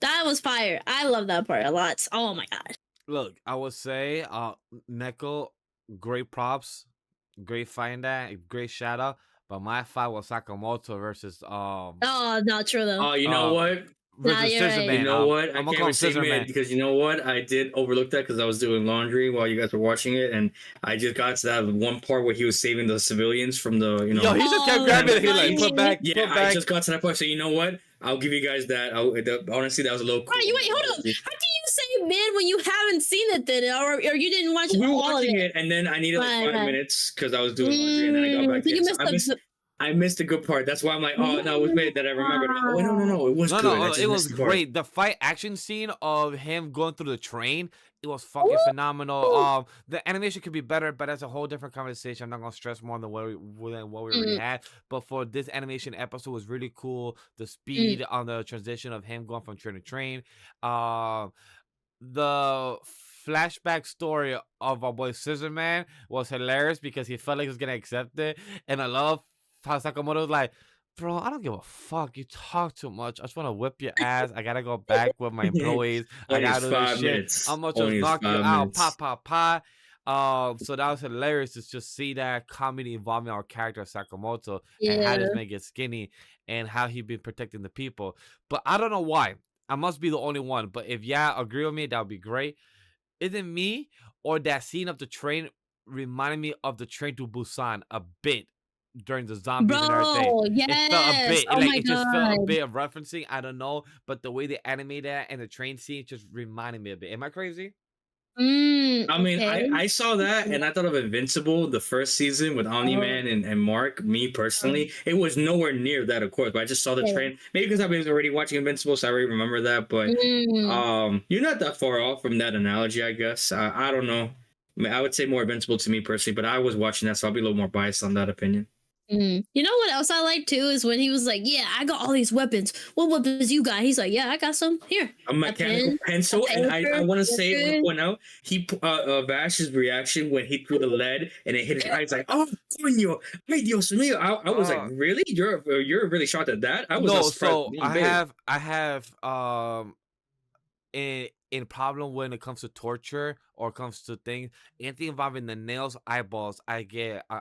That was fire. I love that part a lot. Oh my god. Look, I would say, Neko, great props, great find that, great shout out. But my fight was Sakamoto versus Oh, not true though. Oh, you know what? Versus Scissor Man. You know what? I'm I can't say mid because you know what? I did overlook that because I was doing laundry while you guys were watching it, and I just got to that one part where he was saving the civilians from the, you know. Yo, he just kept grabbing it. He like put back. Yeah, put back. I just got to that point. So you know what? I'll give you guys that. Honestly, that was a little. Cool. Wait, hold on. How can you say mid when you haven't seen it then, or you didn't watch We were all watching of it? And then I needed like 5 minutes because I was doing laundry, and then I got back. So I missed the good part. That's why I'm like, oh no, it was mid that I remembered. Oh no, it was good. No, it was great. The fight action scene of him going through the train, it was fucking phenomenal. The animation could be better, but that's a whole different conversation. I'm not gonna stress more than what we already had. But for this animation episode, was really cool. The speed on the transition of him going from train to train. The flashback story of our boy Scissor Man was hilarious because he felt like he was gonna accept it, and I love how Sakamoto was like, bro, I don't give a fuck. You talk too much. I just want to whip your ass. I gotta go back with my employees. I gotta do this shit. I'm gonna just knock you out. Pa. So that was hilarious to just see that comedy involving our character Sakamoto and how this man gets skinny and how he been protecting the people. But I don't know why. I must be the only one. But if y'all agree with me, that would be great. Is it me or that scene of the train reminded me of the train to Busan a bit? During the zombies and everything, it felt a bit it just felt a bit of referencing. I don't know, but the way they animated that and the train scene just reminded me a bit. Am I crazy? I mean, I saw that and I thought of Invincible, the first season with Omni-Man and Mark. Me personally, it was nowhere near that, of course. But I just saw the train. Maybe because I was already watching Invincible, so I already remember that. But you're not that far off from that analogy, I guess. I don't know. I mean, I would say more Invincible to me personally, but I was watching that, so I'll be a little more biased on that opinion. You know what else I like too is when he was like, "Yeah, I got all these weapons. What weapons you got?" He's like, "Yeah, I got some here. A mechanical pencil, and I want to say, I want to point out, Vash's reaction when he threw the lead and it hit his eye. He's like, "Oh, coño, ay Dios mío!" I was like, "Really? You're really shocked at that?" I was No, not surprised. so I have in problem when it comes to torture or comes to things, anything involving the nails, eyeballs, I get Oh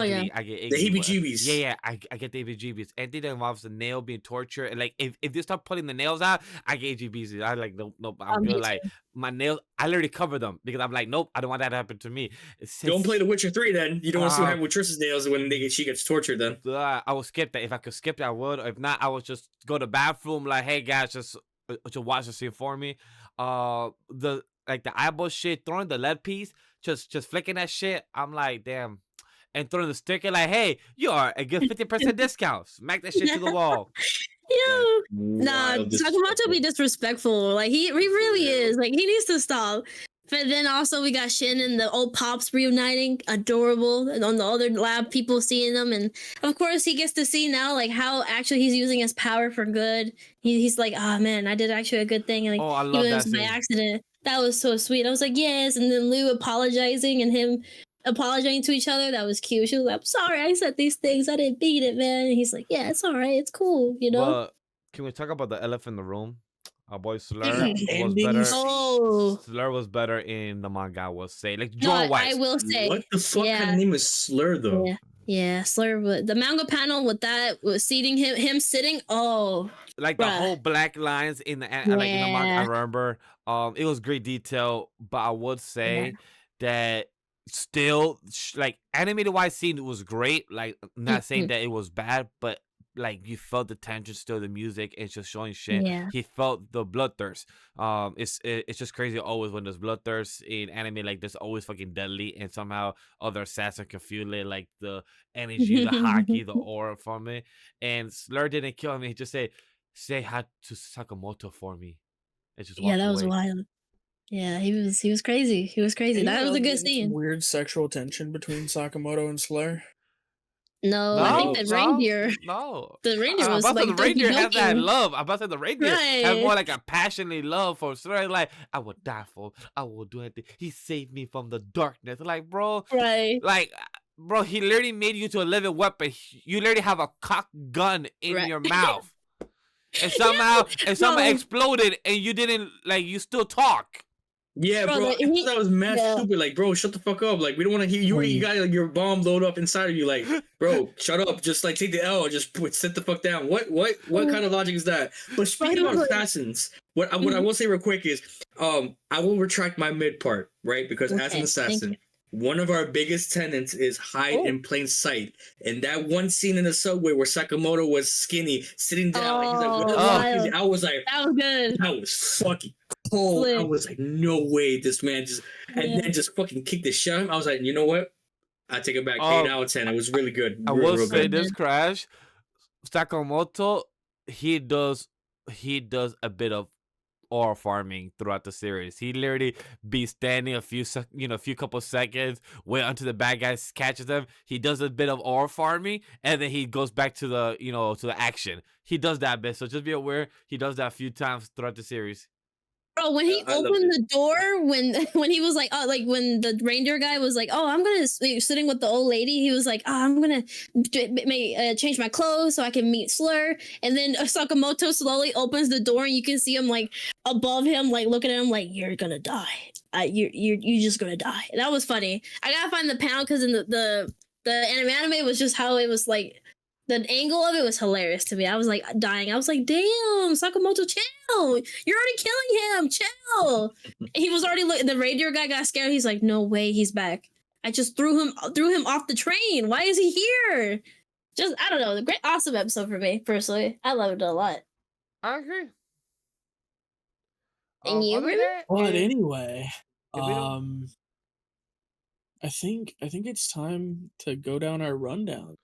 angry. yeah. I get The angry. heebie-jeebies. Yeah, I get the heebie-jeebies. Anything that involves the nail being tortured, and like if they start putting the nails out, I get heebie-jeebies. I like nope. I'm Me good. Like too. my nails, I literally cover them because I'm like, nope, I don't want that to happen to me. Don't play The Witcher 3 then. You don't want to see what happened with Trish's nails when she gets tortured then. I would skip that. If I could skip that, I would. Or if not, I would just go to the bathroom. Like, hey guys, just watch the scene for me. The eyeball shit, throwing the lead piece, just flicking that shit. I'm like, damn. And throwing the sticker, like, hey, you are a good 50% discount. Smack that shit to the wall. Yo, nah, Wild Sakamoto be disrespectful. Like he really is. Like he needs to stop. But then also we got Shin and the old pops reuniting, adorable, and on the other lab people seeing them, and of course he gets to see now like how actually he's using his power for good. He's like, oh man, I did actually a good thing, and like Oh, I even love though it that was by scene. accident. That was so sweet. I was like, yes, and then Lou apologizing and him apologizing to each other. That was cute. She was like, I'm sorry, I said these things. I didn't beat it, man. And he's like, yeah, it's all right. It's cool, you know? But can we talk about the elephant in the room? Our boy Slur was Ending better. Oh, Slur was better in the manga, I will say. Like, no, drawing I wise. will say. What the fuck kind Yeah. of name is Slur though? Yeah, Slur. The manga panel with that was seating him sitting. Oh, Like the bruh. whole black lines in the like in the manga, I remember. It was great detail, but I would say that still, like animated wise scene was great. Like, not saying that it was bad, but like you felt the tension still, the music, and just showing shit. Yeah. He felt the bloodthirst. It's just crazy always when there's bloodthirst in anime. Like there's always fucking deadly, and somehow other assassins can feel it, like the energy, the hockey, the aura from it. And Slur didn't kill him. He just say hi to Sakamoto for me. And just Yeah, walk that was away. wild. Yeah, he was crazy. He was crazy. That was a good scene. Weird sexual tension between Sakamoto and Slur. No, I think the reindeer. No. The reindeer was about to like say the reindeer has that dopey-dopey. love. I'm about to say the reindeer have Right. more like a passionate love for Slur. Like, I will die for. I will do anything. He saved me from the darkness. Like, bro. Right. Like, bro, he literally made you to a living weapon. You literally have a cock gun in your mouth. And somehow exploded, and you didn't, like, you still talk. Yeah, bro. I thought that was mad stupid. Like, bro, shut the fuck up. Like, we don't want to hear you. You got like your bomb load up inside of you. Like, bro, shut up. Just like take the L. Just sit the fuck down. What kind of logic is that? But speaking about assassins, what I will say real quick is, I will retract my mid part, right? Because as an assassin, one of our biggest tenets is hide in plain sight. And that one scene in the subway where Sakamoto was skinny, sitting down, and he's like, what the fuck is it? I was like, that was good. That was fucking cold. I was like, no way, this man just then just fucking kicked the shit out of him. I was like, you know what? I take it back. 8 out of 10. It was really good. I will say this, Crash. Sakamoto, he does a bit of aura farming throughout the series. He literally be standing a few couple seconds, wait until the bad guy catches them. He does a bit of aura farming, and then he goes back to the to the action. He does that bit, so just be aware he does that a few times throughout the series. Bro, when he opened the door, when he was like, oh, like when the reindeer guy was like, oh, I'm gonna sitting with the old lady, he was like, oh, I'm gonna change my clothes so I can meet Slur, and then Sakamoto slowly opens the door and you can see him like above him, like looking at him like, you're gonna die, you're just gonna die. And that was funny. I gotta find the panel because in the anime was just how it was like. The angle of it was hilarious to me. I was like dying. I was like, damn, Sakamoto, chill. You're already killing him. Chill. He was already the reindeer guy got scared. He's like, no way, he's back. I just threw him off the train. Why is he here? Just, I don't know. The great, awesome episode for me, personally. I loved it a lot. I agree. And you agree? But anyway, I think it's time to go down our rundown.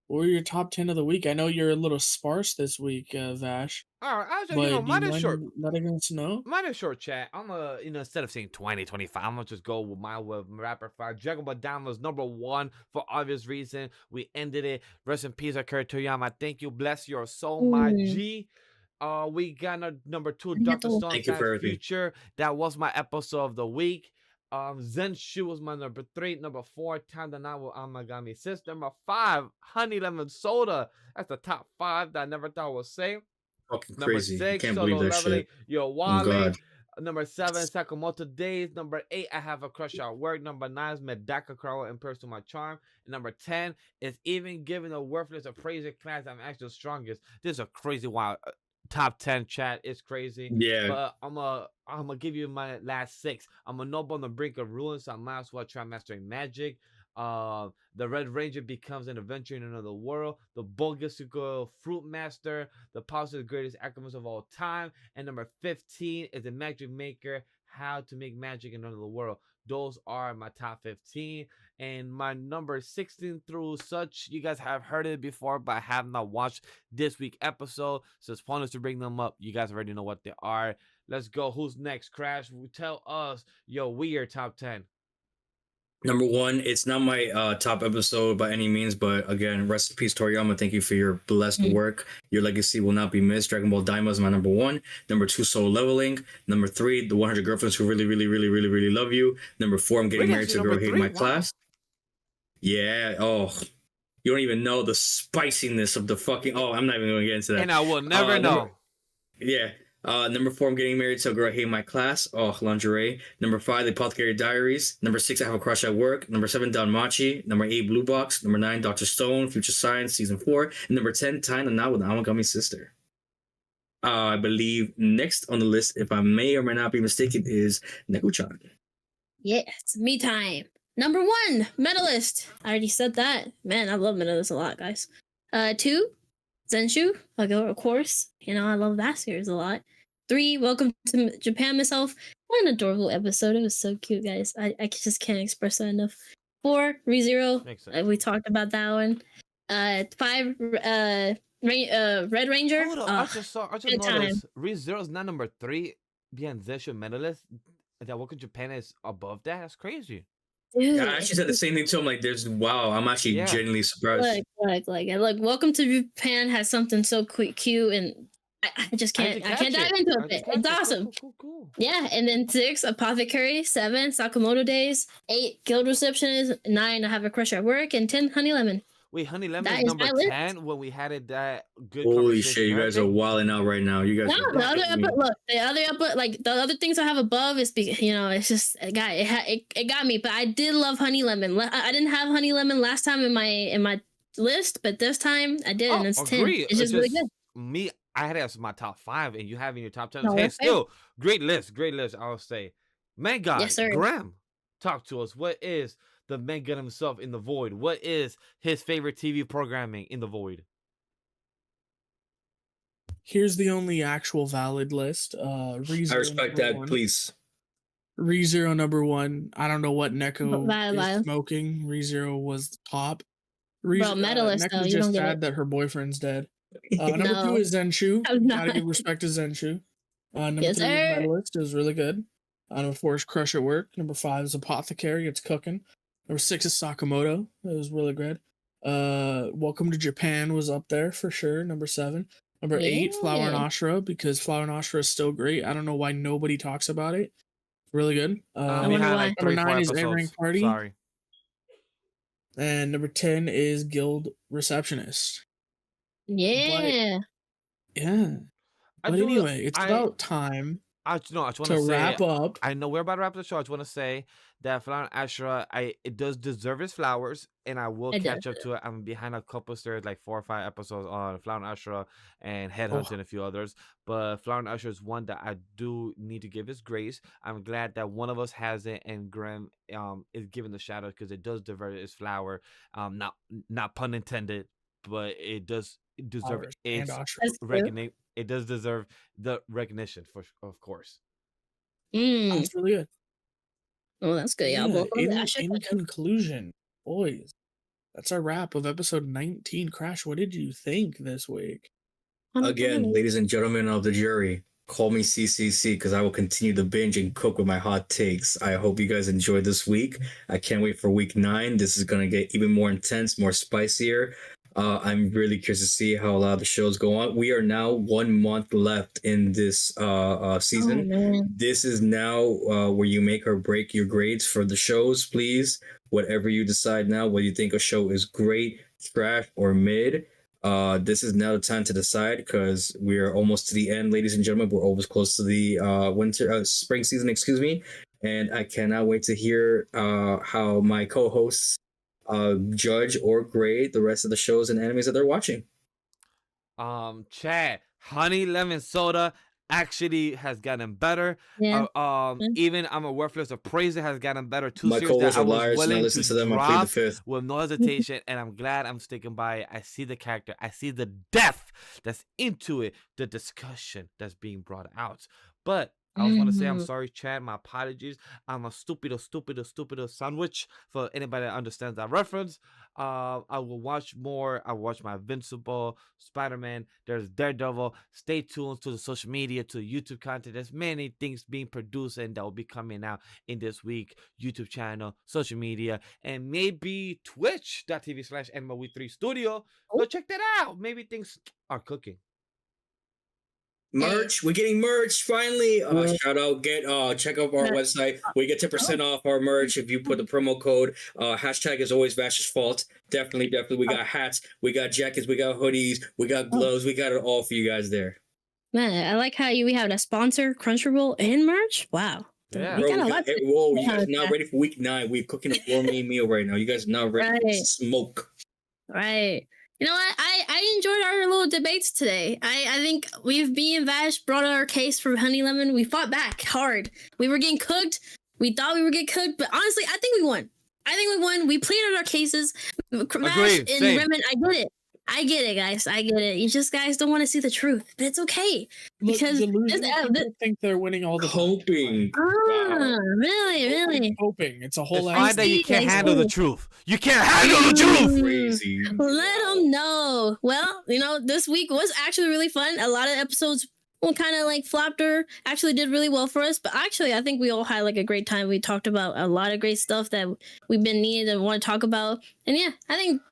What were your top 10 of the week? I know you're a little sparse this week, Vash, All right, actually, but do you mine is short. mind letting us know? Mine is short, chat. I'm instead of saying 20, 25, I'm gonna just go with my rapid fire. Dragon Ball Daima was number 1 for obvious reason. We ended it. Rest in peace, Akira Toriyama. Thank you. Bless your soul, my G. We got number 2, Dr. Stone Science Future. That was my episode of the week. Zenshu was my number 3. Number 4, Time to Night with Amagami S5. Number 5, Honey Lemon Soda. That's the top 5 that I never thought I would say. Fucking Number crazy. 6, Can't Solo believe that Leveling, shit. Yo Oh, Wale. God. Number 7, Sakamoto Days. Number 8, I Have a Crush at Work. Number 9 is Medaka Kuroiwa in Person My Charm. And number 10 is Even Given a Worthless a Praise in Class, I'm actually the strongest. This is a crazy wild top 10 chat. It's crazy. Yeah. But I'm gonna give you my last 6. I'm a noble on the brink of ruin, so I might as well try mastering magic. The Red Ranger becomes an adventurer in another world. The Bogasuko Fruit Master. The possibly greatest alchemist of all time. And number 15 is the Magic Maker. How to make magic in another world. Those are my top 15. And my number 16 through such, you guys have heard it before, but I have not watched this week episode. So it's pointless to bring them up. You guys already know what they are. Let's go. Who's next? Crash, tell us your weird top 10. Number 1, it's not my top episode by any means, but again, rest in peace, Toriyama. Thank you for your blessed work. Your legacy will not be missed. Dragon Ball Daima is my number 1. Number 2, Solo Leveling. Number 3, The 100 Girlfriends Who Really, Really, Really, Really, Really Love You. Number 4, I'm Getting Married to a Girl Hating My Class. Yeah. Oh, you don't even know the spiciness of the fucking. Oh, I'm not even going to get into that. And I will never know. Yeah. Number 4, I'm Getting Married to a Girl Hating My Class. Oh, lingerie. Number 5, The Apothecary Diaries. Number 6, I Have a Crush at Work. Number 7, DANMACHI. Number 8, Blue Box. Number 9, Dr. Stone, Future Science, Season 4. And number 10, Time to Night with Amagami Sister. I believe next on the list, if I may or may not be mistaken, is Neko-chan. Yeah, it's me time. Number 1, Medalist. I already said that. Man, I love Medalist a lot, guys. 2, Zenshu, of course. You know, I love that series a lot. 3, Welcome to Japan Myself. What an adorable episode. It was so cute, guys. I just can't express that enough. 4, ReZero. We talked about that one. 5, Red Ranger. Hold on, I just noticed ReZero is not number 3 behind Zenshu Medalist. That Welcome to Japan is above that. That's crazy. Dude. Yeah, I actually said the same thing too. I'm like, wow, I'm actually genuinely surprised. Look, Welcome to Japan has something so cute, and I just can't. I can't dive into it. It's awesome. Cool. Yeah, and then 6, Apothecary. 7, Sakamoto Days. 8, Guild Receptionist. 9, I Have a Crush at Work, and 10, Honey Lemon. Wait, Honey Lemon is number 10 when we had it that good. Holy shit, you guys are wilding out right now. You guys. No, the other things I have above is it's just it got me. But I did love Honey Lemon. I didn't have Honey Lemon last time in my list, but this time I did, and it's 10. It's just really good. Me, I had it as my top 5, and you have in your top 10. Hey, still great list. I'll say, man, God, yes, sir. Graham, talk to us. What is the man God himself in the void? What is his favorite TV programming in the void? Here's the only actual valid list. I respect that, 1. please. ReZero number 1. I don't know what Neko is smoking. ReZero was the top. Bro, Medalist Neko just sad that her boyfriend's dead. Number 2 is Zenshu. Gotta give respect to Zenshu. Number 3 is Medalist. It was really good. Number 4 is Crush at Work. Number 5 is Apothecary. It's cooking. Number 6 is Sakamoto. It was really good. Welcome to Japan was up there for sure. Number 7. Number 8, Flower and Ashura, because Flower and Ashura is still great. I don't know why nobody talks about it. Really good. Number 9 is A-Rank Party. Sorry. And number 10 is Guild Receptionist. Yeah. But anyway, it's about time. I just want to wrap up. I know we're about to wrap the show. I just want to say that Flower and Ashura, it does deserve its flowers, and I will catch up to it. I'm behind a couple of series, like 4 or 5 episodes on Flower and Ashura and Headhunter and a few others. But Flower and Ashura is one that I do need to give its grace. I'm glad that one of us has it, and GREM is given the shout out because it does deserve its flower. Not pun intended, but it does deserve its recognition. It does deserve the recognition, of course. That's really good. Oh, that's good. Yeah. In conclusion, boys, That's our wrap of episode 19. Crash, what did you think this week? Again, ladies and gentlemen of the jury, call me CCC because I will continue to binge and cook with my hot takes. I hope you guys enjoyed this week. I can't wait for week 9. This is going to get even more intense, more spicier. I'm really curious to see how a lot of the shows go on. We are now 1 month left in this season. Oh, this is now where you make or break your grades for the shows, please. Whatever you decide now, whether you think a show is great, trash, or mid, this is now the time to decide because we are almost to the end, ladies and gentlemen. We're almost close to the spring season, excuse me. And I cannot wait to hear how my co-hosts judge or grade the rest of the shows and animes that they're watching. Chad, honey lemon soda actually has gotten better. Yeah. Even I'm a worthless appraiser has gotten better. Two My series that co-hosts I are was liars, and I willing listen to to them. I plead drop the fifth. with no hesitation, and I'm glad I'm sticking by it. I see the character, I see the depth that's into it, the discussion that's being brought out. But I was want to say I'm sorry, Chad. My apologies. I'm a stupido sandwich for anybody that understands that reference. I will watch more. I watch my Invincible, Spider-Man. There's Daredevil. Stay tuned to the social media, to the YouTube content. There's many things being produced and that will be coming out in this week. YouTube channel, social media, and maybe Twitch.tv/AniMa3 Studio. Go check that out. Maybe things are cooking. Merch, we're getting merch finally. Shout out, check out our website. We get 10% off our merch if you put the promo code. Hashtag is always Vash's fault. Definitely. We got hats, we got jackets, we got hoodies, we got gloves, we got it all for you guys there. Man, I like how we have a sponsor, Crunchyroll, and merch. Wow. Yeah. We got a lot. Whoa, you guys are not ready for week 9. We're cooking a gourmet meal right now. You guys are not ready for smoke. Right. You know what? I enjoyed our little debates today. I think me and Vash brought our case for Honey Lemon. We fought back hard. We were getting cooked. We thought we were getting cooked, but honestly, I think we won. We pleaded our cases. Vash and Remen, I get it, guys. I get it. You just guys don't want to see the truth, but it's okay because I think they're winning all the hoping. Really? Hoping it's a whole. It's that you can't handle the truth. You can't handle the truth. Crazy. Let them know. Well, this week was actually really fun. A lot of episodes kind of like flopped or actually did really well for us, but actually I think we all had like a great time. We talked about a lot of great stuff that we've been needing and want to talk about, and yeah, I think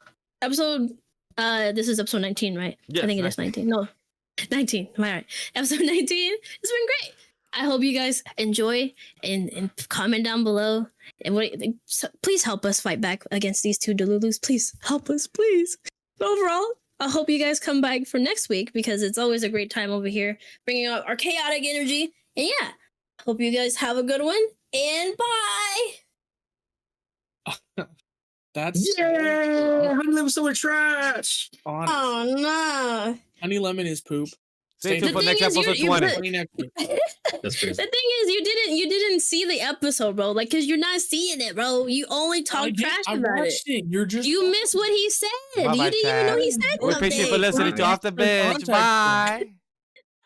this is episode 19, right? Yes, I think it is 19. No, 19. All right. Episode 19. It's been great. I hope you guys enjoy and comment down below. And please help us fight back against these two Delulus. Please help us, please. But overall, I hope you guys come back for next week because it's always a great time over here, bringing out our chaotic energy. And yeah, hope you guys have a good one. And bye. Honey Lemon Soda trash. Oh no. Honey Lemon is poop. Stay tuned for next episode 20. That's crazy. The thing is, you didn't see the episode, bro. Like, cause you're not seeing it, bro. You only talk trash about it. You missed what he said. Bye-bye, you didn't even know he said We something. appreciate you for listening to Off the Binge. Bye.